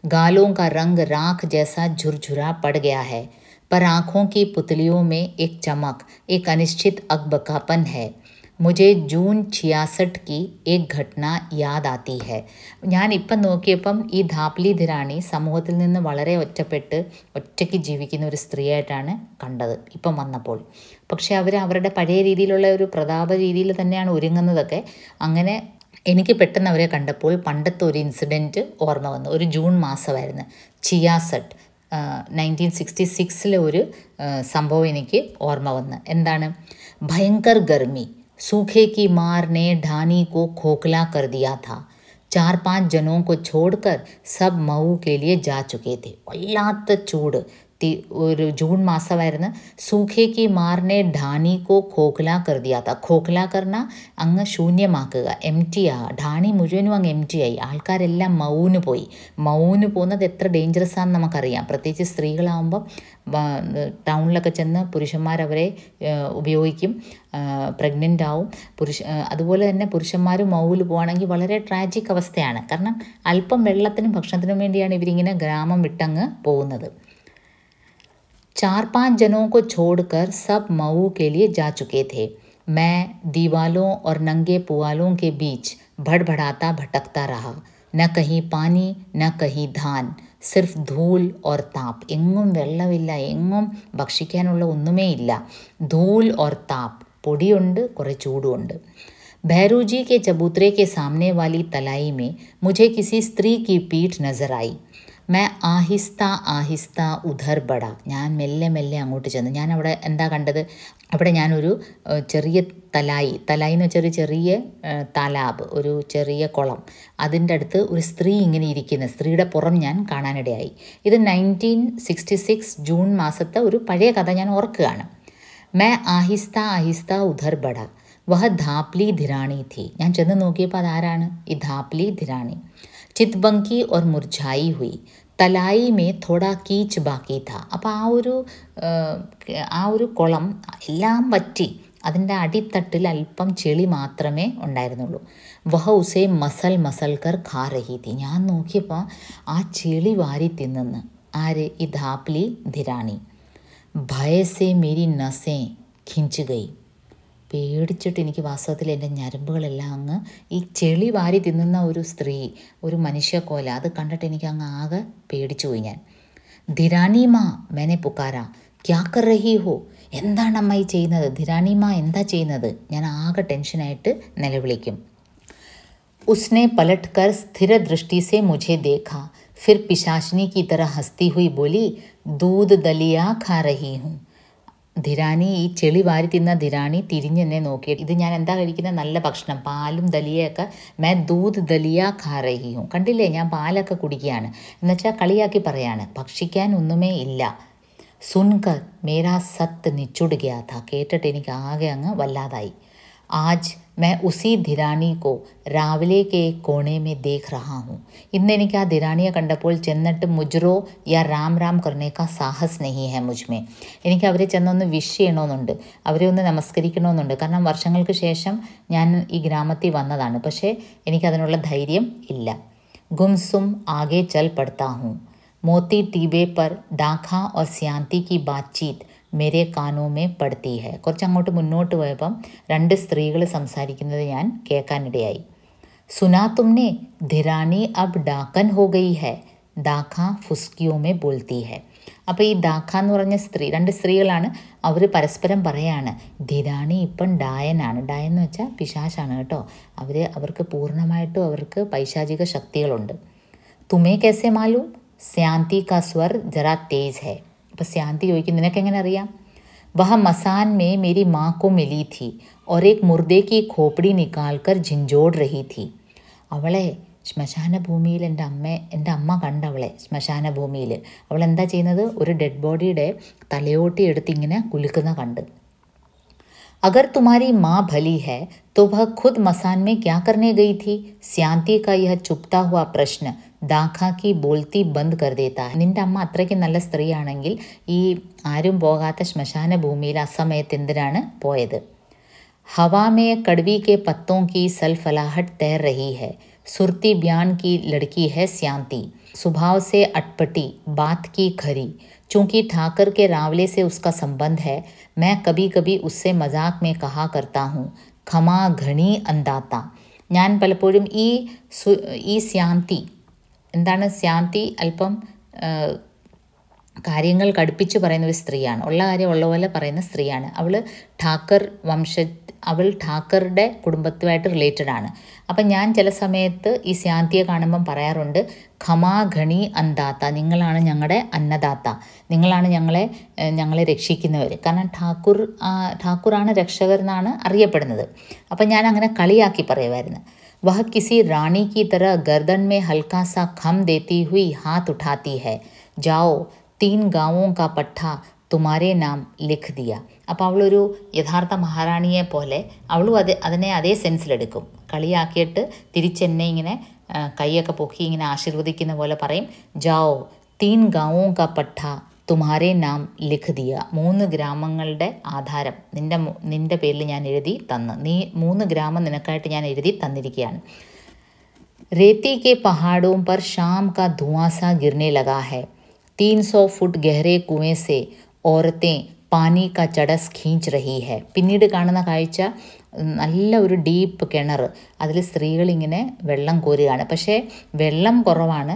गालों का रंग राख जैसा झुरझुरा पड़ गया है, पर आँखों की पुतलियों में एक चमक, एक अनिश्चित अकबकापन है. मुझे जून 66 की एक घटना याद आती है. ഞാൻ ഇപ്പം നോക്കിയപ്പം ഈ ധാപ്ലി ധിരാണി സമൂഹത്തിൽ നിന്ന് വളരെ ഒറ്റയ്ക്ക് ജീവിക്കുന്ന ഒരു സ്ത്രീയായിട്ടാണ് കണ്ടത് ഇപ്പം വന്നപ്പോൾ. പക്ഷേ അവർ അവരുടെ പഴയ രീതിയിലുള്ള ഒരു പ്രതാപ രീതിയിൽ തന്നെയാണ് ഒരുങ്ങുന്നതൊക്കെ. അങ്ങനെ എനിക്ക് പെട്ടെന്ന് അവരെ കണ്ടപ്പോൾ പണ്ടത്തെ ഒരു ഇൻസിഡൻറ്റ് ഓർമ്മ വന്നു. ഒരു ജൂൺ മാസമായിരുന്നു, 66 1966 ഒരു സംഭവം എനിക്ക് ഓർമ്മ വന്ന്. എന്താണ്? ഭയങ്കർ ഗർമി, सूखे की मार ने ढानी को खोखला कर दिया था. 4-5 जनों को छोड़कर सब मऊ के लिए जा चुके थे. വല്ലാത്ത ചൂട്, ഒരു ജൂൺ മാസമായിരുന്നു. സൂഖേക്ക് മാറിനെ ഢാനി കോ ഖോഖ്ല കർ ദിയാ താ. ഖോഖ്ല കർണ അങ്ങ് ശൂന്യമാക്കുക, എം ടി ആകുക. ഢാണി മുഴുവനും അങ്ങ് എം ടി ആയി. ആൾക്കാരെല്ലാം മൗന് പോയി. മൗന് പോകുന്നത് എത്ര ഡേഞ്ചറസ് ആണെന്ന് നമുക്കറിയാം. പ്രത്യേകിച്ച് സ്ത്രീകളാകുമ്പം ടൗണിലൊക്കെ ചെന്ന് പുരുഷന്മാരവരെ ഉപയോഗിക്കും, പ്രഗ്നൻ്റ് ആവും. അതുപോലെ തന്നെ പുരുഷന്മാരും മൗവിൽ പോവുകയാണെങ്കിൽ വളരെ ട്രാജിക് അവസ്ഥയാണ്. കാരണം അല്പം വെള്ളത്തിനും ഭക്ഷണത്തിനും വേണ്ടിയാണ് ഇവരിങ്ങനെ ഗ്രാമം വിട്ടങ്ങ് പോകുന്നത്. 4-5 जनों को छोड़कर सब मऊ के लिए जा चुके थे. मैं दीवालों और नंगे पुआलों के बीच भड़भड़ाता भटकता रहा. न कहीं पानी न कहीं धान, सिर्फ धूल और ताप. എങ്ങും വെള്ളമില്ല, എങ്ങും ഭക്ഷിക്കാനുള്ള ഒന്നുമേ ഇല്ല. ധൂൽ ഓർ താപ്പ്, പൊടിയുണ്ട്, കുറേ ചൂടുമുണ്ട്. भैरू जी के चबूतरे के सामने वाली तलाई में मुझे किसी स्त्री की पीठ नजर आई। मैं ആഹിസ്ത ആഹിസ്ത ഉധർ ബട, ഞാൻ മെല്ലെ മെല്ലെ അങ്ങോട്ട് ചെന്നു. ഞാൻ അവിടെ എന്താ കണ്ടത്? അവിടെ ഞാനൊരു ചെറിയ തലായി എന്ന് വെച്ചാൽ ഒരു ചെറിയ താലാബ്, ഒരു ചെറിയ കുളം, അതിൻ്റെ അടുത്ത് ഒരു സ്ത്രീ ഇങ്ങനെ ഇരിക്കുന്ന സ്ത്രീയുടെ പുറം ഞാൻ കാണാനിടയായി. ഇത് 1966 ജൂൺ മാസത്തെ ഒരു പഴയ കഥ ഞാൻ ഓർക്കുകയാണ്. मैं आहिस्ता आहिस्ता उधर बढ़ा, वह धापली धिराणी थी. ഞാൻ ചെന്ന് നോക്കിയപ്പോൾ അതാരാണ്? ഈ ധാപ്പലി ധിരാണി. ചിത്ബങ്കി और മുർझाई हुई, തലായി മേ തോടാ കീച്ച് ബാക്കി ഥാ. അപ്പോൾ ആ ഒരു കുളം എല്ലാം വറ്റി, അതിൻ്റെ അടിത്തട്ടിൽ അല്പം ചെളി മാത്രമേ ഉണ്ടായിരുന്നുള്ളൂ. വഹ ഉസേ മസൽ മസൽ കർ ഖാ രഹി തി. ഞാൻ നോക്കിയപ്പോൾ ആ ചെളി വാരി തിന്നെന്ന് ആര്? ഈ ധാപ്പലി ധിരാണി. ഭയസേ മേരി നസേ ഖിഞ്ച് ഗൈ. പേടിച്ചിട്ട് എനിക്ക് വാസ്തവത്തിൽ എൻ്റെ ഞരമ്പുകളെല്ലാം അങ്ങ്, ഈ ചെളി വാരി തിന്നുന്ന ഒരു സ്ത്രീ, ഒരു മനുഷ്യക്കോല, അത് കണ്ടിട്ട് എനിക്ക് അങ്ങ് ആകെ പേടിച്ചു പോയി ഞാൻ. ധിരാണി മാ മേനെ പുക്കാര, ക്യാ കർ രഹി ഹോ. എന്താണ് അമ്മായി ചെയ്യുന്നത്? ധിരാണി മാ എന്താ ചെയ്യുന്നത്? ഞാൻ ആകെ ടെൻഷനായിട്ട് നിലവിളിക്കും. उसने पलटकर स्थिर दृष्टि से मुझे देखा, फिर पिशाचनी की तरह हंसती हुई बोली, दूध दलिया खा रही हूँ. ധിരാണി, ഈ ചെളി വാരി തിന്ന ധിരാണി തിരിഞ്ഞെന്നെ നോക്കി. ഇത് ഞാൻ എന്താ കഴിക്കുന്ന? നല്ല ഭക്ഷണം, പാലും ദലിയൊക്കെ. മേ ദൂത് ദലിയ ഖാ രഹി ഹൂം. കണ്ടില്ലേ, ഞാൻ പാലൊക്കെ കുടിക്കുകയാണ്. എന്നുവെച്ചാൽ കളിയാക്കി പറയാണ്, ഭക്ഷിക്കാൻ ഒന്നുമേ ഇല്ല. സുൻകർ മേരാ സത്ത് നിച്ചുട് ഗയാ ഥാ. കേട്ടിട്ട് എനിക്ക് ആകെ അങ്ങ് വല്ലാതായി. ആജ് मैं उसी ധിരാണി को രാവിലെ के कोने में देख रहा हूँ. ഇന്ന് എനിക്ക് ആ ധിരാണിയെ കണ്ടപ്പോൾ ചെന്നിട്ട് മുജ്റോ യാ രാം രാം करने का साहस नहीं है मुझमें. എനിക്ക് അവരെ ചെന്നൊന്ന് വിഷ് ചെയ്യണമെന്നുണ്ട്, അവരെ ഒന്ന് നമസ്കരിക്കണമെന്നുണ്ട്. കാരണം വർഷങ്ങൾക്ക് ശേഷം ഞാൻ ഈ ഗ്രാമത്തിൽ വന്നതാണ്, പക്ഷേ എനിക്കതിനുള്ള ധൈര്യം ഇല്ല. ഗുംസും ആകെ ചൽ പड़ता हूँ. मोती टीबे पर दाखा और स्यांति की बातचीत മേരെ കാനോമേ പടുത്തി ഹെ. കുറച്ച് അങ്ങോട്ട് മുന്നോട്ട് പോയപ്പം രണ്ട് സ്ത്രീകൾ സംസാരിക്കുന്നത് ഞാൻ കേൾക്കാനിടയായി. സുനാ തുമ്നെ ധിരാണി അബ് ഡാക്കൻ ഹോ ഗയി ഹെ, ദാഖ ഫുസ്കിയോമേ ബോൾത്തി ഹെ. അപ്പോൾ ഈ ദാഖ എന്ന് പറഞ്ഞ സ്ത്രീ, രണ്ട് സ്ത്രീകളാണ്, അവർ പരസ്പരം പറയാണ്, ധിരാണി ഇപ്പം ഡായനാണ്. ഡായൻ എന്ന് വെച്ചാൽ പിശാചാണ് കേട്ടോ. അവർക്ക് പൂർണ്ണമായിട്ടും അവർക്ക് പൈശാചിക ശക്തികളുണ്ട്. തുമേ കേസെ മാലൂം? സ്യാന്തി കാ സ്വർ ജറാ തേജ് ഹെ. അപ്പോൾ സ്യാന്തി ചോദിക്കും, നിനക്കെങ്ങനെ അറിയാം? വഹ മസാൻ മേ മേരി മാ കോ മിലി थी और एक मुर्दे की खोपड़ी निकाल कर झिंझोड़ रही थी. അവളെ ശ്മശാന ഭൂമിയിൽ എൻ്റെ അമ്മ കണ്ടവളെ. ശ്മശാന ഭൂമിയിൽ അവൾ എന്താ ചെയ്യുന്നത്? ഒരു ഡെഡ് ബോഡിയുടെ തലയോട്ടി എടുത്ത് ഇങ്ങനെ കുലുക്കുന്ന കണ്ട്. अगर तुम्हारी माँ भली है तो वह खुद मसान में क्या करने गई थी? स्यांति का यह चुपता हुआ प्रश्न ദാഖ കി ബോൾത്തി ബന്ദ് കർ ദേത്താ. നിൻ്റെ അമ്മ അത്രയ്ക്ക് നല്ല സ്ത്രീയാണെങ്കിൽ ഈ ആരും പോകാത്ത ശ്മശാന ഭൂമിയിൽ അസമയത്ത് എന്തിനാണ് പോയത്? हवा में कड़वी के पत्तों की सलफलाहट तैर रही है. सुरती ब्यान की लड़की है स्यांति, स्वभाव से अटपटी, बात की खरी. चूँकि ठाकर के रावले से उसका संबंध है, मैं कभी कभी उससे मजाक में कहा करता हूँ, खमा घणी अंदाता. ഞാൻ പലപ്പോഴും ഈ സ്യാന്തി, എന്താണ് സ്യാന്തി? അല്പം കാര്യങ്ങൾ കടുപ്പിച്ച് പറയുന്ന ഒരു സ്ത്രീയാണ്. ഉള്ള കാര്യം ഉള്ള പോലെ പറയുന്ന സ്ത്രീയാണ്. അവൾ ഠാക്കറുടെ കുടുംബത്തുമായിട്ട് റിലേറ്റഡ് ആണ്. അപ്പം ഞാൻ ചില സമയത്ത് ഈ സ്യാന്തിയെ കാണുമ്പം പറയാറുണ്ട്, ഖമാ ഘണി അന്താത്ത, നിങ്ങളാണ് ഞങ്ങളുടെ അന്നദാത്ത, നിങ്ങളാണ് ഞങ്ങളെ രക്ഷിക്കുന്നവർ. കാരണം ഠാക്കുറാണ് രക്ഷകർ എന്നാണ് അറിയപ്പെടുന്നത്. അപ്പം ഞാൻ അങ്ങനെ കളിയാക്കി പറയുമായിരുന്നു. वह किसी रानी की तरह गर्दन में हल्का सा खम देती हुई हाथ उठाती है, जाओ 3 गाँवों का पट्टा തുമാരേ നാം ലിഖ് ദിയ. അപ്പോൾ അവളൊരു യഥാർത്ഥ മഹാറാണിയെ പോലെ അവളും അതിനെ അതേ സെൻസിലെടുക്കും. കളിയാക്കിയിട്ട് തിരിച്ചെന്നെ ഇങ്ങനെ കൈയൊക്കെ പൊക്കി ഇങ്ങനെ ആശീർവദിക്കുന്ന പോലെ പറയും, ജാओ 3 गाँवों का पट्टा തുമാരേ നാം ലിഖ് ദിയ. 3 ഗ്രാമങ്ങളുടെ ആധാരം നിൻ്റെ പേരിൽ ഞാൻ എഴുതി തന്നു. 3 ഗ്രാമം നിനക്കായിട്ട് ഞാൻ എഴുതി തന്നിരിക്കുകയാണ്. रेती के पहाड़ों पर शाम का धुआं सा गिरने लगा है. 300 फुट गहरे कुएं से औरतें പാനി കാ ചടസ് ഖീഞ്ച് റഹി ഹെ. പിന്നീട് കാണുന്ന കാഴ്ച നല്ല ഒരു ഡീപ്പ് കിണർ, അതിൽ സ്ത്രീകളിങ്ങനെ വെള്ളം കോരുകയാണ്. പക്ഷേ വെള്ളം കുറവാണ്.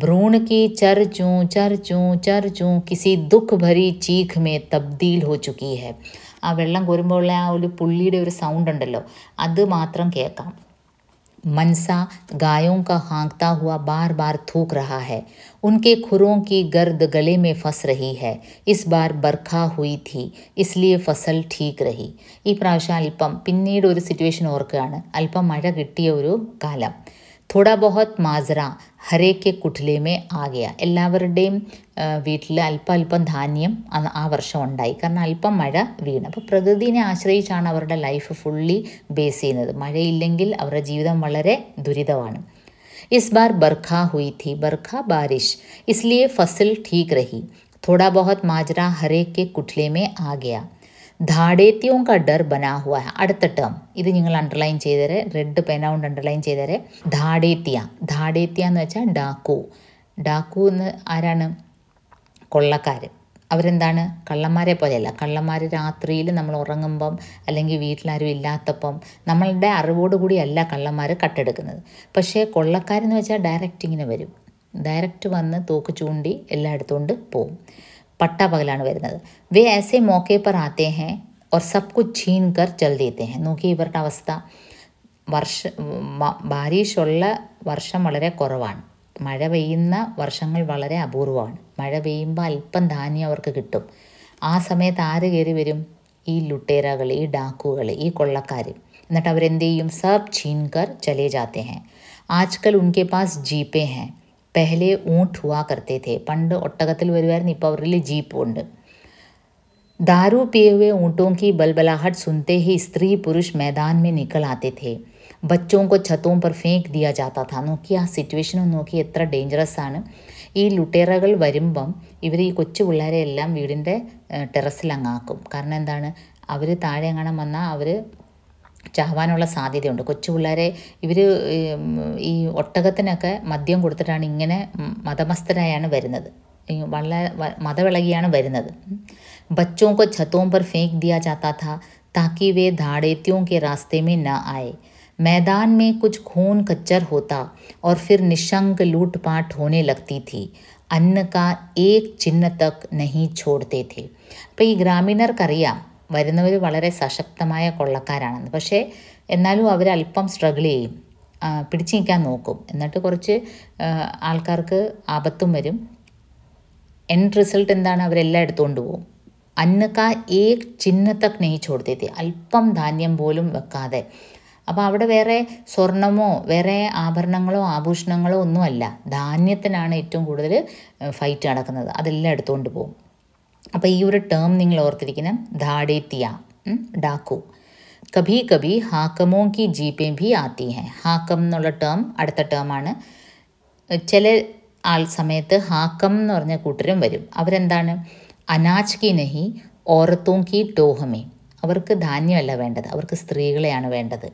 ഭ്രൂൺ കി ചർ ചൂ ചർ ചൂ ചർ ചൂ കിസി ദുഃഖ് ഭരി ചീഖ് മേ തബ്ദീൽ ഹോ ചുക്കി ഹെ. ആ വെള്ളം കോരുമ്പോൾ ഉള്ള ആ ഒരു പുള്ളിയുടെ ഒരു സൗണ്ട് ഉണ്ടല്ലോ, അത് മാത്രം കേൾക്കാം. मनसा गायों का हाँकता हुआ बार बार थूक रहा है. उनके खुरों की गर्द गले में फंस रही है. इस बार बरखा हुई थी, इसलिए फसल ठीक रही. ഈ പ്രാവശ്യം അല്പം പിന്നീട് ഒരു സിറ്റുവേഷൻ ഓർക്കുകയാണ്. അല്പം മഴ കിട്ടിയ ഒരു കാലം. थोड़ा बहुत माजरा हरे के कुठले में आ गया. എല്ലാവരുടെയും വീട്ടിൽ അല്പം ധാന്യം ആ വർഷം ഉണ്ടായി. കാരണം അല്പം മഴ വീണ്. അപ്പോൾ പ്രകൃതിനെ ആശ്രയിച്ചാണ് അവരുടെ ലൈഫ് ഫുള്ളി ബേസ് ചെയ്യുന്നത്. മഴയില്ലെങ്കിൽ അവരുടെ ജീവിതം വളരെ ദുരിതമാണ്. इस बार बरखा हुई थी, बरखा बारिश, इसलिए फसल ठीक रही. थोड़ा बहुत माजरा हरे के कुठले में आ गया. ധാടേത്യോം का डर बना हुआ है. അടുത്ത ടേം ഇത് നിങ്ങൾ അണ്ടർലൈൻ ചെയ്തേരെ, റെഡ് പെന കൊണ്ട് അണ്ടർലൈൻ ചെയ്തേരെ. ധാടേത്യ എന്ന് വെച്ചാൽ ഡാക്കു. ഡാക്കു എന്ന് ആരാണ്? കൊള്ളക്കാർ. അവരെന്താണ്? കള്ളന്മാരെ പോലെയല്ല. കള്ളന്മാർ രാത്രിയിൽ നമ്മൾ ഉറങ്ങുമ്പം അല്ലെങ്കിൽ വീട്ടിലാരും ഇല്ലാത്തപ്പം നമ്മളുടെ അറിവോടുകൂടിയല്ല കള്ളന്മാർ കട്ടെടുക്കുന്നത്. പക്ഷേ കൊള്ളക്കാരെന്ന് വെച്ചാൽ ഡയറക്റ്റ് ഇങ്ങനെ വരും. ഡയറക്റ്റ് വന്ന് തോക്ക് ചൂണ്ടി എല്ലായിടത്തുകൊണ്ട് പോവും. പട്ടാപകലാണ് വരുന്നത്. വേ ऐसे मौके पर आते हैं और सब कुछ छीन कर चल देते हैं. നോക്കി ഇവരുടെ അവസ്ഥ. ബാരിഷുള്ള വർഷം വളരെ കുറവാണ്. മഴ പെയ്യുന്ന വർഷങ്ങൾ വളരെ അപൂർവമാണ്. മഴ പെയ്യുമ്പോൾ അല്പം ധാന്യം അവർക്ക് കിട്ടും. ആ സമയത്ത് ആര് കയറി വരും? ഈ ലുട്ടേരകൾ, ഈ ഡാക്കുകൾ, ഈ കൊള്ളക്കാർ. എന്നിട്ട് അവരെന്ത് ചെയ്യും? സബ് छीन कर चले जाते हैं. आजकल उनके पास जीपें हैं, पहले ऊँट हुआ करते थे. പണ്ട് ഒട്ടകത്തിൽ വരുമായിരുന്നു, ഇപ്പോൾ അവരിൽ ജീപ്പ് ഉണ്ട്. दारू पिए हुए ऊँटों की बलबलाहट सुनते ही स्त्री पुरुष मैदान में निकल आते थे. बच्चों को छतों पर फेंक दिया जाता था. നോക്കി ആ സിറ്റുവേഷനും നോക്കി എത്ര ഡേഞ്ചറസ് ആണ്. ഈ ലുട്ടേറകൾ വരുമ്പം ഇവർ ഈ കൊച്ചു പിള്ളേരെ എല്ലാം വീടിൻ്റെ ടെറസിൽ അങ്ങാക്കും. കാരണം എന്താണ്? അവർ താഴെ എങ്ങാനും വന്നാൽ അവർ ചാവാനുള്ള സാധ്യതയുണ്ട്. കൊച്ചു പിള്ളേരെ ഇവർ ഈ ഒട്ടകത്തിനൊക്കെ മദ്യം കൊടുത്തിട്ടാണ് ഇങ്ങനെ മതമസ്തരായാണ് വരുന്നത്. വളരെ മതവിളകിയാണ് വരുന്നത്. बच्चों को छतों पर फेंक दिया जाता था ताकि वे धाड़ेतियों के रास्ते में न आए. मैदान में कुछ खून खच्चर होता और फिर निशंक लूटपाट होने लगती थी. अन्न का एक चिन्ह तक नहीं छोड़ते थे. അപ്പോൾ ഈ ഗ്രാമീണർക്കറിയാം വരുന്നവർ വളരെ സശക്തമായ കൊള്ളക്കാരാണെന്ന്. പക്ഷേ എന്നാലും അവർ അല്പം സ്ട്രഗിൾ ചെയ്യും, പിടിച്ചു നിൽക്കാൻ നോക്കും. എന്നിട്ട് കുറച്ച് ആൾക്കാർക്ക് ആപത്തും വരും. എൻഡ് റിസൾട്ട് എന്താണ്? അവരെല്ലാം എടുത്തുകൊണ്ട് പോകും. അന്നക്ക ഏക് ചിഹ്ന തക് നെയ് ചോടത്തെ, അല്പം ധാന്യം പോലും വെക്കാതെ. അപ്പോൾ അവിടെ വേറെ സ്വർണമോ വേറെ ആഭരണങ്ങളോ ആഭൂഷണങ്ങളോ ഒന്നുമല്ല, ധാന്യത്തിനാണ് ഏറ്റവും കൂടുതൽ ഫൈറ്റ് നടക്കുന്നത്. അതെല്ലാം എടുത്തുകൊണ്ട് പോകും. അപ്പോൾ ഈ ഒരു ടേം നിങ്ങൾ ഓർത്തിരിക്കണം, ധാടേത്തിയ, ഡാക്കു. കഭി കഭി ഹാക്കമോ കി ജീപ്പേ ഭി ആത്തി ഹെ. ഹാക്കം എന്നുള്ള ടേം അടുത്ത ടേമാണ്. ചില സമയത്ത് ഹാക്കം എന്ന് പറഞ്ഞ കൂട്ടരും വരും. അവരെന്താണ്? അനാജ് കി നഹി ഓറത്തോം കി ടോഹമേ. അവർക്ക് ധാന്യമല്ല വേണ്ടത്, അവർക്ക് സ്ത്രീകളെയാണ് വേണ്ടത്.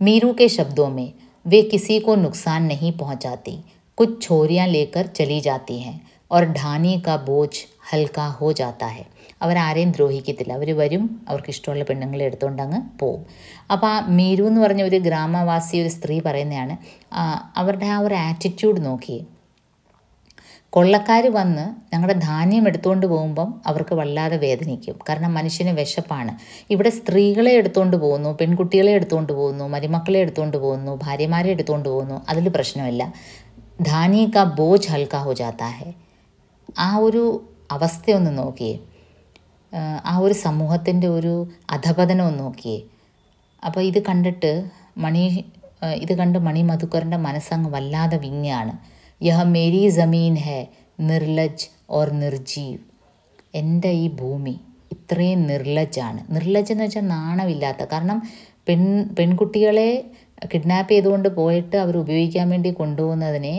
मीरू के शब्दों में वे किसी को नुकसान नहीं पहुंचाती, कुछ छोरियां लेकर चली जाती हैं और ढानी का बोझ हल्का हो जाता है. അവരാരെയും ദ്രോഹിക്കത്തില്ല. അവർ വരും, അവർക്ക് ഇഷ്ടമുള്ള പെണ്ണുങ്ങളെ എടുത്തുകൊണ്ട് അങ്ങ് പോവും. അപ്പോൾ ആ മീരു എന്ന് പറഞ്ഞ ഒരു ഗ്രാമവാസി, ഒരു സ്ത്രീ പറയുന്നതാണ്. അവരുടെ ആ ഒരു ആറ്റിറ്റ്യൂഡ് നോക്കിയേ. കൊള്ളക്കാർ വന്ന് ഞങ്ങളുടെ ധാന്യം എടുത്തുകൊണ്ട് പോകുമ്പം അവർക്ക് വല്ലാതെ വേദനിക്കും. കാരണം മനുഷ്യന് വിശപ്പാണ്. ഇവിടെ സ്ത്രീകളെ എടുത്തുകൊണ്ട് പോകുന്നു, പെൺകുട്ടികളെ എടുത്തുകൊണ്ട് പോകുന്നു, മരുമക്കളെ എടുത്തുകൊണ്ട് പോകുന്നു, ഭാര്യമാരെ എടുത്തുകൊണ്ട് പോകുന്നു, അതിൽ പ്രശ്നമില്ല. ധാന്യ കാ ബോझ് ഹൽക്ക ഹോ ജാത്താ ഹെ. ആ ഒരു അവസ്ഥയൊന്ന് നോക്കിയേ, ആ ഒരു സമൂഹത്തിൻ്റെ ഒരു അധപതനം ഒന്ന് നോക്കിയേ. അപ്പോൾ ഇത് കണ്ട് മണി മധുക്കറിൻ്റെ മനസ്സങ്ങ് വല്ലാതെ വിങ്ങാണ്. യഹ മേരി ജമീൻ ഹെ നിർലജ് ഓർ നിർജീവ്. എൻ്റെ ഈ ഭൂമി ഇത്രയും നിർലജാണ്. നിർലജ് എന്ന് വെച്ചാൽ നാണമില്ലാത്ത. കാരണം പെൺകുട്ടികളെ കിഡ്നാപ്പ് ചെയ്തുകൊണ്ട് പോയിട്ട് അവർ ഉപയോഗിക്കാൻ വേണ്ടി കൊണ്ടുപോകുന്നതിനെ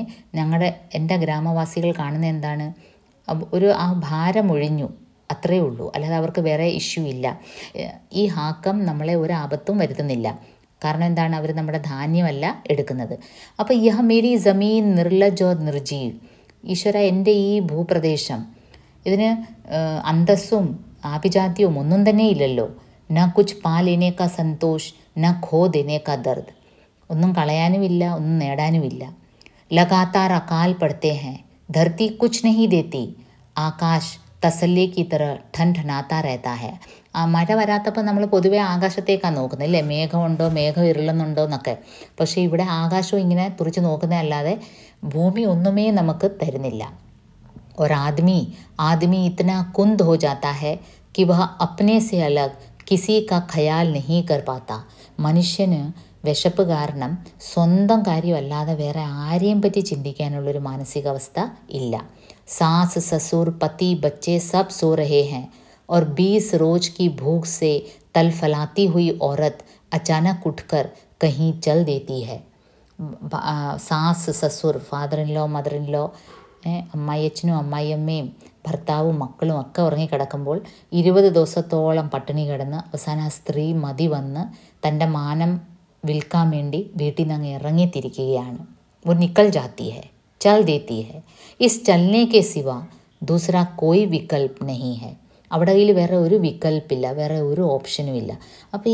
എൻ്റെ ഗ്രാമവാസികൾ കാണുന്നത് എന്താണ്? ആ ഭാരം ഒഴിഞ്ഞു, അത്രയേ ഉള്ളൂ. അല്ലാതെ അവർക്ക് വേറെ ഇഷ്യൂ ഇല്ല. ഈ ഹാക്കം നമ്മളെ ഒരു ആപത്തും വരുത്തുന്നില്ല. കാരണം എന്താണ്? അവർ നമ്മുടെ ധാന്യമല്ല എടുക്കുന്നത്. അപ്പോൾ യഹ മേരി ജമീൻ നിർലജ് ഓർ നിർജീവ്. ഈശ്വര, എൻ്റെ ഈ ഭൂപ്രദേശം ഇതിന് അന്തസ്സും ആഭിജാത്യവും ഒന്നും തന്നെ ഇല്ലല്ലോ. ന കുച്ച് പാ ലേനെ കാ സന്തോഷ് ന ഖോ ദേനെ കാ ദർദ്. ഒന്നും കളയാനുമില്ല, ഒന്നും നേടാനുമില്ല. लगातार अकाल पड़ते हैं, धरती कुछ नहीं देती, ആകാശ് തസല്ലെ की तरह ठनठनाता रहता है. ആ മഴ വരാത്തപ്പോൾ നമ്മൾ പൊതുവേ ആകാശത്തേക്കാണ് നോക്കുന്നത് അല്ലേ, മേഘമുണ്ടോ, മേഘം ഇരുളുന്നുണ്ടോ എന്നൊക്കെ. പക്ഷേ ഇവിടെ ആകാശവും ഇങ്ങനെ തുറിച്ച് നോക്കുന്നതല്ലാതെ ഭൂമി ഒന്നുമേ നമുക്ക് തരുന്നില്ല. और आदमी इतना कुंद हो जाता है कि वह अपने से अलग किसी का ख्याल नहीं कर पाता. മനുഷ്യന് വിശപ്പ് കാരണം സ്വന്തം കാര്യമല്ലാതെ വേറെ ആരെയും പറ്റി ചിന്തിക്കാനുള്ളൊരു മാനസികാവസ്ഥ ഇല്ല. सास ससुर पति बच्चे सब सो रहे हैं और 20 रोज की भूख से तलफलाती हुई औरत अचानक उठकर कहीं चल देती है. സാസ് സസുർ, father in law, mother in law, അമ്മായിയച്ഛനും അമ്മായിയമ്മയും ഭർത്താവും മക്കളും ഒക്കെ ഉറങ്ങിക്കിടക്കുമ്പോൾ 20 ദിവസത്തോളം പട്ടിണി കിടന്ന് അവസാനം ആ സ്ത്രീ മതി വന്ന് തൻ്റെ മാനം വിൽക്കാൻ വേണ്ടി വീട്ടിൽ നിന്ന് അങ്ങ് ഇറങ്ങിത്തിരിക്കുകയാണ്. वो निकल जाती है, चल देती है. इस चलने के सिवा दूसरा कोई विकल्प नहीं है. അവിടെ കയ്യിൽ വേറെ ഒരു വികൽപ്പില്ല, വേറെ ഒരു ഓപ്ഷനും ഇല്ല. അപ്പോൾ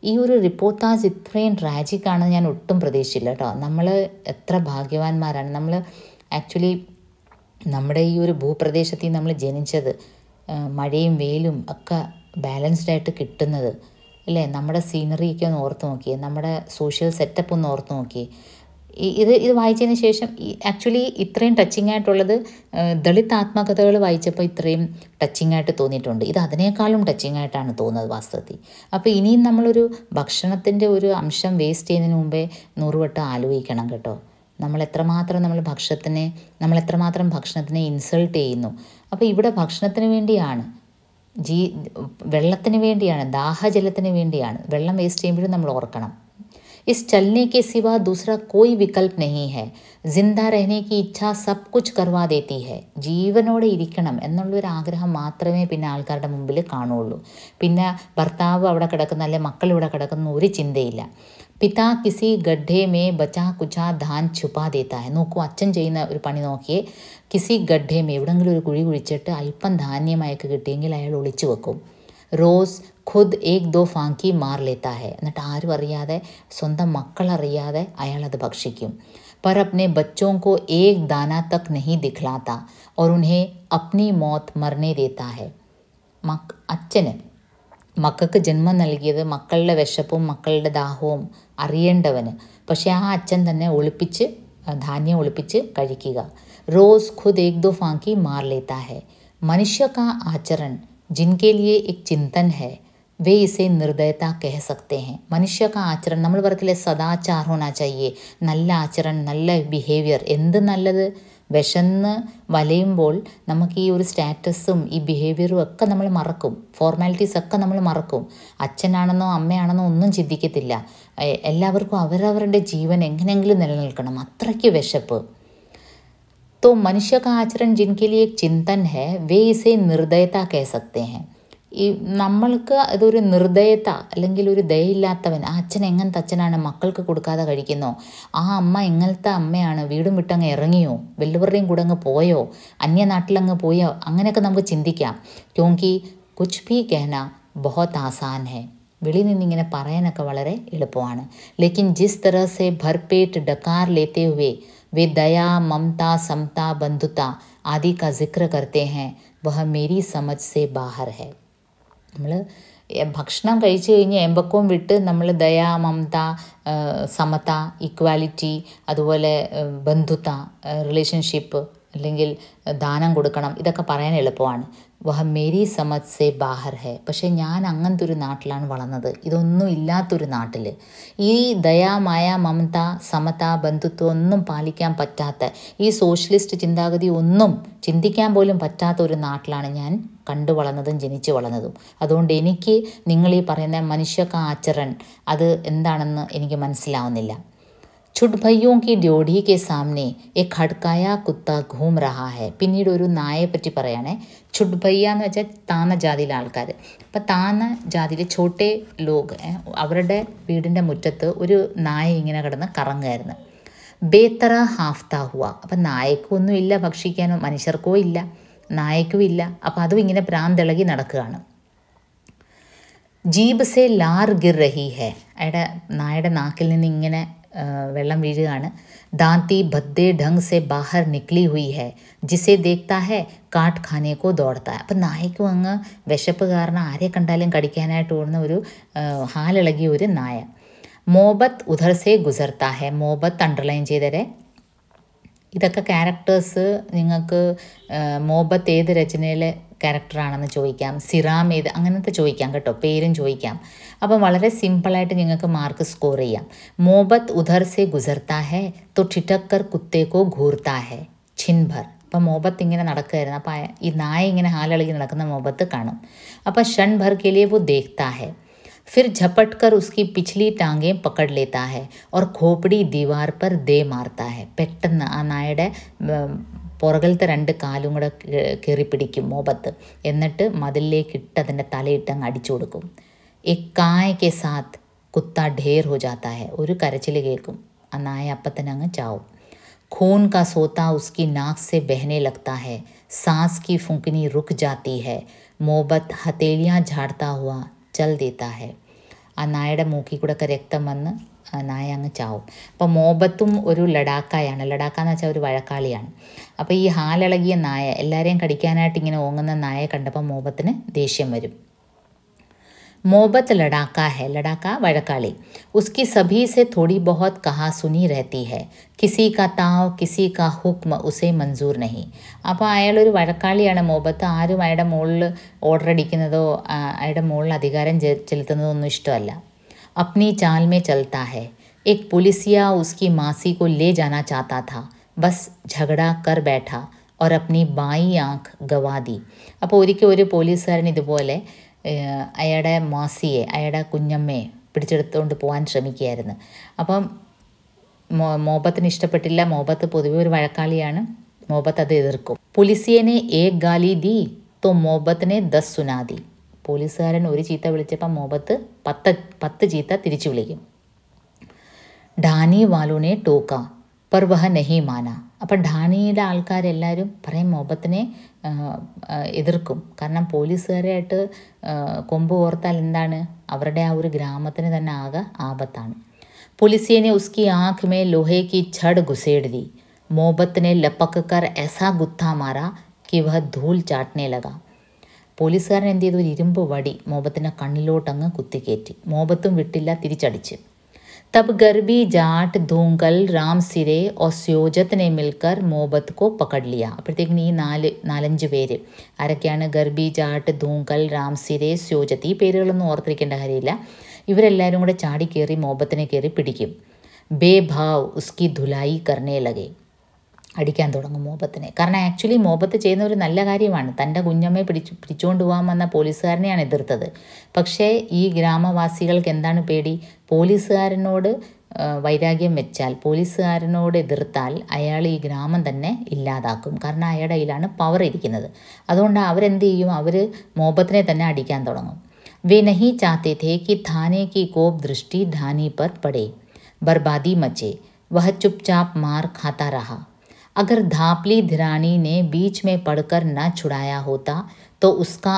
ഈ ഒരു റിപ്പോർട്ടാസ് ഇത്രയും ട്രാജിക് ആണെന്ന് ഞാൻ ഒട്ടും പ്രതീക്ഷിച്ചില്ല കേട്ടോ. നമ്മൾ എത്ര ഭാഗ്യവാന്മാരാണ്. നമ്മൾ ആക്ച്വലി നമ്മുടെ ഈ ഒരു ഭൂപ്രദേശത്തിൽ നമ്മൾ ജനിച്ചത് മഴയും വെയിലും ഒക്കെ ബാലൻസ്ഡ് ആയിട്ട് കിട്ടുന്നത് അല്ലേ. നമ്മുടെ സീനറിയൊക്കെ ഒന്ന് ഓർത്ത് നോക്കിയേ, നമ്മുടെ സോഷ്യൽ സെറ്റപ്പ് ഒന്ന് ഓർത്ത് നോക്കിയേ. ഇത് വായിച്ചതിന് ശേഷം ആക്ച്വലി ഇത്രയും ടച്ചിങ് ആയിട്ടുള്ളത് ദളിത് ആത്മകഥകൾ വായിച്ചപ്പോൾ ഇത്രയും ടച്ചിങ് ആയിട്ട് തോന്നിയിട്ടുണ്ട്. ഇത് അതിനേക്കാളും ടച്ചിങ് ആയിട്ടാണ് തോന്നുന്നത് വാസ്തവത്തിൽ. അപ്പോൾ ഇനിയും നമ്മളൊരു ഭക്ഷണത്തിൻ്റെ ഒരു അംശം വേസ്റ്റ് ചെയ്യുന്നതിന് മുമ്പേ 100 വട്ടം ആലോചിക്കണം കേട്ടോ. നമ്മൾ എത്രമാത്രം ഭക്ഷണത്തിനെ ഇൻസൾട്ട് ചെയ്യുന്നു. അപ്പോൾ ഇവിടെ ഭക്ഷണത്തിന് വേണ്ടിയാണ്, വെള്ളത്തിന് വേണ്ടിയാണ്, ദാഹജലത്തിന് വേണ്ടിയാണ്. വെള്ളം വേസ്റ്റ് ചെയ്യുമ്പോഴും നമ്മൾ ഓർക്കണം. इस चलने के सिवा दूसरा कोई विकल्प नहीं है. जिंदा रहने की इच्छा सब कुछ करवा देती है. ജീവനോടെ ഇരിക്കണം എന്നുള്ളൊരു ആഗ്രഹം മാത്രമേ പിന്നെ ആൾക്കാരുടെ മുമ്പിൽ കാണുള്ളൂ. പിന്നെ ഭർത്താവ് അവിടെ കിടക്കുന്ന, അല്ലെ മക്കൾ ഇവിടെ കിടക്കുന്ന ഒരു ചിന്തയില്ല. പിതാ കിസി ഗഡ്ഢേ മേ ബച്ചാ കുച്ചാ ധാൻ ഛുപാ ദേത്താ ഹെ. നോക്കൂ, അച്ഛൻ ചെയ്യുന്ന ഒരു പണി നോക്കിയേ. കിസി ഗഡ്ഢേ മേ, എവിടെങ്കിലും ഒരു കുഴി കുഴിച്ചിട്ട് അല്പം ധാന്യമയൊക്കെ കിട്ടിയെങ്കിൽ അയാൾ ഒളിച്ചു വെക്കും. റോസ് ഖുദ് ഏക് ദോ ഫാങ്കി മാർ ലേത്താ ഹെ. എന്നിട്ട് ആരും അറിയാതെ, സ്വന്തം മക്കളറിയാതെ അയാളത് ഭക്ഷിക്കും. पर अपने बच्चों को एक दाना तक नहीं दिखलाता और उन्हें अपनी मौत मरने देता है. അച്ഛന് മക്കൾക്ക് ജന്മം നൽകിയത് മക്കളുടെ വിശപ്പും മക്കളുടെ ദാഹവും അറിയേണ്ടവന്, പക്ഷേ ആ അച്ഛൻ തന്നെ ധാന്യം ഒളിപ്പിച്ച് കഴിക്കുക. റോസ് ഖുദ് ഏക് ദോ ഫാങ്കി മാർ ലേത്താ ഹെ. മനുഷ്യ കാ ആചരൺ जिनके लिए एक चिंतन है वे इसे निर्दयता कह सकते हैं. മനുഷ്യ കാ ആചരൺ, നമ്മൾ പറയത്തില്ലേ സദാചാർ ഹോനാ ചാഹിയേ, നല്ല ആചരൺ, നല്ല ബിഹേവിയർ. എന്ത് നല്ലത്? വിശന്ന് വലയുമ്പോൾ നമുക്ക് ഈ ഒരു സ്റ്റാറ്റസും ഈ ബിഹേവിയറും ഒക്കെ നമ്മൾ മറക്കും, ഫോർമാലിറ്റീസ് ഒക്കെ നമ്മൾ മറക്കും. അച്ഛനാണെന്നോ അമ്മയാണെന്നോ ഒന്നും ചിന്തിക്കത്തില്ല. എല്ലാവർക്കും അവരവരുടെ ജീവൻ എങ്ങനെയെങ്കിലും നിലനിൽക്കണം, അത്രയ്ക്ക് വിശപ്പ്. तो मनुष्य का आचरण जिनके लिए एक चिंतन है वे इसे निर्दयता कह सकते हैं. ഈ നമ്മൾക്ക് അതൊരു നിർദയത, അല്ലെങ്കിൽ ഒരു ദയയില്ലാത്തവൻ. ആ അച്ഛൻ എങ്ങനത്തെ അച്ഛനാണ്, മക്കൾക്ക് കൊടുക്കാതെ കഴിക്കുന്നോ? ആ അമ്മ എങ്ങനത്തെ അമ്മയാണ്, വീടും വിട്ടങ്ങ് ഇറങ്ങിയോ, വല്ലവരുടെയും കൂടെ അങ്ങ് പോയോ, അന്യനാട്ടിലങ്ങ് പോയോ, അങ്ങനെയൊക്കെ നമുക്ക് ചിന്തിക്കാം. ക്യോങ്കി കുച്ച് ഭി കഹന ബഹുത് ആസാൻ ഹെ. വെളിയിൽ നിന്നിങ്ങനെ പറയാനൊക്കെ വളരെ എളുപ്പമാണ്. ലേക്കിൻ ജിസ് തരഹ സെ ഭർപേട്ട് ഡकार लेते हुए वे दया, ममता, समता, बंधुता आदि का जिक्र करते हैं वह मेरी समझ से बाहर है. നമ്മൾ ഭക്ഷണം കഴിച്ചു കഴിഞ്ഞ് എമ്പക്കവും വിട്ട് നമ്മൾ ദയ, മമത, സമത, ഇക്വാലിറ്റി, അതുപോലെ ബന്ധുത, റിലേഷൻഷിപ്പ്, അല്ലെങ്കിൽ ദാനം കൊടുക്കണം, ഇതൊക്കെ പറയാൻ എളുപ്പമാണ്. വഹ മേരി സമജ് സെ ബാഹർ ഹെ. പക്ഷേ ഞാൻ അങ്ങനത്തെ ഒരു നാട്ടിലാണ് വളർന്നത്, ഇതൊന്നും ഇല്ലാത്തൊരു നാട്ടിൽ. ഈ ദയ, മായ, മമത, സമത, ബന്ധുത്വം ഒന്നും പാലിക്കാൻ പറ്റാത്ത, ഈ സോഷ്യലിസ്റ്റ് ചിന്താഗതി ഒന്നും ചിന്തിക്കാൻ പോലും പറ്റാത്ത ഒരു നാട്ടിലാണ് ഞാൻ കണ്ടു വളർന്നതും ജനിച്ചു വളർന്നതും. അതുകൊണ്ട് എനിക്ക് നിങ്ങളീ പറയുന്ന മനുഷ്യക ആചരൺ അത് എന്താണെന്ന് എനിക്ക് മനസ്സിലാവുന്നില്ല. छुट भैयों की ड्योढ़ी के सामने एक हड़काया कुत्ता घूम रहा है. പിന്നീട് ഒരു നായയെ പറ്റി പറയുകയാണേ. ഛുട്ട് ഭയ്യ എന്ന് വെച്ചാൽ താന്ന ജാതിയിലെ ആൾക്കാർ. അപ്പം താന്ന ജാതിയിലെ ഛോട്ടെ ലോഗ്, അവരുടെ വീടിൻ്റെ മുറ്റത്ത് ഒരു നായ ഇങ്ങനെ കിടന്ന് കറങ്ങുമായിരുന്നു. ബേത്തറ ഹാഫ്താ ഹുവ. അപ്പം നായക്കൊന്നും ഇല്ല ഭക്ഷിക്കാനോ, മനുഷ്യർക്കോ ഇല്ല. നായയ്ക്കും ഇല്ല. അപ്പോൾ അതും ഇങ്ങനെ ഭ്രാന്തിളകി നടക്കുകയാണ്. ജീബ് സെ ലാർ ഗിർ റഹി ഹെ, നായയുടെ നാക്കിൽ നിന്ന് ഇങ്ങനെ വെള്ളം വീഴുകയാണ്. ദാന്തി ഭദ്ദേ ढंग से बाहर निकली हुई है, जिसे देखता है കാട്ട് ഖാനെ കോ ദോടത്ത. അപ്പം നായക്കും അങ്ങ് വിശപ്പ് കാരണം ആരെ കണ്ടാലും കടിക്കാനായിട്ട് ഓടുന്ന ഒരു ഹാലിളകിയ ഒരു നായ. മോബത്ത് ഉധർ സെ ഗുസർത്ത ഹെ, മോബത്ത് അണ്ടർലൈൻ ചെയ്തരെ. ഇതൊക്കെ ക്യാരക്ടേഴ്സ് നിങ്ങൾക്ക് മോബത്ത് ഏത് രചനയിലെ ക്യാരക്ടറാണെന്ന് ചോദിക്കാം, സിറാം ഏത്, അങ്ങനത്തെ ചോദിക്കാം കേട്ടോ, പേരും ചോദിക്കാം. അപ്പം വളരെ സിമ്പിളായിട്ട് നിങ്ങൾക്ക് മാർക്ക് സ്കോർ ചെയ്യാം. മോബത്ത് ഉധർ സെ ഗുസർത്താ ഹെ തോ ഠിഠക്കർ കുത്തേക്കോ ഘൂർത്താ ഹെ ഛിൻ ഭർ. അപ്പം മോബത്ത് ഇങ്ങനെ നടക്കുകയായിരുന്നു. അപ്പം ഈ നായ ഇങ്ങനെ ഹാലളകി നടക്കുന്ന മോബത്ത് കാണും. അപ്പം ഷൻ ഭർ കെ ലിയെ വോ ദേഖ്താ ഹെ, फिर झपट कर उसकी पिछली टांगें पकड़ लेता है और खोपड़ी दीवार पर दे मारता है. പെട്ടെന്ന് ആ നായയുടെ പുറകിലത്തെ 2 കാലും കൂടെ കയറി പിടിക്കും മോബത്ത്. എന്നിട്ട് മതിലിലേക്ക് ഇട്ട് അതിൻ്റെ തലയിട്ടങ്ങ് അടിച്ചു കൊടുക്കും. എക് കായ കെ സാത്ത് കുത്ത ഢേർ ഹോ ജാത്ത ഹെ, ഒരു കരച്ചിൽ കേൾക്കും. ആ നായ അപ്പം തന്നെ അങ്ങ് ചാവും. खून का सोता उसकी नाक से बहने लगता है, सांस की फूंकनी रुक जाती है, मोहब्बत हथेलियाँ झाड़ता हुआ चल देता है. ആ നായയുടെ മൂക്കിൽ കൂടെ ഒക്കെ രക്തം വന്ന് നായ അങ്ങ് ചാവും. അപ്പോൾ മോബത്തും ഒരു ലഡാക്കായാണ്. ലഡാക്ക എന്ന് വെച്ചാൽ ഒരു വഴക്കാളിയാണ്. അപ്പോൾ ഈ ഹാലിളകിയ നായ, എല്ലാവരെയും കടിക്കാനായിട്ട് ഇങ്ങനെ ഓങ്ങുന്ന നായയെ കണ്ടപ്പോൾ മോബത്തിന് ദേഷ്യം വരും. मोहब्बत लड़ाका है, लड़ाका वड़काली, उसकी सभी से थोड़ी बहुत कहा सुनी रहती है, किसी का ताव किसी का हुक्म उसे मंजूर नहीं. അപ്പോൾ അയാളൊരു വഴക്കാളിയാണ് മോഹബത്ത്. ആരും അയാളുടെ മുകളിൽ ഓർഡർ അടിക്കുന്നതോ അയാളുടെ മുകളിൽ അധികാരം ചെലുത്തുന്നതോ ഒന്നും ഇഷ്ടമല്ല. अपनी चाल में चलता है. एक पुलिसिया उसकी मासी को ले जाना चाहता था, बस झगड़ा कर बैठा और अपनी बाई आँख गवा दी. അപ്പോൾ ഒരിക്കൽ ഒരു പോലീസുകാരൻ ഇതുപോലെ അയാളുടെ മാസിയെ, അയാളുടെ കുഞ്ഞമ്മയെ പിടിച്ചെടുത്തുകൊണ്ട് പോകാൻ ശ്രമിക്കുകയായിരുന്നു. അപ്പം മോഹബത്തിന് ഇഷ്ടപ്പെട്ടില്ല. മോഹബത്ത് പൊതുവെ ഒരു വഴക്കാളിയാണ്. മോഹബത്ത് അത് എതിർക്കും. പുലിസിയനെ ഏക് ഗാലി ദി തോ മോഹബത്തിനെ 10 സുനാദി. പോലീസുകാരൻ ഒരു ചീത്ത വിളിച്ചപ്പോൾ മോഹബത്ത് 10 ചീത്ത തിരിച്ചു വിളിക്കും. ഢാനി വാലോനെ ടോക്ക പർ വഹ നഹി മാന. അപ്പം ഢാനിയുടെ ആൾക്കാരെല്ലാവരും പറയും മോഹബത്തിനെ എതിർക്കും. കാരണം പോലീസുകാരായിട്ട് കൊമ്പ് കോർത്താൽ എന്താണ്, അവരുടെ ആ ഒരു ഗ്രാമത്തിന് തന്നെ ആകെ ആപത്താണ്. പുലിസിയെ ഉസ്കി ആँख में लोहे की छड़ घुसेड़ दी, मोहब्बत ने लपक कर ऐसा गुत्था मारा कि वह धूल चाटने लगा. പോലീസുകാരൻ എന്ത് ചെയ്തു, ഒരു ഇരുമ്പ് വടി മോഹബത്തിൻ്റെ കണ്ണിലോട്ടങ്ങ് കുത്തിക്കയറ്റി. മോഹബത്തും വിട്ടില്ല, തിരിച്ചടിച്ച്. तब गरबी जाट धूंगल राम सिरे और स्योजत ने मिलकर मोहब्बत को पकड़ लिया. അപ്പോഴത്തേക്കും ഈ 4-5 പേര് ആരൊക്കെയാണ്? ഗർബി, ജാട്ട്, ധൂങ്കൽ, രാം സിരെ, സ്യോജത്ത്. ഈ പേരുകളൊന്നും ഓർത്തിരിക്കേണ്ട കാര്യമില്ല. ഇവരെല്ലാവരും കൂടെ ചാടി കയറി മോഹബത്തിനെ കയറി പിടിക്കും. ബേഭാവ് ഉസ്കി ധുലായി കർണേ ലഗേ. അടിക്കാൻ തുടങ്ങും മോഹബത്തിനെ. കാരണം ആക്ച്വലി മോഹബത്ത് ചെയ്യുന്ന ഒരു നല്ല കാര്യമാണ്. തൻ്റെ കുഞ്ഞമ്മയെ പിടിച്ചുകൊണ്ട് പോകാൻ വന്ന പോലീസുകാരനെയാണ് എതിർത്തത്. പക്ഷേ ഈ ഗ്രാമവാസികൾക്ക് എന്താണ് പേടി? പോലീസുകാരനോട് വൈരാഗ്യം വെച്ചാൽ, പോലീസുകാരനോട് എതിർത്താൽ അയാൾ ഈ ഗ്രാമം തന്നെ ഇല്ലാതാക്കും. കാരണം അയാളുടെ കയ്യിലാണ് പവർ ഇരിക്കുന്നത്. അതുകൊണ്ട് അവരെന്ത് ചെയ്യും? അവർ മോഹബത്തിനെ തന്നെ അടിക്കാൻ തുടങ്ങും. വേ നഹി ചാഹത്തെ थे कि थाने की कोप दृष्टि ढानी पर पड़े, बर्बादी मचे, वह चुपचाप मार खाता रहा. अगर धापली धिरानी ने बीच में पड़कर न छुड़ाया होता तो उसका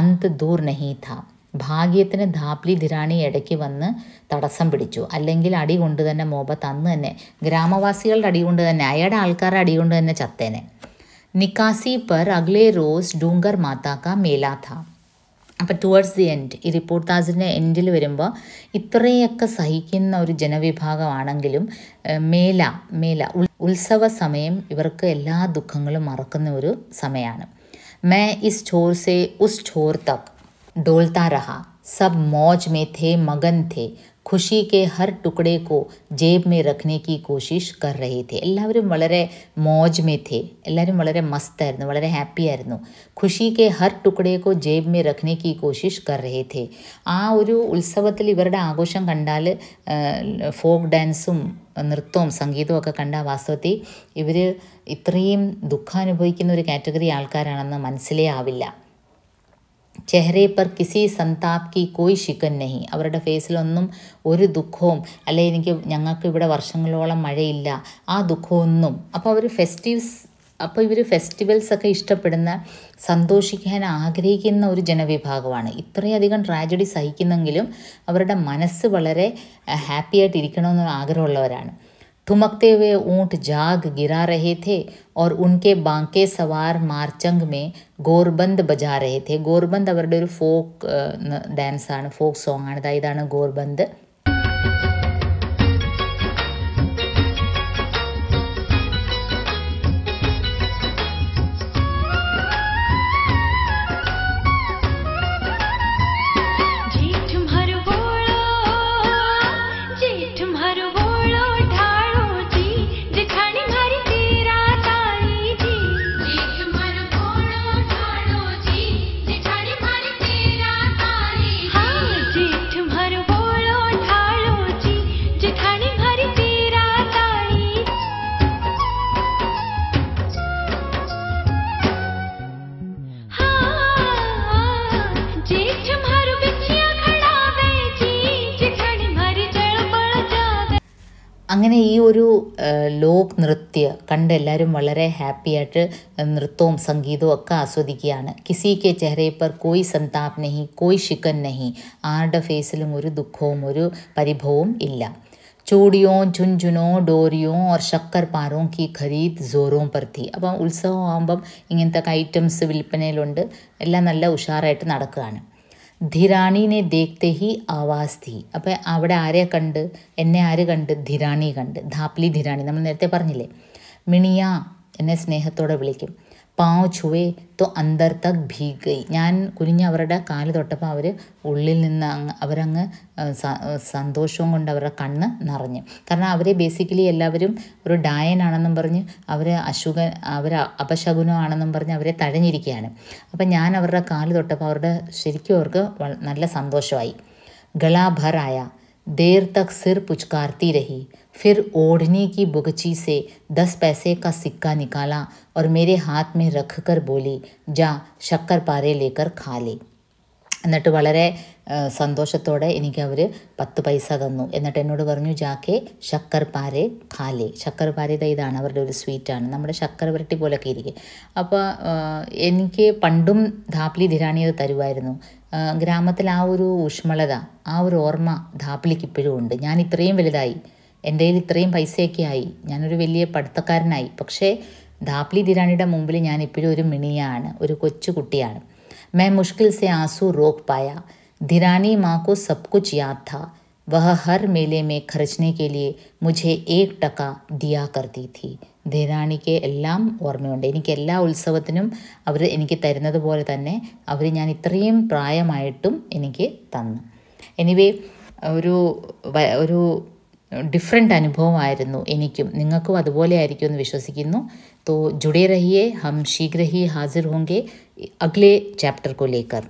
अंत दूर नहीं था. ഭാഗ്യത്തിന് ധാപ്ലി ധിരാണി ഇടയ്ക്ക് വന്ന് തടസ്സം പിടിച്ചു. അല്ലെങ്കിൽ അടി കൊണ്ട് തന്നെ മോഹബത്ത് അന്ന് തന്നെ, ഗ്രാമവാസികളുടെ അടി കൊണ്ട് തന്നെ, അയാളുടെ ആൾക്കാരുടെ അടി കൊണ്ട് തന്നെ ചത്തേനെ. നിക്കാസി പർ അഗ്ലേ റോസ് ഡൂങ്കർ മാതാ കാ മേലാ ഥാ. അപ്പോൾ ടുവേർഡ്സ് ദി എൻഡ്, ഈ റിപ്പോർട്ടാസിൻ്റെ എൻഡിൽ വരുമ്പോൾ ഇത്രയൊക്കെ സഹിക്കുന്ന ഒരു ജനവിഭാഗമാണെങ്കിലും മേല ഉത്സവ സമയം ഇവർക്ക് എല്ലാ ദുഃഖങ്ങളും മറക്കുന്ന ഒരു സമയമാണ്. May is ഛോർ say uz ഛോർ Tak ഡോൾത്താ രഹാ, sub മौज में थे, मगन थे, खुशी के हर टुकड़े को जेब में रखने की कोशिश कर रहे थे. എല്ലാവരും വളരെ മौज में थे, എല്ലാവരും വളരെ മസ്തായിരുന്നു, വളരെ ഹാപ്പി ആയിരുന്നു. ഖുഷി കെ ഹർ ടുക്കടേ കോ ജേബ് മേ രഖ്നെ കി കോശിഷ് കർ രഹേ थे. ആ ഒരു ഉത്സവത്തിൽ ഇവരുടെ ആഘോഷം കണ്ടാൽ, ഫോക്ക് ഡാൻസും നൃത്തവും സംഗീതവും ഒക്കെ കണ്ട വാസ്തവത്തിൽ ഇവർ ഇത്രയും ദുഃഖം അനുഭവിക്കുന്ന ഒരു കാറ്റഗറി ആൾക്കാരാണെന്ന് മനസ്സിലേ ആവില്ല. ചെഹ്റെ പർ കിസി സന്താപ് കി കോയി ശിക്കൻ നഹി. അവരുടെ ഫേസിലൊന്നും ഒരു ദുഃഖവും, അല്ലെങ്കിൽ ഞങ്ങൾക്ക് ഇവിടെ വർഷങ്ങളോളം മഴയില്ല, ആ ദുഃഖമൊന്നും. അപ്പോൾ അവർ ഫെസ്റ്റീവ്സ് അപ്പോൾ ഇവർ ഫെസ്റ്റിവൽസൊക്കെ ഇഷ്ടപ്പെടുന്ന, സന്തോഷിക്കാൻ ആഗ്രഹിക്കുന്ന ഒരു ജനവിഭാഗമാണ്. ഇത്രയധികം ട്രാജഡി സഹിക്കുന്നെങ്കിലും അവരുടെ മനസ്സ് വളരെ ഹാപ്പി ആയിട്ടിരിക്കണമെന്ന് ആഗ്രഹമുള്ളവരാണ്. ठुमकते हुए ऊँट जाग गिरा रहे थे और उनके बांके सवार मारचंग में ഗോർബന്ദ് ബജാ രഹേ थे. ഗോർബന്ദ് അവരുടെ ഒരു ഫോക്ക് ഡാൻസാണ്, ഫോക്ക് സോങ് ആണ്. ഇതാണ് ഗോർബന്ദ്. അങ്ങനെ ഈ ഒരു ലോക് നൃത്യ കണ്ട് എല്ലാവരും വളരെ ഹാപ്പി ആയിട്ട് നൃത്തവും സംഗീതവും ഒക്കെ ആസ്വദിക്കുകയാണ്. കിസി കെ ചെഹ്റെ പർ കോയി സന്താപ് നഹി, കോയി ശിക്കൻ നഹി. ആരുടെ ഫേസിലും ഒരു ദുഃഖവും ഒരു പരിഭവവും ഇല്ല. ചൂടിയോ ഝുൻझുനോ ഡോരിയോ or Shakkar Paro Ki ഖരീദ് sorrow പർ ഥി. അപ്പം ഉത്സവം ആകുമ്പം ഇങ്ങനത്തെ ഐറ്റംസ് വിൽപ്പനയിലുണ്ട്, എല്ലാം നല്ല ഉഷാറായിട്ട് നടക്കുകയാണ്. ധിരാണീനെ ദേഖ്തെ ഹി ആവാസ് ഥി. അപ്പം അവിടെ ആരെ കണ്ട്, എന്നെ ആര് കണ്ട്? ധിരാണി കണ്ട്. ധാപ്ലി ധിരാണി നമ്മൾ നേരത്തെ പറഞ്ഞില്ലേ. മിണിയ എന്നെ സ്നേഹത്തോടെ വിളിക്കും. പാവ് ഛുവേ തോ അന്തർ തക് ഭീഗ് ഗയി. ഞാൻ കുനിഞ്ഞ് അവരുടെ കാല് തൊട്ടപ്പോൾ അവർ ഉള്ളിൽ നിന്ന് അവരങ്ങ് സന്തോഷവും കൊണ്ട് അവരുടെ കണ്ണ് നിറഞ്ഞു. കാരണം അവരെ ബേസിക്കലി എല്ലാവരും ഒരു ഡായനാണെന്നും പറഞ്ഞ് അവർ അപശകുനമാണെന്നും പറഞ്ഞ് അവരെ തഴഞ്ഞിരിക്കുകയാണ്. അപ്പം ഞാൻ അവരുടെ കാല് തൊട്ടപ്പോൾ ശരിക്കും അവർക്ക് നല്ല സന്തോഷമായി. ഗളാ ഭർ ആയ, देर तक सिर पुचकारती रही, फिर ओढ़नी की बुगची से 10 पैसे का सिक्का निकाला और मेरे हाथ में रख कर बोली, जा शक्कर पारे लेकर खा ले. എന്നിട്ട് വളരെ സന്തോഷത്തോടെ എനിക്ക് അവർ 10 പൈസ തന്നു. എന്നിട്ട് എന്നോട് പറഞ്ഞു, ജാക്കെ ശക്കർ പാരെ ഖാലെ. ശക്കർ പാരെ ഇതാണ് അവരുടെ ഒരു സ്വീറ്റാണ്, നമ്മുടെ ശക്കർ വരട്ടി പോലൊക്കെ ഇരിക്കും. അപ്പോൾ എനിക്ക് പണ്ടും ധാപ്ലി ധിരാണി അത് തരുമായിരുന്നു. ഗ്രാമത്തിൽ ആ ഒരു ഊഷ്മളത, ആ ഒരു ഓർമ്മ ധാപ്ലിക്ക് ഇപ്പോഴും ഉണ്ട്. ഞാൻ ഇത്രയും വലുതായി, എൻ്റെ കയ്യിൽ ഇത്രയും പൈസയൊക്കെ ആയി, ഞാനൊരു വലിയ പഠിത്തക്കാരനായി, പക്ഷേ ധാപ്ലി ധിരാണിയുടെ മുമ്പിൽ ഞാൻ ഇപ്പോഴും ഒരു മിണിയാണ്, ഒരു കൊച്ചു കുട്ടിയാണ്. मैं मुश्किल से आंसू रोक पाया. धिरानी माँ को सब कुछ याद था. वह हर मेले में खर्चने के लिए मुझे 1 टका दिया करती थी. ധിരാണിക്ക് എല്ലാം ഓർമ്മയുണ്ട്. എനിക്ക് എല്ലാ ഉത്സവത്തിനും അവർ എനിക്ക് തരുന്നത് പോലെ തന്നെ അവർ ഞാൻ ഇത്രയും പ്രായമായിട്ടും എനിക്ക് തന്നു. എനിവേ ഒരു ഡിഫറെൻ്റ് അനുഭവമായിരുന്നു എനിക്കും. നിങ്ങൾക്കും അതുപോലെ ആയിരിക്കും എന്ന് വിശ്വസിക്കുന്നു. तो जुड़े रहिए, हम शीघ्र ही हाजिर होंगे अगले चैप्टर को लेकर.